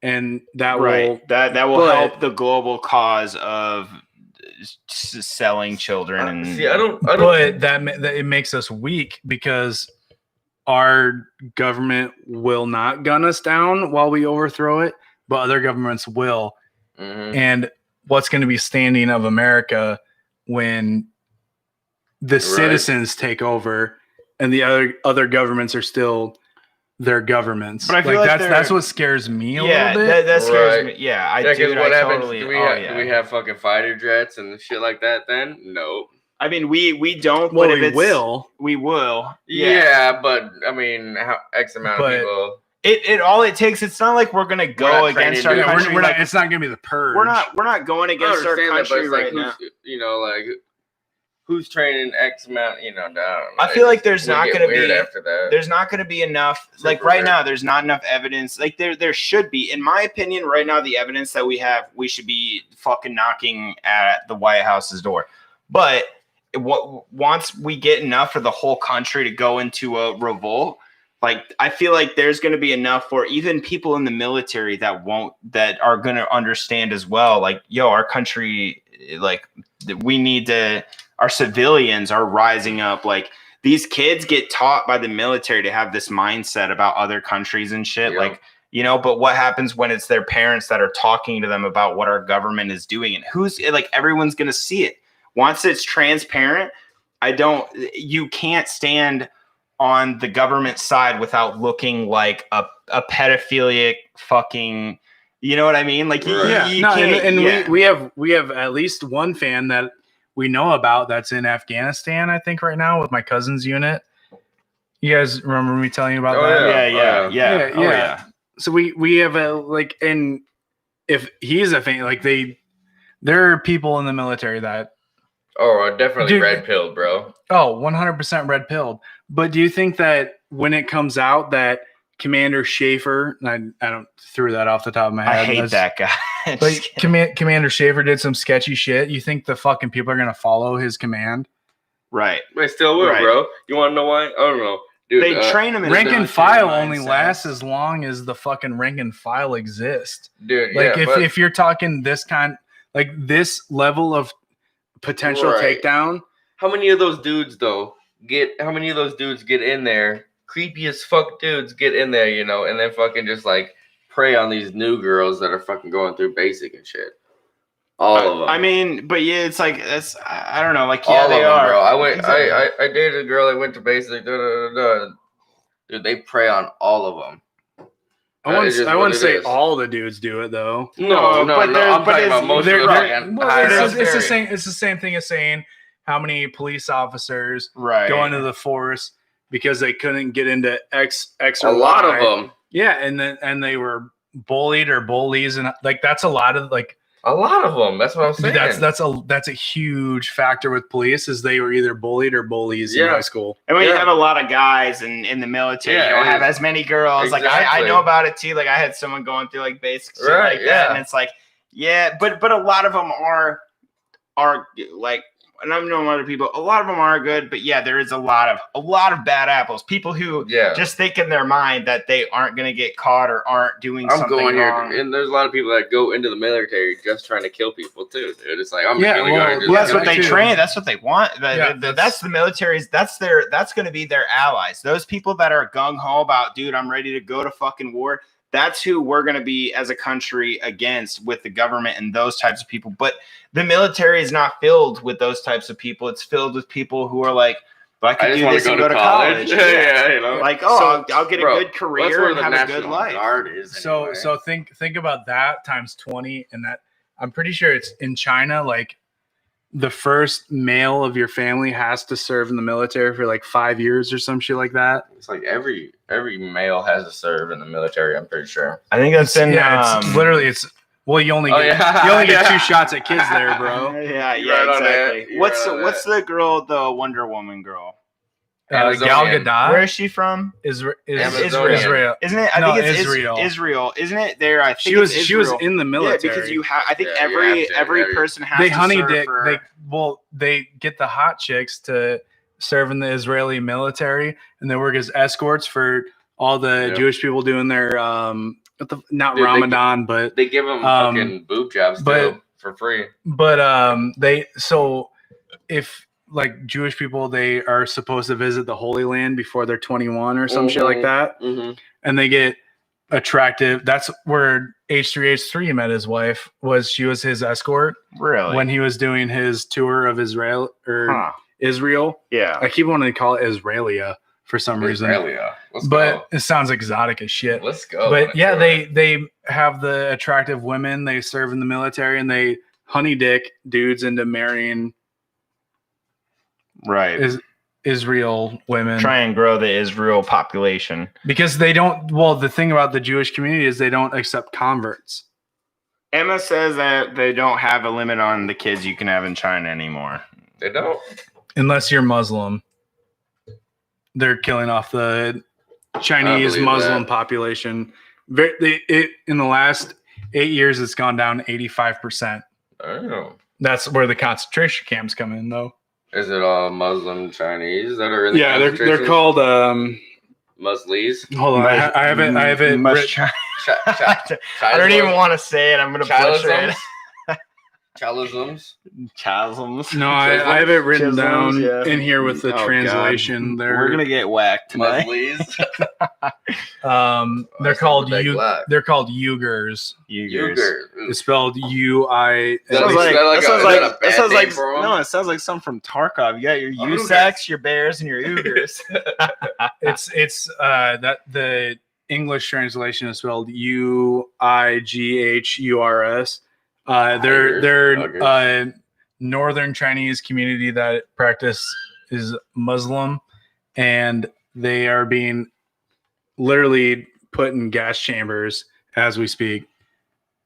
A: and that
B: Right.
A: will
B: That will
A: but-
B: help the global cause of selling children. And
C: See, I don't.
A: But that it makes us weak because our government will not gun us down while we overthrow it, but other governments will.
C: Mhm.
A: And what's going to be standing of America when the citizens take over and the other governments are still their governments?
B: But I feel like
A: that's what scares me a
B: yeah,
A: little bit.
B: that scares
C: Right.
B: me. Yeah, I
C: Yeah,
B: do.
C: because what
B: I
C: happens?
B: totally.
C: Do we,
B: yeah.
C: do we have fucking fighter jets and shit like that? Then no.
B: I mean, we don't.
A: Well,
B: but if
A: we
B: it's,
A: will.
B: We will.
C: Yeah, but I mean, how X amount
A: But-
C: of people.
B: It all it takes. It's not like we're gonna go
C: not
B: against
C: training
B: our
C: to-
A: Yeah,
B: country.
A: we're not,
B: like,
A: it's not going to be the purge.
B: we're not going
C: I
B: against our
C: understand that, but
B: country
C: it's like
B: right now.
C: who's training X amount? You know, I don't know.
B: I feel like there's
C: It would
B: not
C: get
B: going to
C: weird
B: be
C: after that.
B: there's not going to be enough. Like
C: Super
B: right
C: weird.
B: now, there's not enough evidence. Like there should be, in my opinion, right now the evidence that we have, we should be fucking knocking at the White House's door. But once we get enough for the whole country to go into a revolt, like I feel like there's going to be enough for even people in the military that are going to understand as well. Like, yo, our country, like we need to. Our civilians are rising up. Like these kids get taught by the military to have this mindset about other countries and shit.
C: Yeah.
B: Like, you know, but what happens when it's their parents that are talking to them about what our government is doing and who's like, everyone's going to see it. Once it's transparent, you can't stand on the government side without looking like a pedophilic fucking, you know what I mean? Like,
C: Right.
B: you
A: no,
B: can't,
A: and
B: yeah.
A: we have at least one fan that we know about that's in Afghanistan, I think, right now with my cousin's unit. You guys remember me telling you about
C: Oh,
A: that?
B: Yeah.
A: Yeah,
B: Oh,
A: yeah. So we have a like, and if he's a fan, like there are people in the military that
C: Definitely
A: Dude.
C: red pill, bro.
A: 100% red pilled. But do you think that when it comes out that Commander Schaefer, and I don't threw that off the top of my head.
B: I hate that guy.
A: But
B: Just kidding.
A: Commander Schaefer did some sketchy shit. You think the fucking people are gonna follow his command?
B: Right.
C: They still will,
B: Right.
C: bro. You want to know why? I don't know, dude.
B: They train him in
A: Rank and
B: military
A: file only
B: mindset.
A: lasts as long as the fucking rank and file exist.
C: dude.
A: Like
C: Yeah,
A: if you're talking this kind, like this level of potential
C: Right.
A: takedown,
C: how many of those dudes get in there? Creepy as fuck dudes get in there, you know, and then fucking just like prey on these new girls that are fucking going through basic and shit. All of them.
B: I mean, but yeah, it's like I don't know. Like, yeah,
C: all
B: they
C: of them,
B: are.
C: bro.
B: Exactly.
C: I dated a girl that went to basic. Dude, they prey on all of them.
A: I
C: It's just
A: wouldn't
C: what it
A: say
C: is.
A: all the dudes do it though.
B: No, but there's-
C: I'm
B: but
C: talking
B: it's-
C: about most of
A: They're-
C: them.
A: they're-
C: fucking
A: well,
C: higher
A: it's
C: up
A: the
C: there.
A: same. It's the same thing as saying how many police officers
B: Right.
A: go into the force because they couldn't get into X
C: A
A: or
C: lot
A: Y.
C: of them.
A: Yeah, and they were bullied or bullies, and like that's a lot of like
C: A lot of them. That's what I'm saying.
A: that's a huge factor with police is they were either bullied or bullies in
C: Yeah.
A: high school.
B: And when you
C: Yeah.
B: have a lot of guys in the military,
C: Yeah,
B: you don't
C: it
B: have
C: is.
B: as many girls. Like I
C: Exactly.
B: know about it too. Like I had someone going through like basic shit
C: Right,
B: like that,
C: yeah.
B: and it's like, yeah, but a lot of them are like, and I've known other people. A lot of them are good, but yeah, there is a lot of bad apples. People who
C: Yeah.
B: just think in their mind that they aren't going to get caught or aren't doing
C: I'm
B: something
C: going
B: wrong.
C: here, and there's a lot of people that go into the military just trying to kill people too, dude. It's like I'm
A: Yeah,
C: just gonna
A: well,
C: go and just
B: Well, that's
C: kill
B: what they
C: people.
B: train. That's what they want.
A: Yeah,
B: That's the military's. That's going to be their allies. Those people that are gung ho about, dude, I'm ready to go to fucking war. That's who we're going to be as a country against with the government and those types of people. But the military is not filled with those types of people. It's filled with people who are like, I
C: I
B: could
C: just
B: do
C: want
B: this
C: to
B: and
C: go
B: go
C: to
B: to college.
C: yeah, you know.
B: Like,
A: So,
B: I'll get
C: bro,
B: a good
C: that's
B: career
C: where
B: and
C: the
B: have a
C: National
B: good life.
C: Guard is.
A: So
C: anyway.
A: think about that times 20, and that I'm pretty sure it's in China. Like the first male of your family has to serve in the military for like 5 years or some shit like that.
C: It's like every male has to serve in the military. I'm pretty sure.
B: I think that's in.
A: It's literally well, you only get
C: yeah.
A: 2 shots at kids there, bro.
B: Yeah,
C: You're right on that.
B: exactly.
C: You're
B: What's
C: right on
B: what's the girl, the Wonder Woman girl?
A: Gal
C: Amazonian.
A: Gadot
B: Where is she from?
C: Amazonian.
A: Israel.
B: Isn't it? I
A: No,
B: think it's
A: Israel.
B: Israel. Isn't it? There, I think
A: She was
B: Israel.
A: in the military.
B: Yeah, because you have. I think
C: Yeah, you have to,
B: every
C: yeah.
B: person has
A: They
B: to
A: honey
B: serve
A: dick.
B: for.
A: They get the hot chicks to serve in the Israeli military, and they work as escorts for all the
C: Yep.
A: Jewish people doing their not
C: Dude,
A: Ramadan, but
C: They give them fucking boob jobs too for free.
A: if like Jewish people, they are supposed to visit the Holy Land before they're 21 or some shit like that, and they get attractive. That's where H3H3 met his wife. She was his escort
B: Really?
A: when he was doing his tour of Israel Israel.
B: Yeah.
A: I keep wanting to call it Israelia for some reason,
C: Israelia. Let's
A: but
C: go.
A: it sounds exotic as shit.
C: Let's go.
A: But yeah, they have the attractive women. They serve in the military, and they honey dick dudes into marrying
B: Right.
A: Israel women.
B: Try and grow the Israel population.
A: Because they don't. Well, the thing about the Jewish community is they don't accept converts.
B: Emma says that they don't have a limit on the kids you can have in China anymore.
C: They don't.
A: Unless you're Muslim. They're killing off the Chinese
C: believe
A: Muslim
C: that.
A: population. In the last 8 years, it's gone down 85%.
C: I don't know.
A: That's where the concentration camps come in, though.
C: Is it all Muslim Chinese that are in the
A: Yeah, they're
C: concentration?
A: called.
C: Muslims?
A: Hold on, I have it.
B: I don't even want to say it. I'm gonna butcher it.
C: Chalisms?
B: Chasms.
A: No, I have it written
B: Chisels,
A: down
B: yeah.
A: in here with the
B: Oh,
A: translation.
B: God. We're gonna get whacked tonight.
C: Muslims?
A: They're called
C: Big black.
A: they're called Uyghurs.
B: Uyghurs.
A: It's spelled U-I.
C: That
B: Sounds
C: Is
B: like,
C: that like
B: that sounds
C: a- is
B: like,
C: that a
B: that
C: bad
B: sounds
C: name
B: like
C: for 'em?
B: no, it sounds like something from Tarkov. You got your
C: Uyghurs.
B: Usaks, your bears, and your Uyghurs.
A: It's that the English translation is spelled Uighurs. They're northern Chinese community that is Muslim, and they are being literally put in gas chambers as we speak.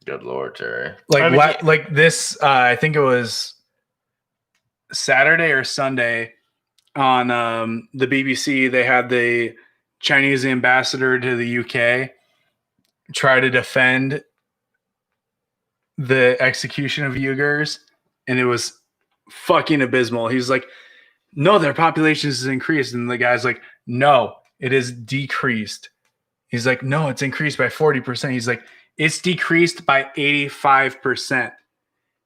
C: Good Lord, Terry.
A: Like this, I think it was Saturday or Sunday on the BBC. They had the Chinese ambassador to the UK try to defend the execution of Uyghurs, and it was fucking abysmal. He was like, no, their population has increased. And the guy's like, no, it is decreased. He's like, no, it's increased by 40%. He's like, it's decreased by 85%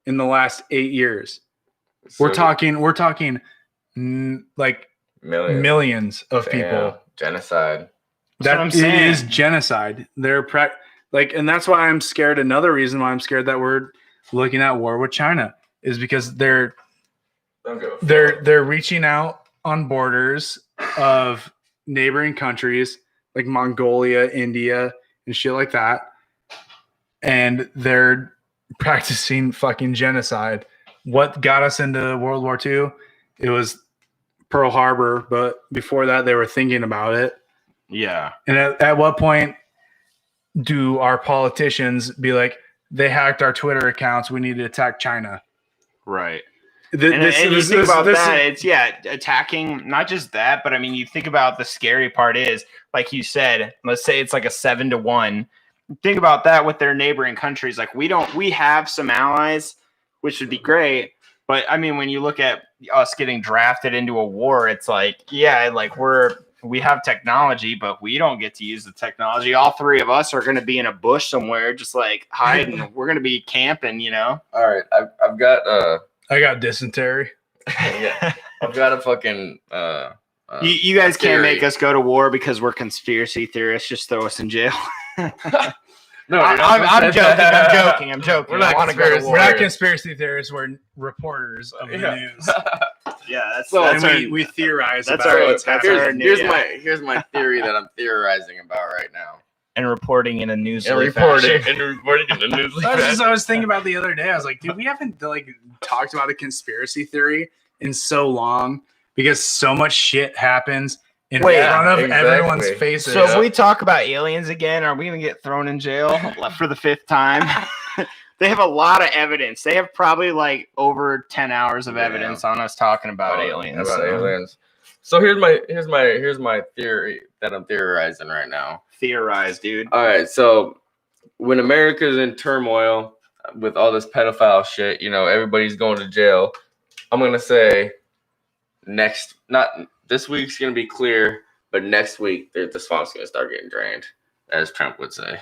A: in the last 8 years. We're talking like millions of people.
C: Genocide.
B: That's what I'm
A: It
B: saying.
A: is genocide. And that's why I'm scared. Another reason why I'm scared that we're looking at war with China is because they're reaching out on borders of neighboring countries like Mongolia, India, and shit like that. And they're practicing fucking genocide. What got us into World War II? It was Pearl Harbor, but before that, they were thinking about it.
B: Yeah.
A: And at what point do our politicians be like, they hacked our Twitter accounts, we need to attack China?
B: Right. And you think about that, it's attacking not just that, but I mean, you think about the scary part is, like you said, let's say it's like a 7-1. Think about that with their neighboring countries. Like we have some allies, which would be great. But I mean, when you look at us getting drafted into a war, it's like, yeah, like we have technology, but we don't get to use the technology. All three of us are going to be in a bush somewhere, just like hiding. We're going to be camping, you know?
C: All right. I've got
A: I got dysentery.
C: yeah, I've got a fucking
B: You guys can't
C: theory.
B: make us go to war because we're conspiracy theorists. Just throw us in jail.
C: No,
B: I'm joking. I'm joking.
C: We're not
B: I want to go to
C: conspiracy
B: war.
A: We're not conspiracy theorists, we're reporters of the
C: Yeah.
A: news.
B: Yeah, that's
A: And we theorize
B: that's
A: about
B: our-
A: what's
B: that's
A: happening.
B: our-
C: Here's
B: yeah.
C: my theory that I'm theorizing about right now.
B: and reporting in a news
C: And reporting in the news.
A: I was thinking about the other day. I was like, dude, we haven't like talked about a conspiracy theory in so long because so much shit happens in front of everyone's faces.
B: So if we talk about aliens again, are we gonna get thrown in jail for the 5th time? They have a lot of evidence. They have probably like over 10 hours of evidence on us talking about aliens.
C: So here's my theory that I'm theorizing right now.
B: Theorize, dude.
C: All right, so when America's in turmoil with all this pedophile shit, you know, everybody's going to jail. I'm gonna say not this week's gonna be clear, but next week the swamp's gonna start getting drained, as Trump would say.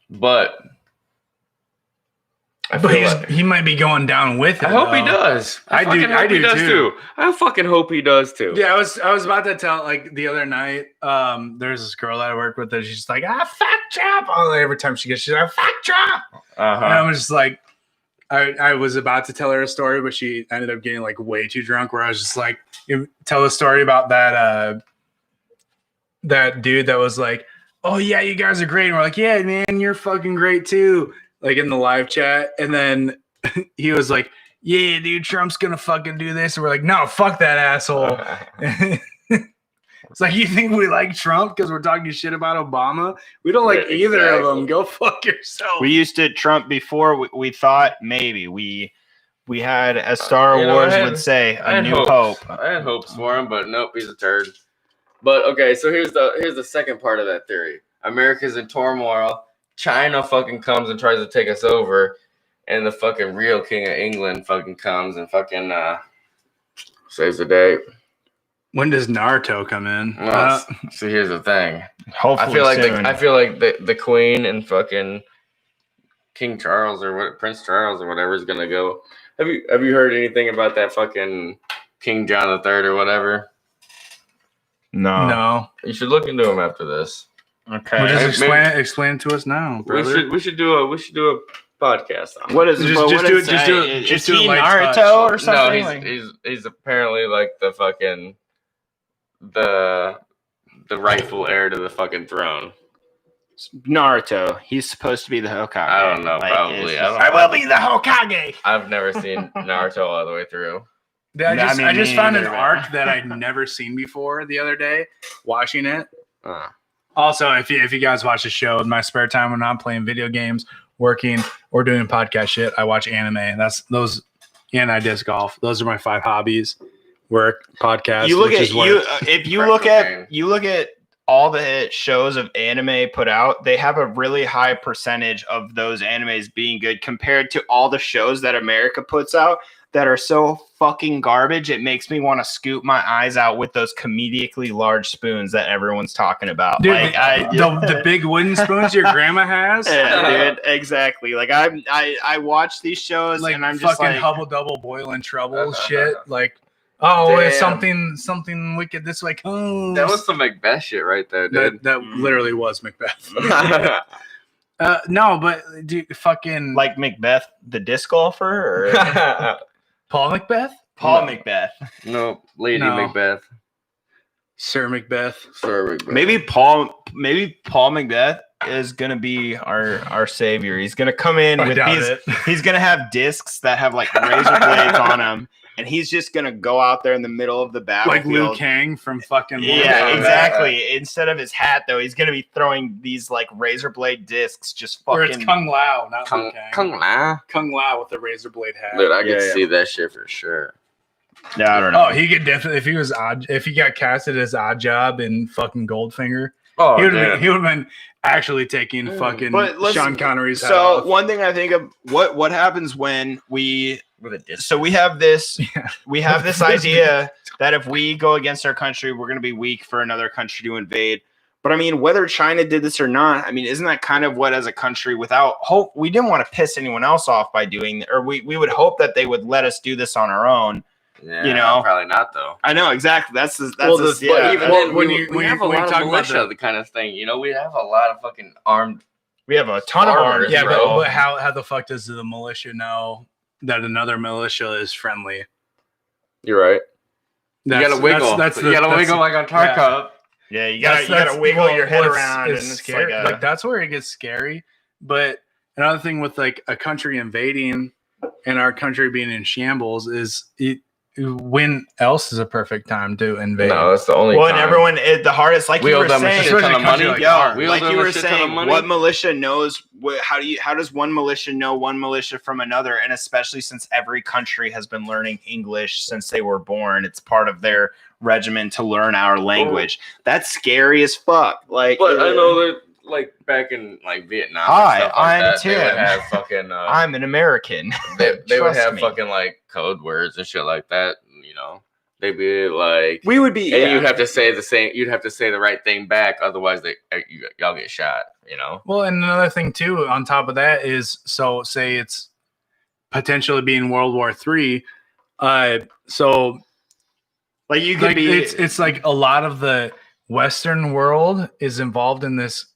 C: But
A: he might be going down with it.
C: I hope he does. I do too. I fucking hope he does too.
A: Yeah, I was about to tell like the other night. There's this girl that I work with that she's like, fuck Trump. Every time she gets, she's like, fuck Trump. And I'm just like, I was about to tell her a story, but she ended up getting like way too drunk. Where I was just like, tell a story about that that dude that was like, oh yeah, you guys are great. And we're like, yeah, man, you're fucking great too. Like in the live chat, and then he was like, "Yeah, dude, Trump's gonna fucking do this," and we're like, "No, fuck that asshole." It's like, you think we like Trump because we're talking shit about Obama? We don't like either of them. Go fuck yourself.
B: We used to Trump before. We thought maybe we had, as Star Wars would say, a new hope.
C: I had hopes for him, but nope, he's a turd. But okay, so here's the second part of that theory. America's in turmoil. China fucking comes and tries to take us over, and the fucking real king of England fucking comes and fucking saves the day.
A: When does Naruto come in?
C: Well, so here's the thing.
B: Hopefully,
C: I feel like the Queen and fucking King Charles or Prince Charles or whatever is gonna go. Have you heard anything about that fucking King John III or whatever?
B: No.
C: You should look into him after this.
B: Okay.
A: Well, just explain it to us now, brother.
C: We should do a podcast on it.
B: What is it? Just do it like Naruto or something?
C: No, he's apparently like the fucking the rightful heir to the fucking throne.
B: Naruto. He's supposed to be the Hokage.
C: I don't know. Probably.
B: I will be the Hokage.
C: I've never seen Naruto all the way through.
A: I just found an arc that I'd never seen before the other day watching it. Also, if you guys watch the show in my spare time when I'm playing video games, working, or doing podcast shit, I watch anime. And I disc golf. Those are my 5 hobbies: work, podcast.
B: You look at all the shows of anime put out, they have a really high percentage of those animes being good compared to all the shows that America puts out that are so fucking garbage. It makes me want to scoop my eyes out with those comedically large spoons that everyone's talking about.
A: Dude, the big wooden spoons your grandma has.
B: Yeah, dude, exactly. Like I watch these shows
A: like,
B: and I'm just
A: fucking
B: like
A: Hubble Double Boil and Trouble shit. Like, oh, it's something wicked this way comes.
C: That was some Macbeth shit right there, dude.
A: That literally was Macbeth. No, but dude, fucking
B: like Macbeth, the disc golfer, or
A: Paul Macbeth?
B: Paul Macbeth.
C: No, Lady Macbeth.
A: Sir Macbeth.
B: Maybe Paul Macbeth is gonna be our savior. He's gonna come in with he's gonna have discs that have like razor blades on them, and he's just gonna go out there in the middle of the battlefield.
A: Like Liu Kang from fucking
B: exactly. Instead of his hat though, he's gonna be throwing these like razor blade discs just fucking.
A: Or it's Kung Lao, not Liu Kang.
C: Kung
A: Lao with the razor blade hat.
C: Dude, I could see that shit for sure.
B: Yeah, I don't know.
A: Oh, he could definitely if he got casted as Odd Job in fucking Goldfinger.
C: Oh,
A: he would have been actually taking fucking Sean Connery's hat
B: So
A: off.
B: one thing I think of what happens when we have this idea that if we go against our country, we're going to be weak for another country to invade. But I mean, whether China did this or not, I mean, isn't that kind of what, as a country, without hope, we didn't want to piss anyone else off by doing, or we would hope that they would let us do this on our own.
C: Yeah,
B: you know,
C: probably not though.
B: I know exactly. Even
C: then, we have a lot of militia, the kind of thing. You know, we have a lot of fucking armed.
B: We have a ton of armed.
A: Yeah, but how the fuck does the militia know that another militia is friendly?
C: You're right. You gotta wiggle. You gotta wiggle like on Tarkov.
B: Yeah, you gotta wiggle your head around, and it's
A: scary. Like that's where it gets scary. But another thing with like a country invading and our country being in shambles is when else is a perfect time to invade?
C: No, that's the only
B: well,
C: time.
B: and everyone, the hardest, like
C: We
B: you
C: owe
B: were
C: them a
B: saying,
C: shit ton of money.
B: like you were saying, what militia knows? How does one militia know one militia from another? And especially since every country has been learning English since they were born, it's part of their regimen to learn our language. That's scary as fuck. Like,
C: But I know that, like back in like Vietnam,
B: Hi,
C: and stuff like
B: I'm
C: that,
B: Tim.
C: They would have fucking.
B: I'm an American.
C: They would
B: Trust
C: have
B: me.
C: fucking like code words and shit like that. You know, they'd be like,
B: We would be,
C: and you'd have to say the same. You'd have to say the right thing back, otherwise y'all get shot. You know.
A: Well, and another thing too, on top of that is, so say it's potentially being World War III. So
B: like you could
A: like
B: be.
A: it's like a lot of the Western world is involved in this.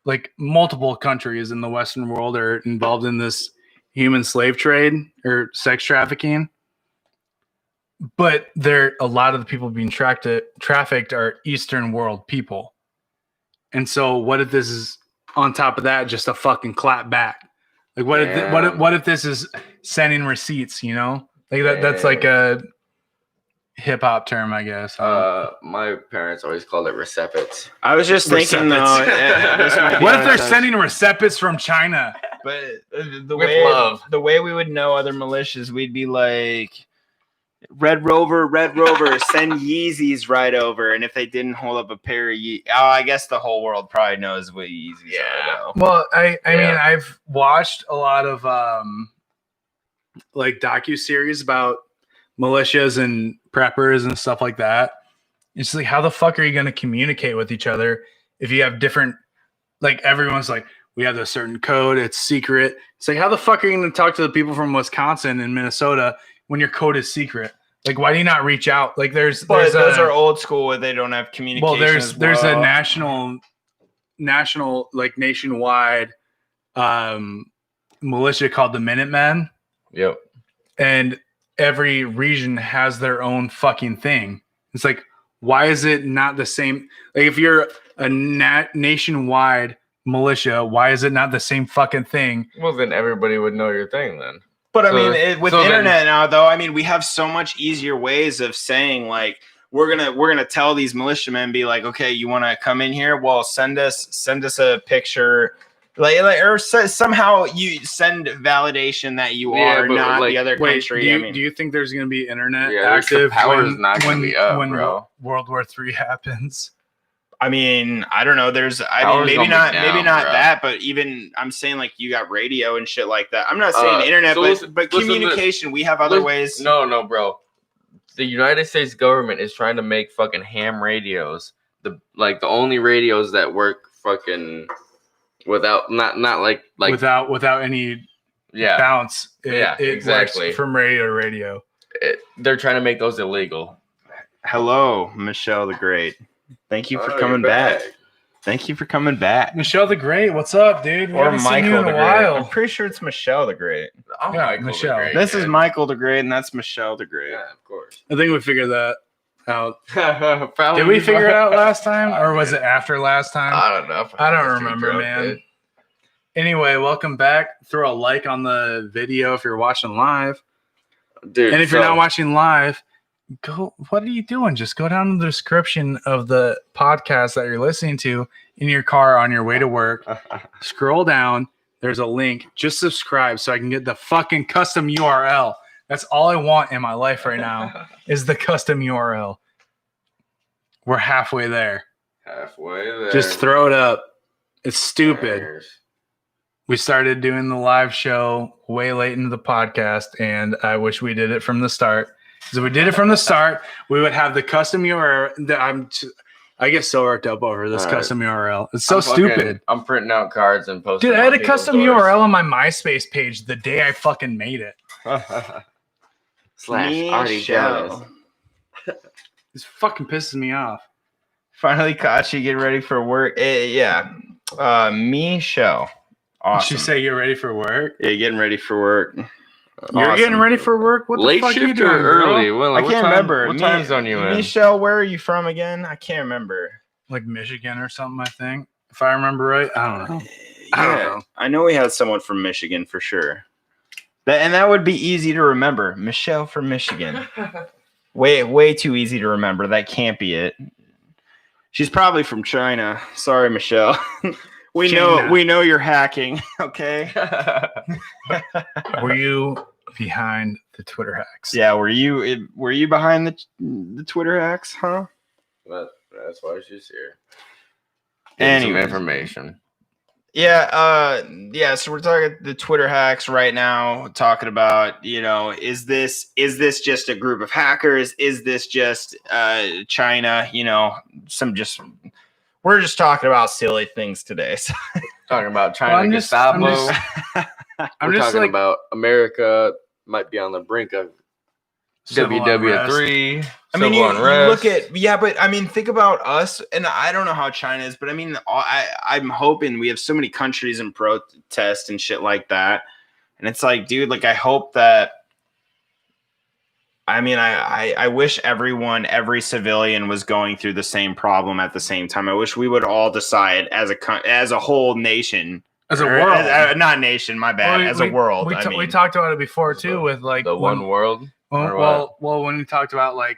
A: Like multiple countries in the Western world are involved in this human slave trade or sex trafficking. But a lot of the people being trafficked are Eastern world people. And so what if this is on top of that just a fucking clap back? Like what if this is sending receipts, you know? Like that's like a hip hop term, I guess.
C: My parents always called it recepits.
B: I was just thinking though.
A: What if they're sending receipts from China?
B: But
C: love.
B: the way we would know other militias, we'd be like, Red Rover, send Yeezys right over. And if they didn't hold up a pair of I guess the whole world probably knows what Yeezys are. Though.
A: Well, I mean, I've watched a lot of like docuseries about militias and preppers and stuff like that. It's like, how the fuck are you going to communicate with each other if you have different, like everyone's like, we have a certain code, it's secret. It's like, how the fuck are you going to talk to the people from Wisconsin and Minnesota when your code is secret? Like, why do you not reach out? Like those
B: are old school where they don't have communication.
A: Well, there's a national like nationwide militia called the Minutemen.
C: Yep.
A: And every region has their own fucking thing. It's like, why is it not the same? Like, if you're a nationwide militia, why is it not the same fucking thing?
C: Well, then everybody would know your thing then.
B: But I mean, with internet now, though, I mean, we have so much easier ways of saying, like, we're gonna tell these militiamen, be like, okay, you want to come in here? Well, send us a picture. Somehow you send validation that you are not the other country.
A: Do you think there's going to be internet
C: active when
A: World War III happens?
B: I mean, I don't know. Maybe not that, but even I'm saying like you got radio and shit like that. I'm not saying internet, but communication. We have other ways.
C: No, bro. The United States government is trying to make fucking ham radios. The only radios that work fucking. Without without
A: any bounce. It
C: exactly.
A: Works from radio to radio.
C: They're trying to make those illegal.
B: Hello, Michelle the Great. Thank you for coming back. Thank you for coming back.
A: Michelle the Great, what's up, dude?
B: Or Michael the Great. I'm pretty sure it's Michelle the Great.
C: Oh, yeah, Michelle.
B: This is Michael the Great, and that's Michelle the Great.
C: Yeah, of course.
A: I think we figured that out. Did we figure it out last time, or was it after last time?
C: I don't know.
A: I don't remember, man. Anyway, welcome back. Throw a like on the video if you're watching live.
C: Dude,
A: and if you're not watching live, what are you doing? Just go down to the description of the podcast that you're listening to in your car on your way to work. Scroll down. There's a link. Just subscribe so I can get the fucking custom URL. That's all I want in my life right now is the custom URL. We're halfway there. Just throw it up. It's stupid. We started doing the live show way late into the podcast, and I wish we did it from the start. Because if we did it from the start, we would have the custom URL. I get so worked up over this custom URL. It's so stupid.
C: I'm printing out cards and posting.
A: Dude, I had a custom URL on my MySpace page the day I fucking made it.
C: / already jealous.
A: This fucking pisses me off.
B: Finally, Kachi, get ready for work. Me show. Awesome.
A: Did you say you're ready for work?
B: Yeah, getting ready for work.
A: You're getting ready for work? What the
C: late
A: fuck
C: shift
A: are you doing,
C: or early?
A: Bro?
C: Well,
B: I can't remember.
C: What time zone you in?
B: Michelle, where are you from again? I can't remember.
A: like Michigan or something. I think, if I remember right. I don't know. I don't know.
B: I know we had someone from Michigan for sure. That would be easy to remember. Michelle from Michigan. Way too easy to remember. That can't be it. She's probably from China. Sorry, Michelle. We know you're hacking. Okay.
A: Were you behind the Twitter hacks?
B: Yeah. Were you behind the Twitter hacks? Huh.
C: That's why she's here.
B: And
C: some information.
B: Yeah, so we're talking the Twitter hacks right now, talking about, is this just a group of hackers? Is this just China? We're just talking about silly things today. So.
C: Talking about China Gestapo.
A: I'm just
C: talking about America might be on the brink of WW3.
B: I mean, you look at, but I mean, think about us, and I don't know how China is, but I mean, I'm hoping we have so many countries in protest and shit like that, and it's like, dude, like I hope that. I mean, I wish every civilian was going through the same problem at the same time. I wish we would all decide as a whole nation.
A: As a world,
B: not nation. My bad. As a world,
A: we talked about it before too, with like
C: the one world.
A: Well, when we talked about like,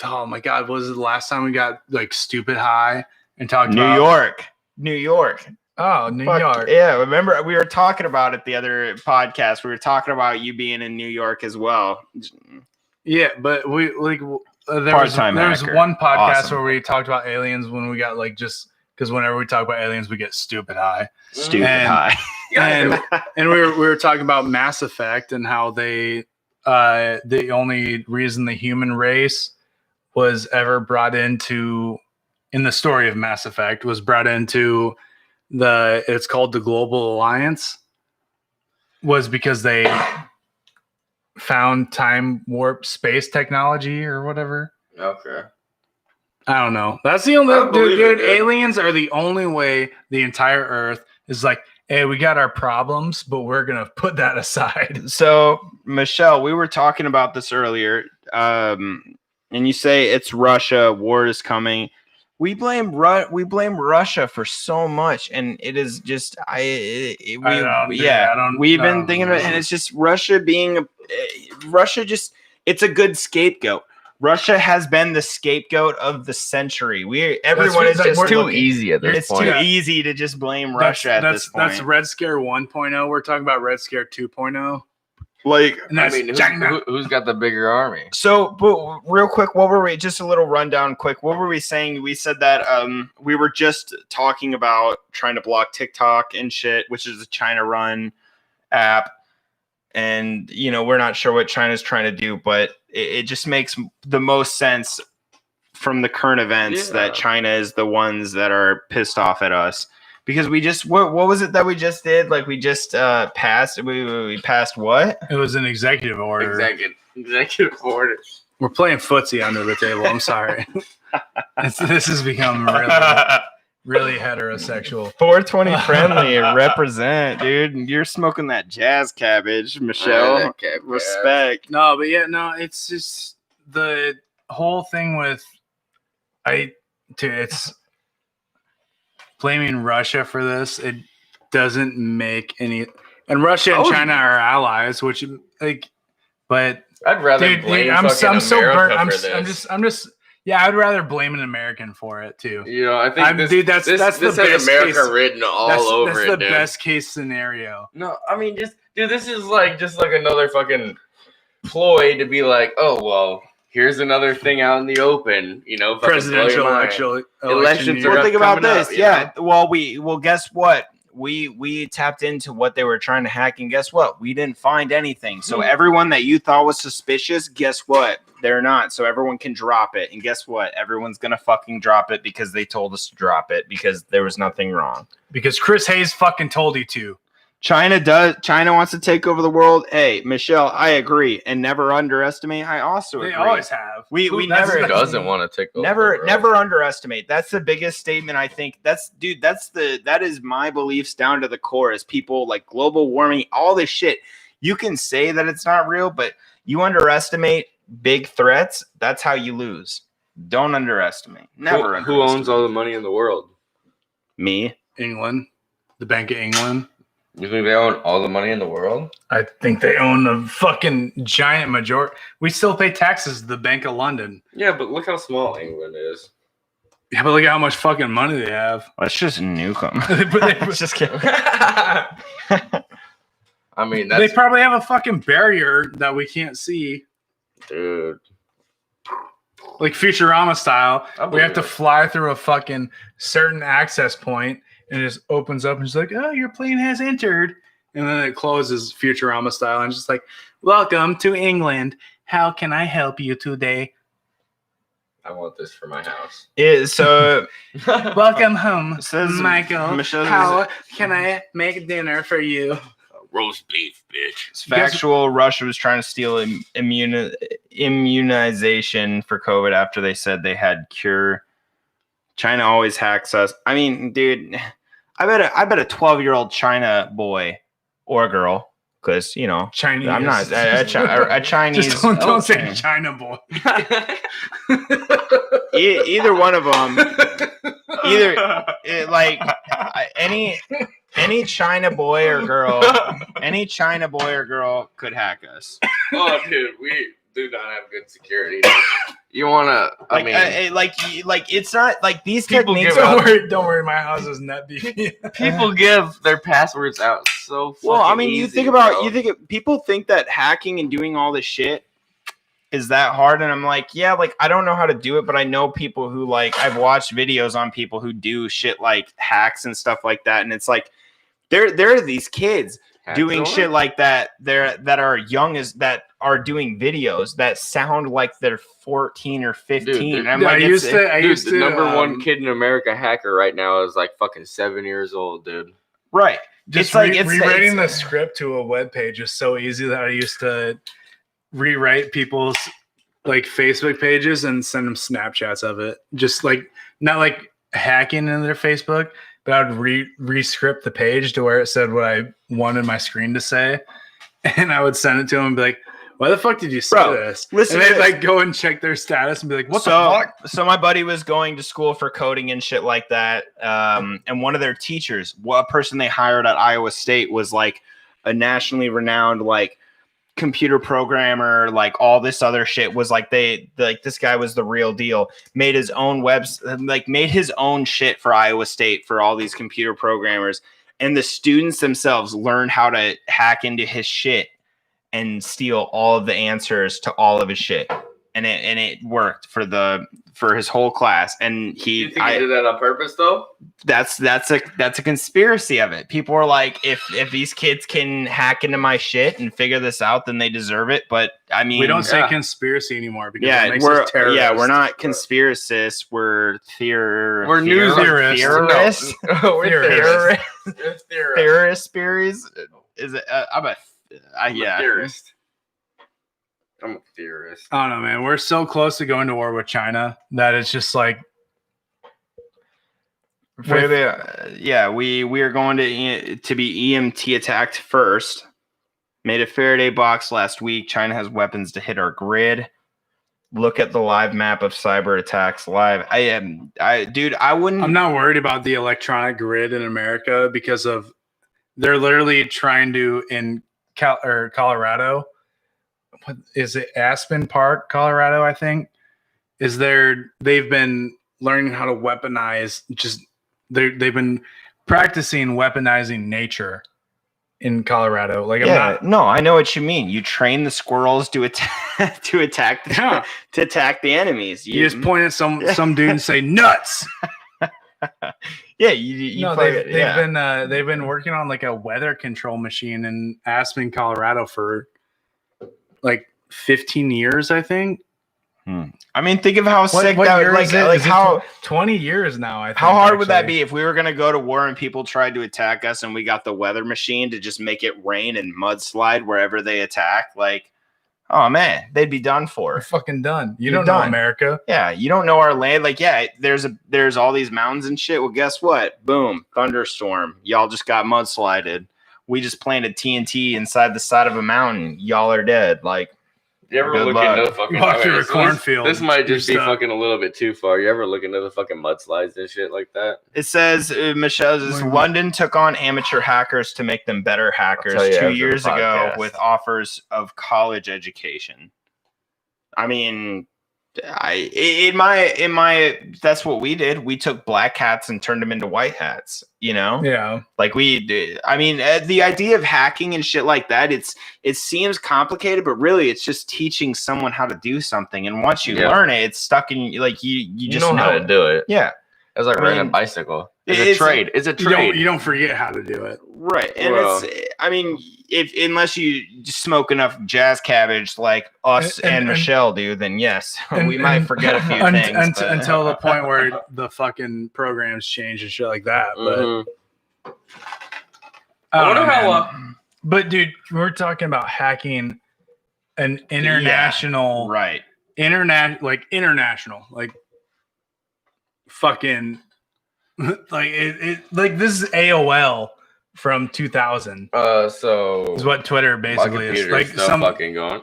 A: oh my God, what was it the last time we got like stupid high and talked about
B: New York.
A: Oh, New York.
B: Yeah, remember we were talking about it the other podcast. We were talking about you being in New York as well.
A: Yeah, but we there was one podcast where we talked about aliens when we got like just. Because whenever we talk about aliens, we get stupid high.
B: High.
A: And we were talking about Mass Effect and how the only reason the human race was ever brought into, in the story of Mass Effect, was brought into it's called the Global Alliance, was because they found time warp space technology or whatever.
C: Okay.
A: I don't know. That's the only dude. Aliens are the only way the entire Earth is like, hey, we got our problems, but we're gonna put that aside.
B: So, Michelle, we were talking about this earlier, and you say it's Russia. War is coming. We blame Russia for so much, and it is just we've been thinking about it, and it's just Russia being it's a good scapegoat. Russia has been the scapegoat of the century. Everyone is just
C: too easy at this point.
B: It's too easy to just blame Russia at this point.
A: That's Red Scare 1.0. We're talking about Red Scare 2.0.
B: Like,
A: I mean,
C: who's got the bigger army?
B: So, but real quick, what were we? Just a little rundown, quick. What were we saying? We said that we were just talking about trying to block TikTok and shit, which is a China-run app. And, we're not sure what China's trying to do, but it just makes the most sense from the current events that China is the ones that are pissed off at us. Because we just, what was it that we just did? Like we just passed, we passed what?
A: It was an executive order.
C: Executive order.
A: We're playing footsie under the table. I'm sorry. This has become really heterosexual.
B: 420 friendly, represent, dude. You're smoking that jazz cabbage, Michelle. Respect.
A: No, but it's just the whole thing with it's blaming Russia for this. It doesn't make any, and Russia and China are allies, which but
C: I'd rather blame I'm so burnt.
A: I'm just. Yeah, I'd rather blame an American for it too.
C: I think this
A: has
C: America written all over it.
A: That's the best case scenario.
C: No, I mean, this is just like another fucking ploy to be like, oh well, here's another thing out in the open.
A: Presidential
C: elections.
B: Well, think about this. Well, guess what? We tapped into what they were trying to hack, and guess what? We didn't find anything. So everyone that you thought was suspicious, guess what? They're not. So everyone can drop it. And guess what? Everyone's going to fucking drop it because they told us to drop it because there was nothing wrong.
A: Because Chris Hayes fucking told you to.
B: China wants to take over the world. Hey, Michelle, I agree. And never underestimate. I also agree.
A: They always have.
B: We never
C: doesn't want to take over.
B: Never underestimate. That's the biggest statement. I think that is my beliefs down to the core is people like global warming, all this shit. You can say that it's not real, but you underestimate big threats. That's how you lose. Don't underestimate. Never.
C: Who owns all the money in the world?
B: Me?
A: England, the Bank of England.
C: You think they own all the money in the world?
A: I think they own a fucking giant majority. We still pay taxes to the Bank of London.
C: Yeah, but look how small England is.
A: Yeah, but look at how much fucking money they have.
B: Let's just nuke them. Just kidding.
C: I mean,
A: They probably have a fucking barrier that we can't see,
C: dude.
A: like Futurama style.
C: I
A: We have to
C: believe it.
A: fly through a fucking certain access point, and it just opens up, and it's like, "Oh, your plane has entered," and then it closes Futurama style, and it's just like, "Welcome to England. How can I help you today?
C: I want this for my house.
B: So
A: Welcome home,
B: Says
A: Michael.
B: Michelle-
A: How can I make dinner for you?"
C: Roast beef, bitch.
B: it's factual. Russia was trying to steal immunization for COVID after they said they had cure. China always hacks us. I mean, dude, I bet a 12-year-old China boy or girl, because
A: Chinese.
B: I'm not a Chinese.
A: Just don't say
B: okay.
A: China boy.
B: Either one of them. Any China boy or girl, could hack us.
C: Oh, dude, we do not have good security. You wanna?
B: It's not like these
C: People
B: techniques.
C: give out-
A: Don't worry. My house is net beefy.
C: People give their passwords out so.
B: Well, I
C: fucking
B: mean,
C: easy,
B: people think that hacking and doing all this shit is that hard, and I'm like, yeah, like I don't know how to do it, but I know people who I've watched videos on people who do shit like hacks and stuff like that, and it's like there are these kids doing shit like that that are young that are doing videos that sound like they're 14 or 15.
C: Dude,
B: And I'm
A: Yeah,
B: like,
A: I used
C: The
A: to
C: number one kid in America hacker right now is like fucking 7 years old, dude.
B: right.
A: Just
B: It's
A: rewriting the script to a web page is so easy that I used to rewrite people's Facebook pages and send them Snapchats of it. Just not like hacking into their Facebook, but I'd re-script the page to where it said what I wanted my screen to say, and I would send it to them and be like, "Why the fuck did you say this?"
B: listen
A: And
B: to
A: they'd
B: this.
A: go and check their status and be like, "What the fuck?"
B: So my buddy was going to school for coding and shit like that. And one of their teachers, a person they hired at Iowa State, was like a nationally renowned computer programmer, all this other shit. Was this guy was the real deal. Made his own made his own shit for Iowa State for all these computer programmers. And the students themselves learned how to hack into his shit and steal all of the answers to all of his shit, and it worked for his whole class. And
C: You think he did that on purpose, though?
B: that's a conspiracy of it. People are like, if these kids can hack into my shit and figure this out, then they deserve it. But I mean,
A: We don't say
C: Yeah.
A: conspiracy anymore because it
B: yeah,
A: makes us terrorists.
B: we're not conspiracists. We're
C: We're news
A: theorists.
B: Theorists.
C: We're
A: Theorists.
C: theorists.
B: Theorist theories. Is it? I'm a yeah.
C: Theorist. I'm a theorist.
A: I don't know, man. We're so close to going to war with China that it's just like
B: Yeah, we are going to be EMT attacked first. Made a Faraday box last week. China has weapons to hit our grid. Look at the live map of cyber attacks live. I wouldn't.
A: I'm not worried about the electronic grid in America because of they're literally trying to in Colorado. What is it? Aspen Park, Colorado, I think. They've been learning how to weaponize they've been practicing weaponizing nature in Colorado.
B: I know what you mean. You train the squirrels to attack to attack the enemies.
A: You just point at some dude and say nuts.
B: Yeah, they've been working on a weather control machine in Aspen, Colorado for 15 years, I think. I mean, think of how sick
A: What
B: that
A: year is it? Is it
B: how
A: 20 years now. I think,
B: how hard would that
A: actually.
B: be if we were going to go to war and people tried to attack us and we got the weather machine to just make it rain and mudslide wherever they attack? Oh man, they'd be done
A: We're
B: for.
A: fucking done. You
B: You're
A: don't know
B: done.
A: America.
B: Yeah, you don't know our land. There's all these mountains and shit. Well, guess what? Boom, thunderstorm. Y'all just got mudslided. We just planted TNT inside the side of a mountain. Y'all are dead.
C: You ever
B: Good
C: look
B: luck.
C: into the fucking
A: Walk through a
C: so
A: cornfield,
C: This might just be
A: you're stuck.
C: fucking a little bit too far. You ever look into the fucking mudslides and shit like that?
B: It says Michelle says
A: What?
B: London took on amateur hackers to make them better hackers
C: tell you
B: 2
C: after the
B: years ago
C: podcast.
B: with offers of college education. I mean, in my that's what we did. We took black hats and turned them into white hats. You know,
A: Yeah.
B: like we did. I mean, the idea of hacking and shit like that, it seems complicated, but really, it's just teaching someone how to do something. And once you
C: Yeah.
B: learn it, it's stuck in like you
C: You
B: just
C: know how to do it.
B: Yeah.
C: It's like
B: I
C: riding a
B: mean,
C: bicycle. It's
B: it's-
C: a trade. It's a
A: You
C: trade.
A: don't forget how to do it.
B: Right, and
C: Well-
B: it's. I mean, if unless you smoke enough jazz cabbage like us and,
A: And-
B: Michelle do, then yes,
A: And-
B: we might
A: and-
B: forget a few
A: Un-
B: things.
A: un-
B: but-
A: until the point where the fucking programs change and shit like that. But
C: Mhm.
A: I don't
C: wonder
A: know,
C: how,
A: man. But dude, we're talking about hacking an international,
B: right.
A: international, like fucking, like like this is AOL from 2000.
C: So
A: Is what Twitter
C: my
A: basically is.
C: computer
A: Like
C: is still
A: some
C: fucking going.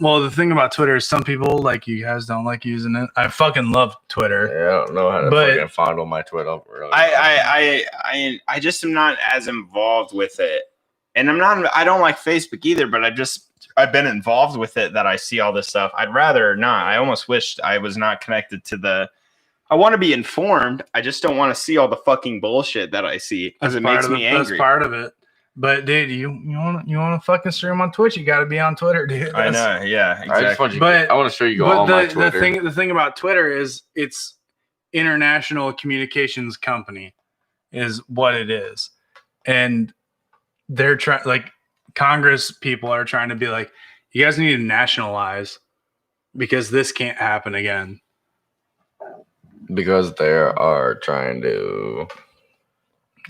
A: Well, the thing about Twitter is some people like you guys don't like using it. I fucking love Twitter.
C: Yeah, I don't know how to
A: But-
C: fucking fondle my Twitter. Really.
B: I just am not as involved with it, and I don't like Facebook either. But I've been involved with it that I see all this stuff. I'd rather not. I almost wished I was not connected to the. I want to be informed. I just don't want to see all the fucking bullshit that I see because it makes me angry.
A: That's part of it. But dude, you want to fucking stream on Twitch? You got to be on Twitter, dude.
B: I
A: That's-
B: know. Yeah,
C: I just
B: exactly.
C: want you.
A: But-
C: I want to show you
A: But
C: all my
A: the
C: Twitter.
A: the thing about Twitter is it's international communications company is what it is, and they're trying like Congress people are trying to be like, you guys need to nationalize because this can't happen again.
C: Because they are trying to.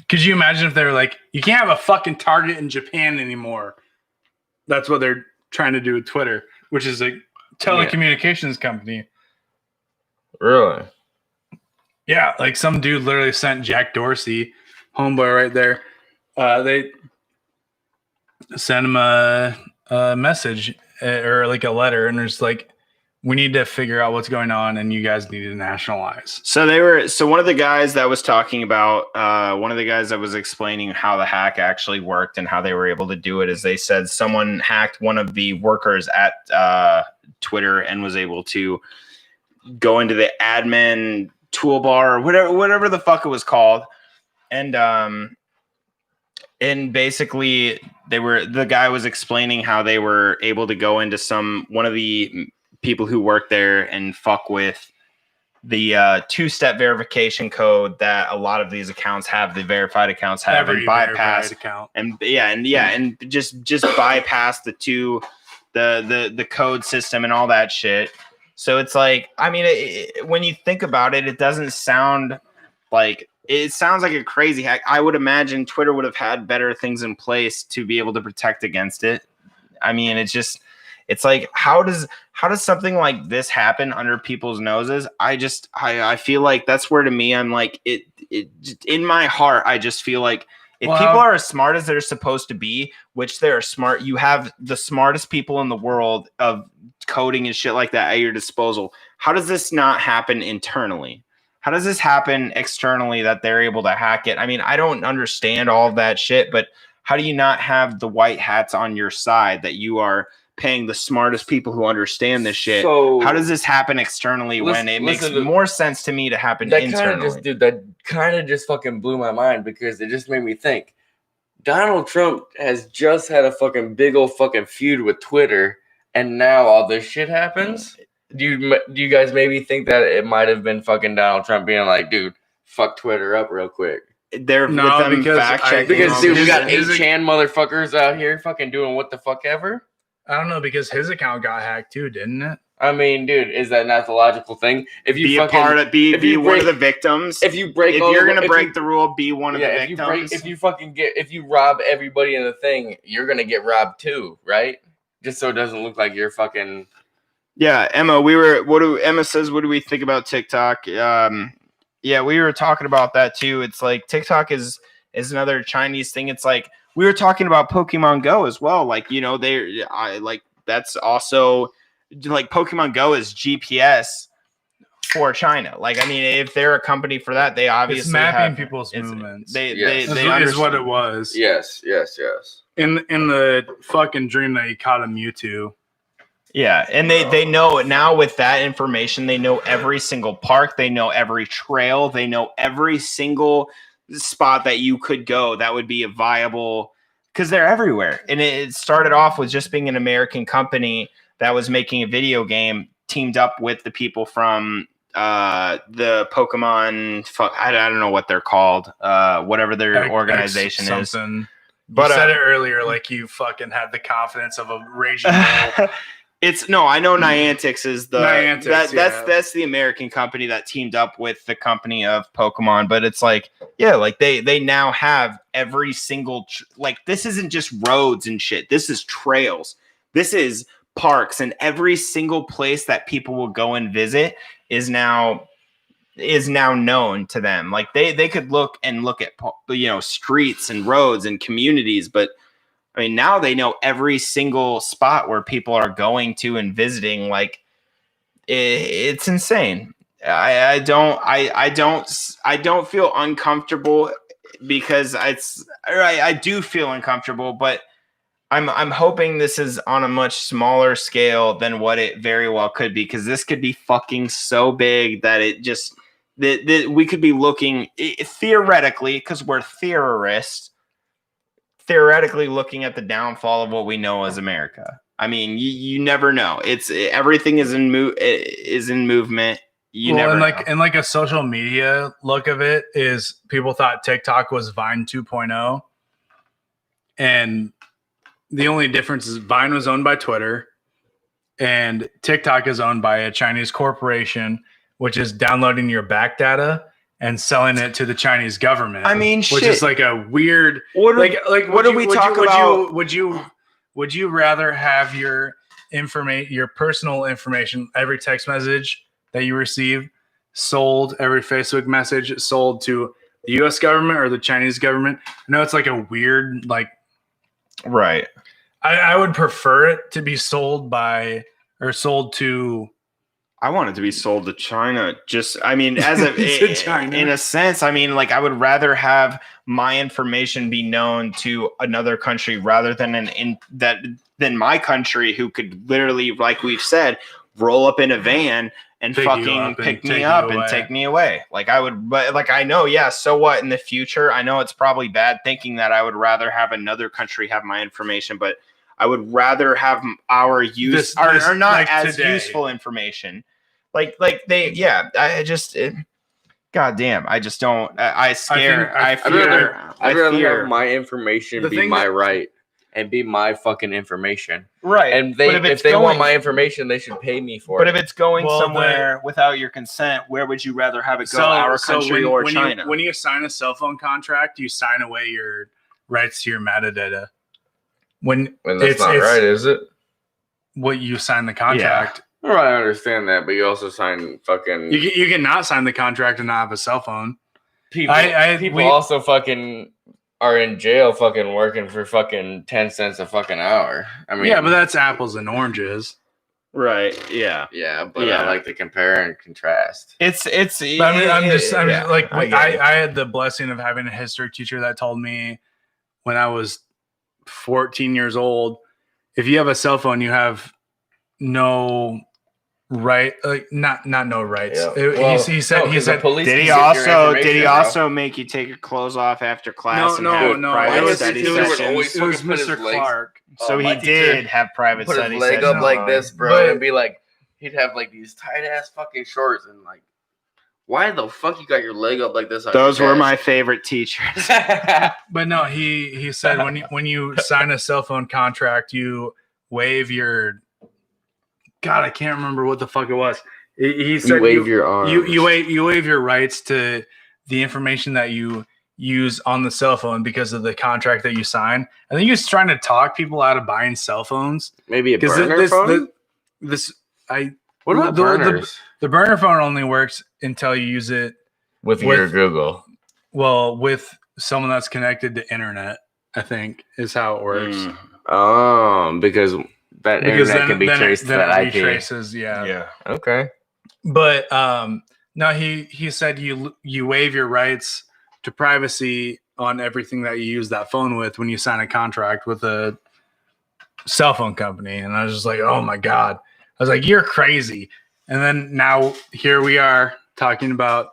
A: Could you imagine if they were like, you can't have a fucking Target in Japan anymore? That's what they're trying to do with Twitter, which is a telecommunications company.
C: Really?
A: Yeah, like some dude literally sent Jack Dorsey, homeboy right there. They sent him a message or like a letter, and there's like, we need to figure out what's going on, and you guys need to nationalize.
B: So one of the guys that was talking about one of the guys that was explaining how the hack actually worked and how they were able to do it is they said someone hacked one of the workers at Twitter and was able to go into the admin toolbar or whatever the fuck it was called, and basically the guy was explaining how they were able to go into one of the people who work there and fuck with the two-step verification code that a lot of these accounts have, the verified accounts have,
A: Every
B: and bypass
A: verified account.
B: and just bypass the code system and all that shit. So it's like, I mean, when you think about it, it doesn't sound like it sounds like a crazy hack. I would imagine Twitter would have had better things in place to be able to protect against it. I mean, it's like, how does something like this happen under people's noses? I feel like that's where, to me, I'm like, it in my heart, I just feel like if people are as smart as they're supposed to be, which they're smart, you have the smartest people in the world of coding and shit like that at your disposal. How does this not happen internally? How does this happen externally that they're able to hack it? I mean, I don't understand all of that shit, but how do you not have the white hats on your side that you are paying the smartest people who understand this shit?
C: So
B: How does this happen externally when it makes more sense to me to happen internally?
C: That kind of just fucking blew my mind because it just made me think. Donald Trump has just had a fucking big old fucking feud with Twitter, and now all this shit happens. Do you guys maybe think that it might have been fucking Donald Trump being like, dude, fuck Twitter up real quick?
B: They're
A: No,
B: with them
A: because
B: fact
A: I-
B: checking.
C: Because
B: all
C: dude,
B: this
C: we got
B: shit.
C: 8chan motherfuckers out here fucking doing what the fuck ever.
A: I don't know, because his account got hacked too, didn't it?
C: I mean, dude, is that not the logical thing? If you
B: be
C: fucking,
B: a part of be
C: if
B: be
C: you
B: one of
C: break-
B: the victims.
C: if you break,
B: If
C: all
B: you're
C: the-
B: gonna
C: if
B: break
C: you-
B: the rule, be one of the
C: if
B: victims.
C: if you rob everybody in the thing, you're gonna get robbed too, right? Just so it doesn't look like you're fucking.
B: Yeah, Emma, Emma says, what do we think about TikTok? Yeah, we were talking about that too. It's like TikTok is is another Chinese thing. It's like we were talking about Pokemon Go as well. Like, you know, that's also like Pokemon Go is GPS for China. Like, I mean, if they're a company for that, they obviously
A: It's mapping
B: have,
A: people's movements.
B: They
C: Yes.
B: they
A: is
B: understand.
A: what it was.
C: Yes.
A: In the fucking dream that you caught a Mewtwo.
B: Yeah, and they know it now with that information. They know every single park. They know every trail. They know every single spot that you could go that would be a viable, because they're everywhere. And it started off with just being an American company that was making a video game, teamed up with the people from the Pokemon. I don't know what they're called. Whatever their organization is.
A: Something.
B: But
A: you said it earlier, like you fucking had the confidence of a raging bull.
B: I know Niantic is
A: Niantic,
B: that's the American company that teamed up with the company of Pokemon, but it's like, yeah, like they now have every single like, this isn't just roads and shit. This is trails. This is parks, and every single place that people will go and visit is now known to them. Like they could look at, you know, streets and roads and communities, but I mean, now they know every single spot where people are going to and visiting. Like, it's insane. I don't feel uncomfortable, because I do feel uncomfortable, but I'm hoping this is on a much smaller scale than what it very well could be, because this could be fucking so big that it just that we could be looking theoretically, because we're theoretically looking at the downfall of what we know as America. I mean, you never know. Everything is in movement. You never know.
A: And like a social media look of it is, people thought TikTok was Vine 2.0, and the only difference is Vine was owned by Twitter, and TikTok is owned by a Chinese corporation, which is downloading your back data and selling it to the Chinese government.
B: I mean,
A: which is like a weird.
B: What do we talk about?
A: Would you rather have your personal information, every text message that you receive sold, every Facebook message sold to the U.S. government or the Chinese government? I know it's like a weird, like,
B: right.
A: I would prefer it to be sold to.
B: I want it to be sold to China. Just, I mean, as in a sense, I mean, like, I would rather have my information be known to another country rather than than my country, who could literally, like we've said, roll up in a van and fucking pick me up and take me away. Like, I would, but like, I know, yeah. So what in the future? I know it's probably bad thinking that I would rather have another country have my information, but I would rather have our use or not like as today. Useful information. Like they, yeah. God damn. I just don't. I fear.
C: I'd rather have my information be my right and be my fucking information.
B: Right.
C: And if they want my information, they should pay me for it.
B: But if it's going somewhere without your consent, where would you rather have it go? Our country or China?
A: When you sign a cell phone contract, you sign away your rights to your metadata. When
C: that's not right, is it?
A: What you sign the contract.
C: Yeah. All right, I understand that, but you also sign fucking.
A: You cannot sign the contract and not have a cell phone.
C: People also fucking are in jail, fucking working for fucking 10 cents a fucking hour. I mean,
A: yeah, but that's apples and oranges,
B: right? Yeah,
C: but I like to compare and contrast.
B: I
A: had the blessing of having a history teacher that told me when I was 14 years old, if you have a cell phone, you have no right, like not no rights.
C: Yeah.
A: He said
B: did he also make you take your clothes off after class?
A: No. It was Mr. Clark.
B: So he did have private
C: put
B: study
C: his leg
B: sessions.
C: up like this, bro, and be like, he'd have like these tight ass fucking shorts and like, why the fuck you got your leg up like this?
B: Those were my favorite teachers.
A: But no, he said when you sign a cell phone contract, you waive your. God, I can't remember what the fuck it was. He said
C: you waive your arms.
A: You waive your rights to the information that you use on the cell phone because of the contract that you sign. I think he was trying to talk people out of buying cell phones.
C: Maybe a burner phone.
A: What
C: about burners?
A: The burner phone only works until you use it
C: with your Google.
A: Well, with someone that's connected to internet, I think, is how it works.
C: Because that internet can be traced to that
A: it
C: IP.
A: retraces, yeah.
B: Yeah.
C: Okay.
A: But no, he said you waive your rights to privacy on everything that you use that phone with when you sign a contract with a cell phone company. And I was just like, oh my God. I was like, you're crazy. And then now here we are talking about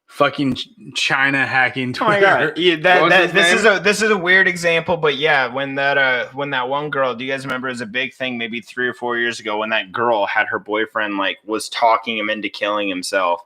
A: fucking China hacking
B: Oh my
A: Twitter.
B: God! Yeah,
C: What was his
B: this is a weird example, but yeah, when that one girl, do you guys remember? It was a big thing maybe 3 or 4 years ago when that girl had her boyfriend like was talking him into killing himself,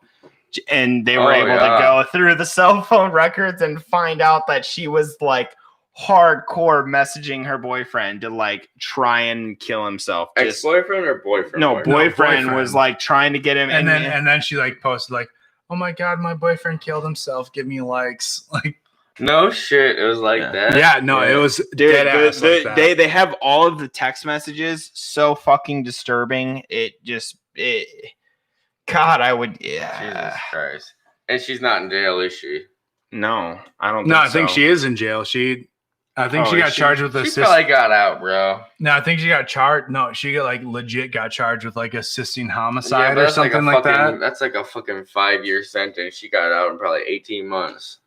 B: and they were able to go through the cell phone records and find out that she was like hardcore messaging her boyfriend to like try and kill himself.
C: Ex-boyfriend or boyfriend?
B: No, boyfriend
A: boyfriend.
B: was like trying to get him,
A: And then she like posted like, oh my God, my boyfriend killed himself. Give me likes. Like,
C: No shit. It was like that.
A: yeah, no, it was
B: dude,
A: dead ass like that.
B: they have all of the text messages. So fucking disturbing. God, I would. Yeah.
C: Jesus Christ. And she's not in jail, is she?
B: No, I don't.
A: No,
B: think
A: I think
B: so.
A: she is in jail. I think
B: Oh,
A: she got
B: is she?
A: charged with
C: She
A: assisting.
C: probably got out, bro.
A: No, I think she got charged. No, she got like legit got charged with like assisting
C: Yeah,
A: homicide
C: but
A: or
C: that's like
A: something
C: a
A: like
C: fucking,
A: that.
C: That's like a fucking 5-year sentence. She got out in probably 18 months.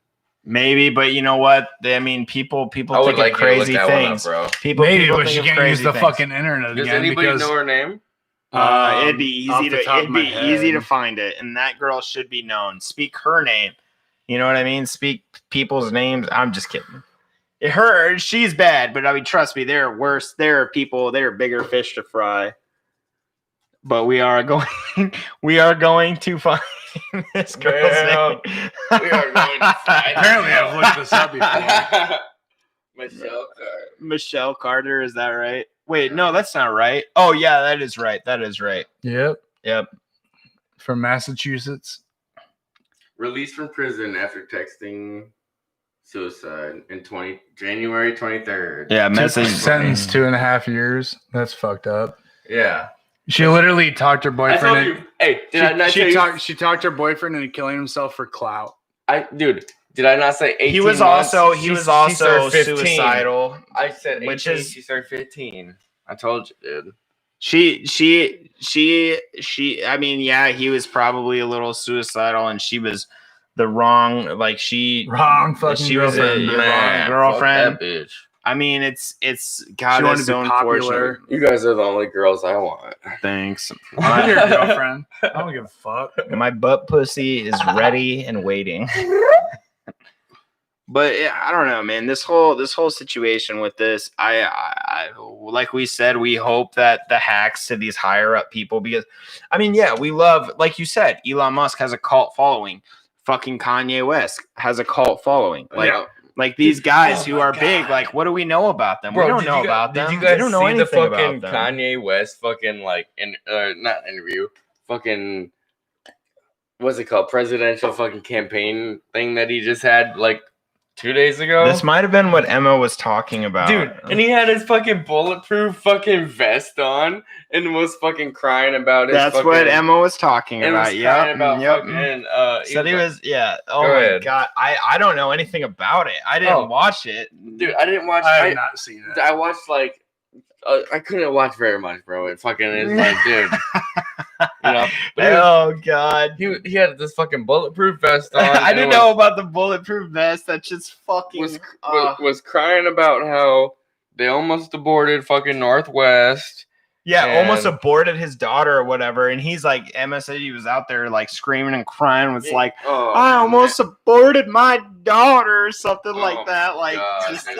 B: Maybe, but you know what? I mean, people
C: I would
B: think
C: like
B: of
C: you to look
B: crazy
C: that one up,
B: things.
C: bro.
A: Maybe,
B: People
A: but
B: think
A: she
B: of
A: can't
B: crazy
A: use the
B: things.
A: fucking internet
C: Does
A: again
C: anybody
A: because
C: know her name?
B: It'd be
A: off
B: easy
A: the
B: to
A: top of my head.
B: find it, and that girl should be known. Speak her name. You know what I mean? Speak people's names. I'm just kidding. She's bad, but I mean, trust me, there are worse. There are people. There are bigger fish to fry. But we are going to find this girl's
C: Well,
B: name.
C: we are going to find
A: Apparently, I've looked this up before.
C: Michelle Carter.
B: Michelle Carter. Is that right? Wait, no, that's not right. Oh yeah, that is right. That is right.
A: Yep,
B: Yep.
A: from Massachusetts.
C: Released from prison after texting suicide in January 23rd.
B: Yeah, message
A: Sentenced 2.5 years. That's fucked up.
C: Yeah.
A: She literally talked her
C: I
A: boyfriend.
C: told you. Hey, did I not
A: she
C: tell you?
A: talked. She talked her boyfriend into killing himself for clout.
C: Dude, did I not say 18
B: He was
C: months?
B: also
C: She served 15.
B: suicidal.
C: I said 18.
B: Which is-
C: She served 15. I told you, dude.
B: She I mean, yeah, he was probably a little suicidal and she was the wrong
A: Wrong fucking
B: she was
A: girlfriend.
B: a
A: man.
B: wrong girlfriend.
C: Fuck that bitch.
B: I mean, it's
A: She
B: God,
A: wanted
B: it's
A: to
B: so
A: be
B: unfortunate.
A: popular.
C: You guys are the only girls I want.
B: Thanks.
A: I'm your girlfriend. I don't give a fuck.
B: My butt pussy is ready and waiting. But yeah, I don't know, man. This whole situation with this, I like we said, we hope that the hacks to these higher up people, because I mean, yeah, we love, like you said, Elon Musk has a cult following. Fucking Kanye West has a cult following. Like,
C: Yeah.
B: like these guys who
C: my
B: are big,
C: God.
B: like, what do we know about them?
C: Bro,
B: we don't
C: did
B: know
C: you guys-
B: about them.
C: Did you guys
B: we don't know
C: see
B: anything
C: the fucking
B: about them.
C: Kanye West fucking like not interview, fucking what's it called? Presidential fucking campaign thing that he just had like 2 days ago.
B: This might have been what Emma was talking about.
C: Dude, and he had his fucking bulletproof fucking vest on and was fucking crying about it.
B: that's what Emma was talking
C: and was
B: about.
C: crying
B: Yep.
C: about
B: Yep.
C: fucking
B: Said he was, yeah. Oh
C: Go
B: my
C: ahead.
B: God. I don't know anything about it. I didn't watch it.
C: dude, I didn't watch
A: I have not seen it.
C: I watched like I couldn't watch very much, bro. It fucking is like, dude. You know, but
B: Oh God.
C: he had this fucking bulletproof vest on.
B: I
C: and
B: didn't
C: was-
B: know about the bulletproof vest. That's just fucking.
C: was crying about how they almost aborted fucking Northwest.
B: almost
C: and-
B: aborted his daughter or whatever. And he's like, Emma said he was out there like screaming and crying. Was like,
C: Oh,
B: I almost aborted my daughter or something
C: Oh
B: like that.
C: my
B: Like,
C: God,
B: just,
C: dude.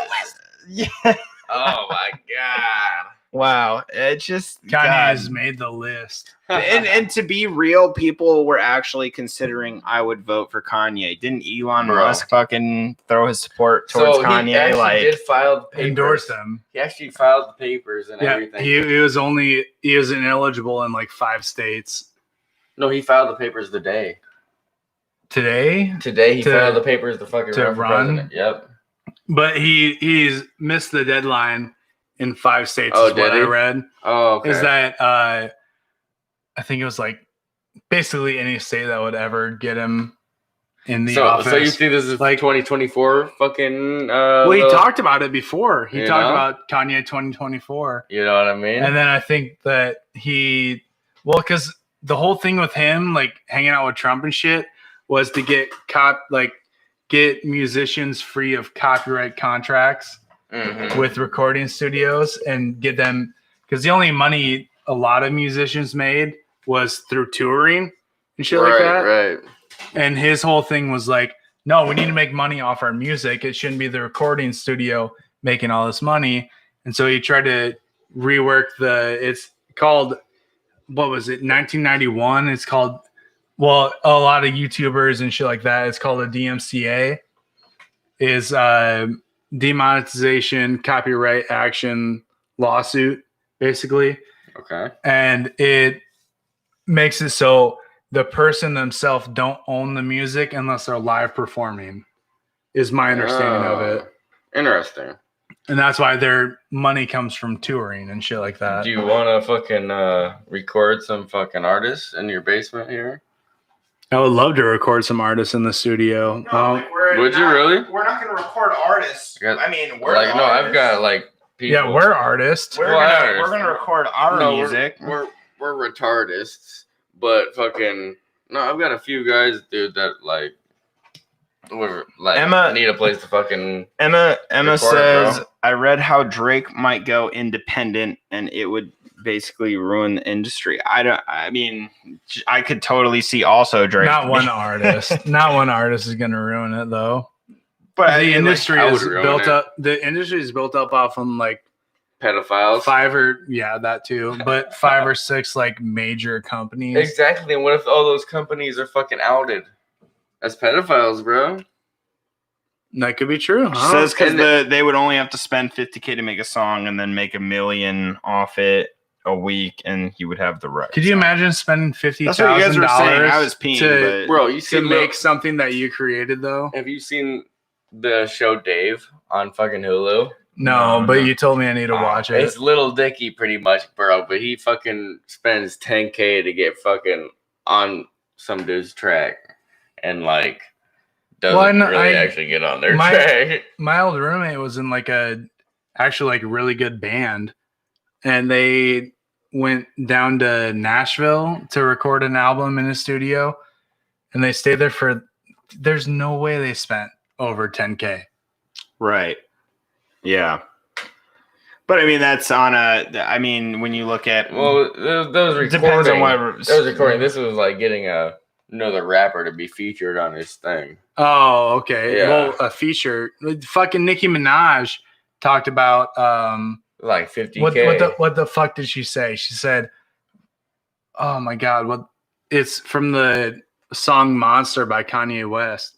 B: yeah.
C: Oh my god.
B: Wow. It just.
A: Kanye
B: God.
A: has made the list.
B: and to be real, people were actually considering I would vote for Kanye. Didn't Elon
C: Bro.
B: Musk fucking throw his support towards
C: so he
B: Kanye?
C: actually
B: Like,
C: did file the papers.
A: Endorse them.
C: He actually filed the papers and
A: Yeah,
C: everything.
A: he was ineligible in like 5 states.
C: No, he filed the papers today.
A: Today,
C: Today he
A: To-
C: filed the papers to fucking
A: to
C: run for
A: run?
C: president. Yep.
A: but he's missed the deadline in 5 states.
C: Oh,
A: is what
C: did
A: I
C: he?
A: read.
C: Oh, okay.
A: Is that I think it was like basically any state that would ever get him. in the
C: So
A: office.
C: you think this is
A: Like-
C: 2024 fucking?
A: Well, he talked about it before. He
C: You
A: talked
C: know?
A: about Kanye 2024.
C: You know what I mean?
A: And then I think that because the whole thing with him, like hanging out with Trump and shit, was to get musicians free of copyright contracts
C: Mhm.
A: with recording studios and get them, because the only money a lot of musicians made was through touring and shit like that.
C: Right.
A: And his whole thing was like, no, we need to make money off our music. It shouldn't be the recording studio making all this money. And so he tried to rework it's called, what was it, 1991? It's called, well, a lot of YouTubers and shit like that, it's called a DMCA, is demonetization, copyright action lawsuit, basically.
C: Okay.
A: And it makes it so the person themselves don't own the music unless they're live performing, is my understanding of it.
C: Interesting.
A: And that's why their money comes from touring and shit like that.
C: Do you want to fucking record some fucking artists in your basement here?
A: I would love to record some artists in the studio.
C: Would you really?
B: We're not going to record artists.
C: Yeah.
B: I mean, we're
C: Like, no, I've got like people.
A: Yeah, we're artists.
B: We're gonna record our music.
C: We're retardists, but fucking no, I've got a few guys, dude, that like
B: Emma-
C: need a place to fucking.
B: Emma
C: Record it,
B: says,
C: bro.
B: I read how Drake might go independent and it would basically ruin the industry. I mean, I could totally see also Drake.
A: Not one artist. Not one artist is going to ruin it, though.
B: but
A: The industry
C: I would
A: is
C: ruin
A: built
C: it.
A: up. The industry is built up off of like
C: Pedophiles.
A: that too, but 5 or 6 like major companies.
C: Exactly. And what if all those companies are fucking outed as pedophiles, bro?
A: That could be true. Huh?
B: says because
C: And
B: they would only have to spend $50K to make a song and then make $1 million off it a week, and he would have the right.
A: Could you imagine spending
B: That's what you guys were saying. I
A: $50,000
B: was peeing,
A: to,
B: but
C: Bro, you see,
A: to make something that you created though?
C: have you seen the show Dave on fucking Hulu?
A: No,
B: No,
A: but
B: no.
A: you told me I need to watch it.
C: It's Little Dicky pretty much, bro. But he fucking spends $10K to get fucking on some dude's track, and like doesn't
A: Well, I know-
C: really
A: I-
C: actually get on their
A: my-
C: track.
A: My old roommate was in like actually like really good band, and they went down to Nashville to record an album in a studio, and they stayed there there's no way they spent over 10K.
B: right, yeah. But I mean, that's on I mean, when you look at
C: Well, those
B: it depends on
C: recording.
B: what
C: That was recording. This was like getting another rapper to be featured on his thing.
A: Oh, okay.
C: Yeah.
A: Well, a feature. Fucking Nicki Minaj talked about
C: Like 50K.
A: what the fuck did she say? She said, "Oh my god, it's from the song Monster by Kanye West."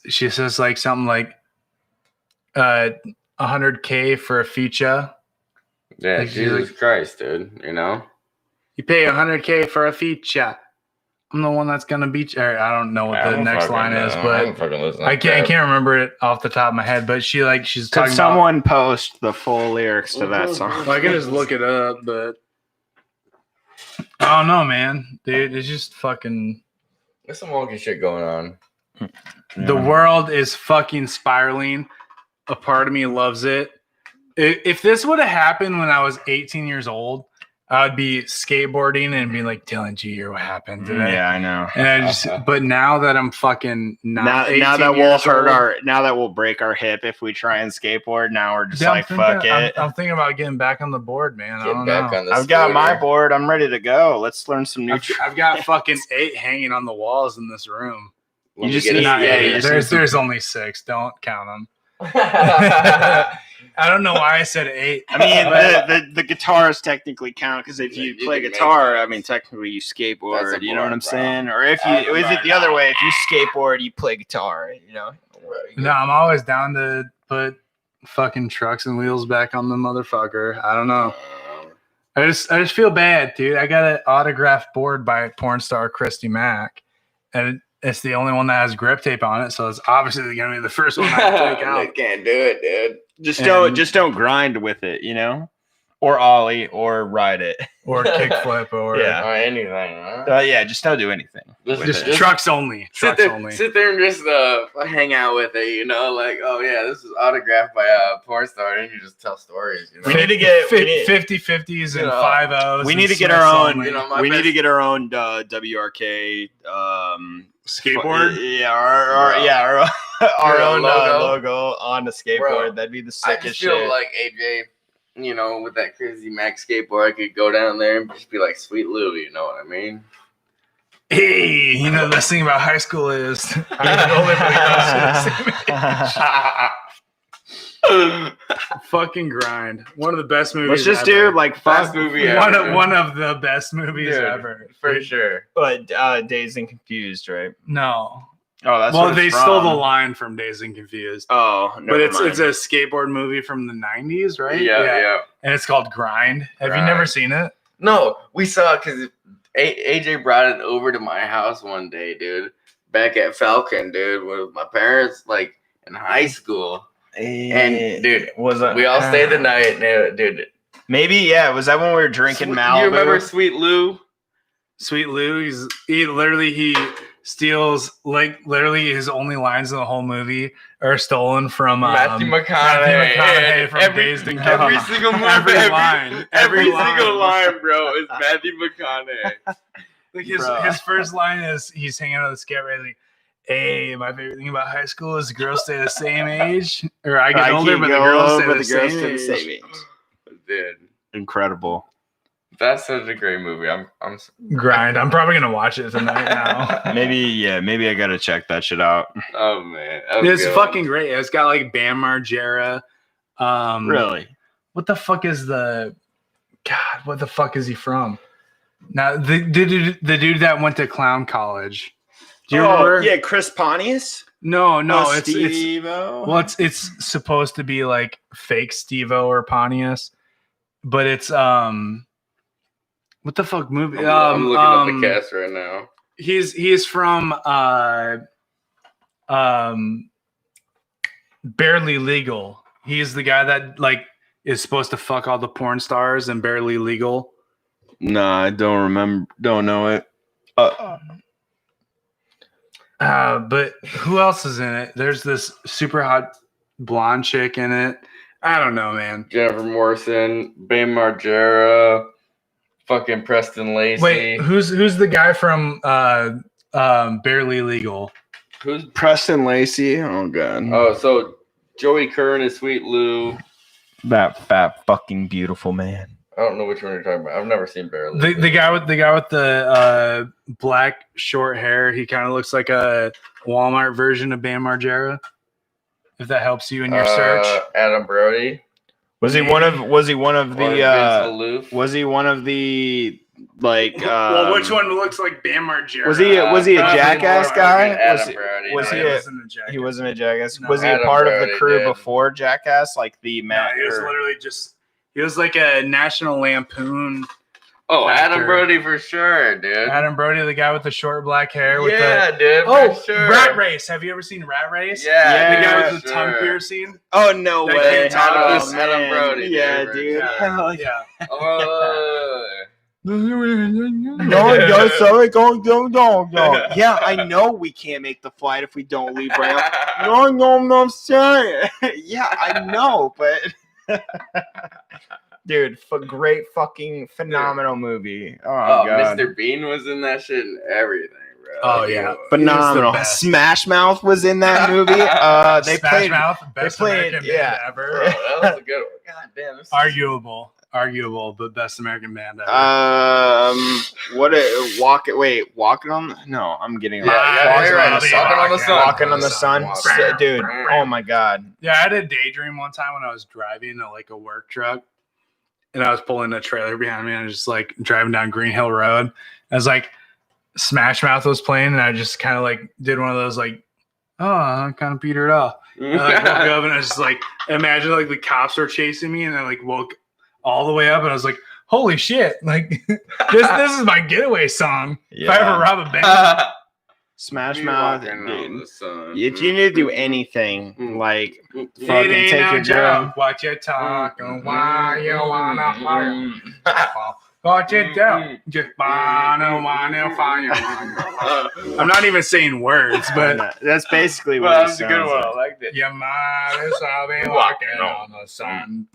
A: She says like something like 100K for a feature.
C: Yeah,
A: Like, she's
C: Jesus Christ, dude. You know?
A: You pay 100K for a feature. I'm the one that's gonna beat you. Or I don't know what
C: I
A: the
C: don't
A: next
C: fucking
A: line is,
C: know. I
A: but
C: don't fucking listen to
A: I can't
C: that.
A: remember it off the top of my head. But she's
B: could
A: talking about.
B: someone post the full lyrics to that song?
A: Well, I can just look it up, but I don't know, man. Dude, it's just fucking.
C: There's some wonky shit going on.
A: The world is fucking spiraling. A part of me loves it. If this would have happened when I was 18 years old, I would be skateboarding and be like, Dylan, did you hear what happened today?
B: Yeah, I know.
A: And but now that I'm fucking
B: Now
A: 18
B: that we'll
A: years
B: hurt
A: old,
B: now that we'll break our hip if we try and skateboard, now we're just
A: yeah,
B: like, fuck it.
A: I'm thinking about getting back on the board, man. I
C: Get
A: don't
C: back
A: know.
C: on the
B: I've got my
C: scooter.
B: board. I'm ready to go. Let's learn some new.
A: I've got fucking 8 hanging on the walls in this room.
C: Let
B: You
C: me
B: just
C: get
B: need-
C: a-
B: yeah, you just
A: There's only 6. Don't count them.
C: yeah,
A: I don't know why I said 8.
B: I mean,
A: but
B: the guitars technically count because if you
C: You
B: play
C: can make
B: guitar,
C: that.
B: I mean, technically you
C: That's
B: skateboard.
C: a
B: You know what
C: board,
B: I'm
C: bro.
B: saying? Or if you, is it the other way? If you skateboard, you play guitar. You know.
A: no, I'm always down to put fucking trucks and wheels back on the motherfucker. I don't know. I just feel bad, dude. I got an autographed board by porn star Christy Mack, and it's the only one that has grip tape on it, so it's obviously gonna be the first one I take out.
C: Can't do it, dude.
B: Just don't grind with it. You know, or ollie or ride it.
A: Or kickflip or
B: Yeah.
C: Or anything, huh?
B: Yeah, just don't do anything.
A: Just
C: Just
A: trucks only.
C: sit
A: Trucks
C: there,
A: only.
C: sit there and just hang out with it, you know, like, oh yeah, this is autographed by a porn star, and you just tell stories. You know?
B: We need to get
A: 50-50s and 5-0s.
B: We
A: and
B: need to get
A: Smiths
B: our own.
A: only.
C: You know, my
B: We need
C: best-
B: to get our own WRK
A: Skateboard.
B: Yeah, our
C: Your
B: own
C: logo.
B: logo on the skateboard.
C: Bro,
B: That'd be the
C: I
B: sickest
C: just feel
B: shit.
C: like AJ, you know, with that crazy Max skateboard, I could go down there and just be like Sweet Lou. You know what I mean?
A: Hey, you know the best thing about high school is I can only play fucking Grind. One of the best movies.
B: Let's just
A: ever.
B: do like
C: Best
B: fuck.
C: movie
A: one
C: ever.
A: of one of the best movies
C: Dude,
A: ever.
C: for sure.
B: But Dazed and Confused, right?
A: No.
B: Oh, that's
A: Well,
B: what
A: they
B: it's
A: stole the
B: from.
A: line from Dazed and Confused.
B: Oh,
A: But
B: never
A: it's
B: mind.
A: a skateboard movie from the 90s, right?
C: Yeah.
A: And it's called Grind. Have you
C: Grind.
A: never seen it?
C: No, we saw it because AJ brought it over to my house one day, dude. Back at Falcon, dude, with my parents, like in high school. And dude,
B: was it?
C: we all stayed the night, and, dude.
B: Maybe was that when we were drinking Malibu?
C: You remember Sweet Lou?
A: Sweet Lou, he steals, like, literally his only lines in the whole movie are stolen from
C: Matthew McConaughey.
A: Matthew McConaughey from
C: every,
A: Dazed and
C: every
A: Confused.
C: single movie,
A: Every
C: every
A: line.
C: every
A: Every line.
C: single line, bro, is Matthew McConaughey.
A: Like
B: Bro.
A: his first line is he's hanging out with the scat right, like, hey, my favorite thing about high school is the girls stay the same age. Or I get older, but the girls stay the same age.
C: Dude,
B: Incredible.
C: that's such a great movie. I'm
A: Grind. I'm probably gonna watch it tonight now.
B: Maybe I gotta check that shit out.
C: oh man, that was
A: It's
C: good.
A: fucking great. It's got like Bam Margera.
B: Really?
A: What the fuck is the God? What the fuck is he from? Now the dude that went to clown college. Do you remember?
B: Yeah, Chris Pontius.
A: No,
B: Oh,
A: it's
B: Steve-O?
A: well, it's supposed to be like fake Steve-O or Pontius, but it's what the fuck movie?
C: I'm looking up the cast right now.
A: He's from Barely Legal. He's the guy that like is supposed to fuck all the porn stars in Barely Legal.
B: Nah, I don't remember. Don't know it.
A: But who else is in it? There's this super hot blonde chick in it. I don't know, man.
C: Jennifer Morrison, Bam Margera, fucking Preston Lacey.
A: Wait, who's the guy from Barely Legal?
C: Who's?
B: Preston Lacey. Oh god.
C: Oh, so Joey Curran is Sweet Lou.
B: That fat fucking beautiful man.
C: I don't know which one you're talking about. I've never seen Barely.
A: The guy with the black short hair. He kind of looks like a Walmart version of Bam Margera. If that helps you in your search.
C: Adam Brody.
B: Was he one of the
C: Or Vince Aloof.
B: was he one of the like
A: Well, which one looks like Bam Margera?
B: Was he a
C: Probably
B: Jackass
C: more
B: guy?
C: Adam
B: Was he-
C: Brody.
B: was
A: No,
B: he
A: he
B: a-
A: wasn't a Jackass.
B: He wasn't a Jackass.
A: No.
B: Was he a
C: Adam
B: part of the
C: Brody
B: crew
C: did.
B: before Jackass? Like the
A: No,
B: Matt?
A: he was literally just. He was like a National Lampoon.
C: Oh, Adam
A: actor.
C: Brody for sure, dude.
A: Adam Brody, the guy with the short black hair. With
C: yeah,
A: the,
C: dude.
A: oh,
C: for sure.
A: Rat Race. Have you ever seen Rat Race?
C: Yeah,
A: The guy
C: for
A: with the tongue
C: sure.
A: piercing.
B: Oh no
A: That
B: way!
A: kid Adam-
B: Oh,
C: Adam
B: man.
C: Brody,
B: Yeah,
C: dude.
B: dude.
A: Yeah.
B: Hell yeah.
A: Yeah.
C: Oh,
B: No, sorry, go. Yeah, I know we can't make the flight if we don't leave right now. No, I'm sorry. Yeah, I know, but dude, great fucking phenomenal movie. Oh,
C: oh,
B: god,
C: Mr. Bean was in that shit and everything, bro.
A: Oh, yeah.
B: phenomenal.
A: He was the best.
B: Smash Mouth was in that movie. They
A: Smash
B: played.
A: Mouth, best
B: played-
A: American
B: yeah.
A: band
C: Bro,
A: ever.
C: that was a good one. God damn. This is-
A: Arguable, but best American band ever.
B: Walking on. No, I'm getting.
C: Yeah, you're right.
A: Walking
C: on the Sun.
B: Walking on the Sun,
C: Walking.
B: dude. Oh my god.
A: Yeah, I had a daydream one time when I was driving a work truck, and I was pulling a trailer behind me, and I was just like driving down Green Hill Road. I was like, Smash Mouth was playing, and I just kind of like did one of those like, oh, I kind of petered off. And I like, woke up, and I was just like, imagine like the cops were chasing me, and I like woke all the way up, and I was like, holy shit! Like this is my getaway song. If I ever rob a bank.
B: Smash
C: You're
B: Mouth.
C: walking on the sun.
B: If you need to do anything, like
A: It
B: fucking
A: ain't
B: take
A: no
B: your girl.
A: joke what you talking, why you wanna fuck? Watch it down. Just wanna find you. I'm not even saying words, but
B: that's basically what
C: Well,
B: it
C: that was a good
B: sounds
C: one. I
B: like.
C: liked it.
A: you might as well be walking on the sun.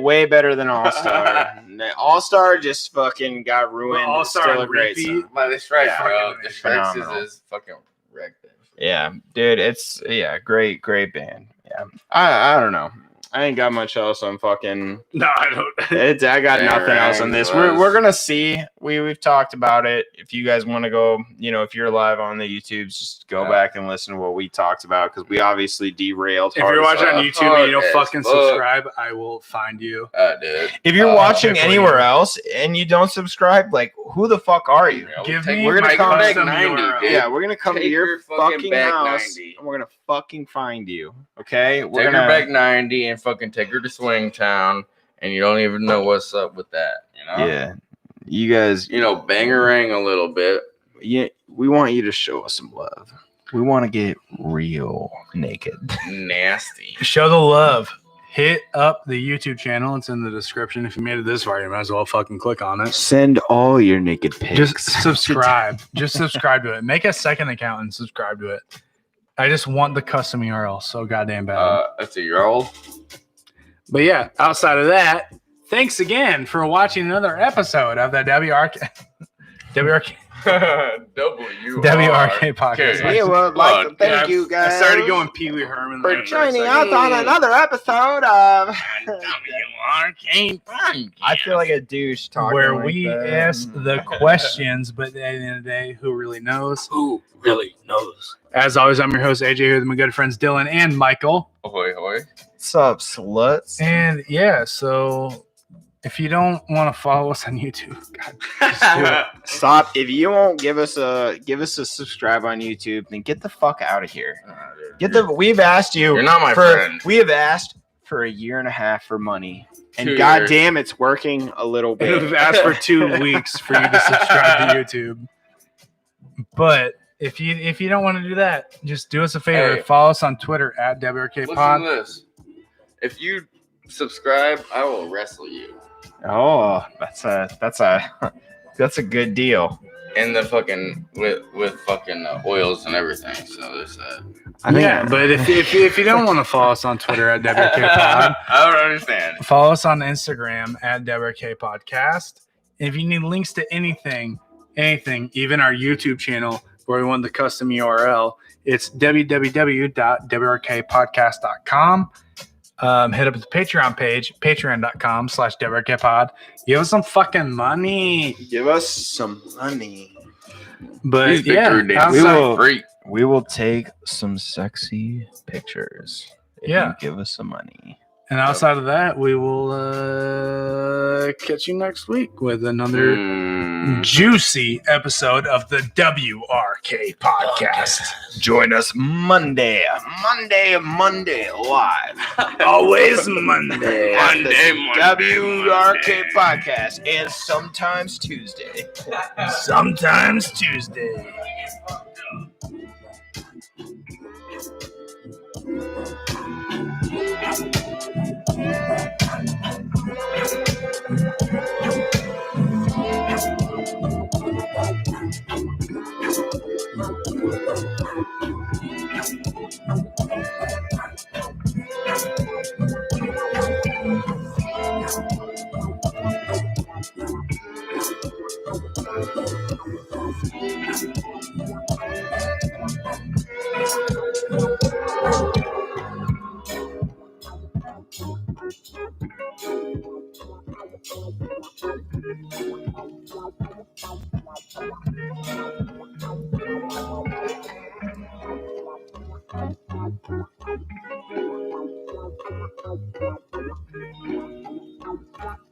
B: Way better than All Star. All Star just fucking got ruined.
A: Well,
B: It's
A: All-Star
B: still a
A: and
B: great
A: repeat.
B: song.
C: But the Strikes,
B: Yeah.
C: bro. The Strikes
B: Phenomenal.
C: is fucking wrecked it.
B: Yeah, dude, it's great band. Yeah, I don't know. I ain't got much else on fucking.
A: No, I don't.
B: I got
C: Yeah,
B: nothing else on
C: right,
B: this.
C: it
B: We're
C: was.
B: gonna see. We've talked about it. If you guys want to go, if you're live on the YouTubes, just go
C: Yeah.
B: back and listen to what we talked about because we obviously derailed.
A: If
B: hard
A: you're
B: as
A: watching
B: fuck.
A: on YouTube and you don't
C: Hard
A: fucking
C: as fuck.
A: subscribe, I will find you.
C: Dude.
B: If you're watching
A: definitely.
B: anywhere else and you don't subscribe, like who the fuck are you?
A: Give
C: Take
A: me
B: we're gonna
C: my
B: come
C: back
A: custom
C: 90,
A: URL.
C: dude.
B: Yeah, we're gonna come to
C: Take
B: your
C: your fucking
B: fucking
C: back
B: house
C: 90.
B: and we're gonna fucking find you. Okay, we're
C: Take
B: gonna
C: her back 90 and fucking take her to Swingtown, and you don't even know what's up with that. You know?
B: Yeah, you guys.
C: You know, bangerang a little bit.
B: Yeah, we want you to show us some love. We want to get real naked.
C: Nasty.
A: Show the love. Hit up the YouTube channel. It's in the description. If you made it this far, you might as well fucking click on it.
B: Send all your naked pics.
A: Just subscribe. Just subscribe to it. Make a second account and subscribe to it. I just want the custom URL so goddamn bad.
C: That's a year old.
A: But yeah, outside of that, thanks again for watching another episode of the WRK WRK podcast.
C: Okay.
B: We would like to thank
A: Yeah,
B: you guys
A: I started going Pee Wee Herman
B: for
A: there a
B: joining
A: second.
B: us on another episode of.
C: WRK podcast.
B: I feel like a douche talking
A: where
B: like
A: we
B: that.
A: ask the questions, but at the end of the day, who really knows?
C: Who really knows?
A: As always, I'm your host, AJ, here with my good friends Dylan and Michael.
C: Ahoy, hoy.
B: What's up, sluts?
A: And yeah, so if you don't want to follow us on YouTube, God, just do it.
B: Stop! If you won't give us a subscribe on YouTube, then get the fuck out of here. We've asked you.
C: You're not my
B: for,
C: friend.
B: We have asked for a year and a half for money, and
C: 2
B: god
C: years.
B: damn, it's working a little
A: We've
B: bit.
A: asked for 2 weeks for you to subscribe to YouTube. But if you don't want to do that, just do us a favor.
C: Hey.
A: Follow us on Twitter at WRK
C: Listen
A: Pod.
C: to this. If you subscribe, I will wrestle you.
B: Oh, that's a good deal.
C: And the fucking with fucking oils and everything. So there's that.
B: I think
A: Yeah, but if you don't want to follow us on Twitter at WRK Pod,
C: I don't understand.
A: follow us on Instagram at WRK Podcast. If you need links to anything, even our YouTube channel where we want the custom URL, it's www.wrkpodcast.com. Hit up the Patreon page, patreon.com/WRKpod. Give us some fucking money.
B: give us some money.
A: But
C: These
A: yeah,
C: victory days
A: outside-
B: will-
C: free.
B: We will take some sexy pictures. If
A: Yeah.
B: you give us some money.
A: and outside of that, we will catch you next week with another juicy episode of the WRK Podcast.
B: Join us Monday live.
A: Always Monday.
B: WRK Podcast and sometimes Tuesday.
A: Sometimes Tuesday.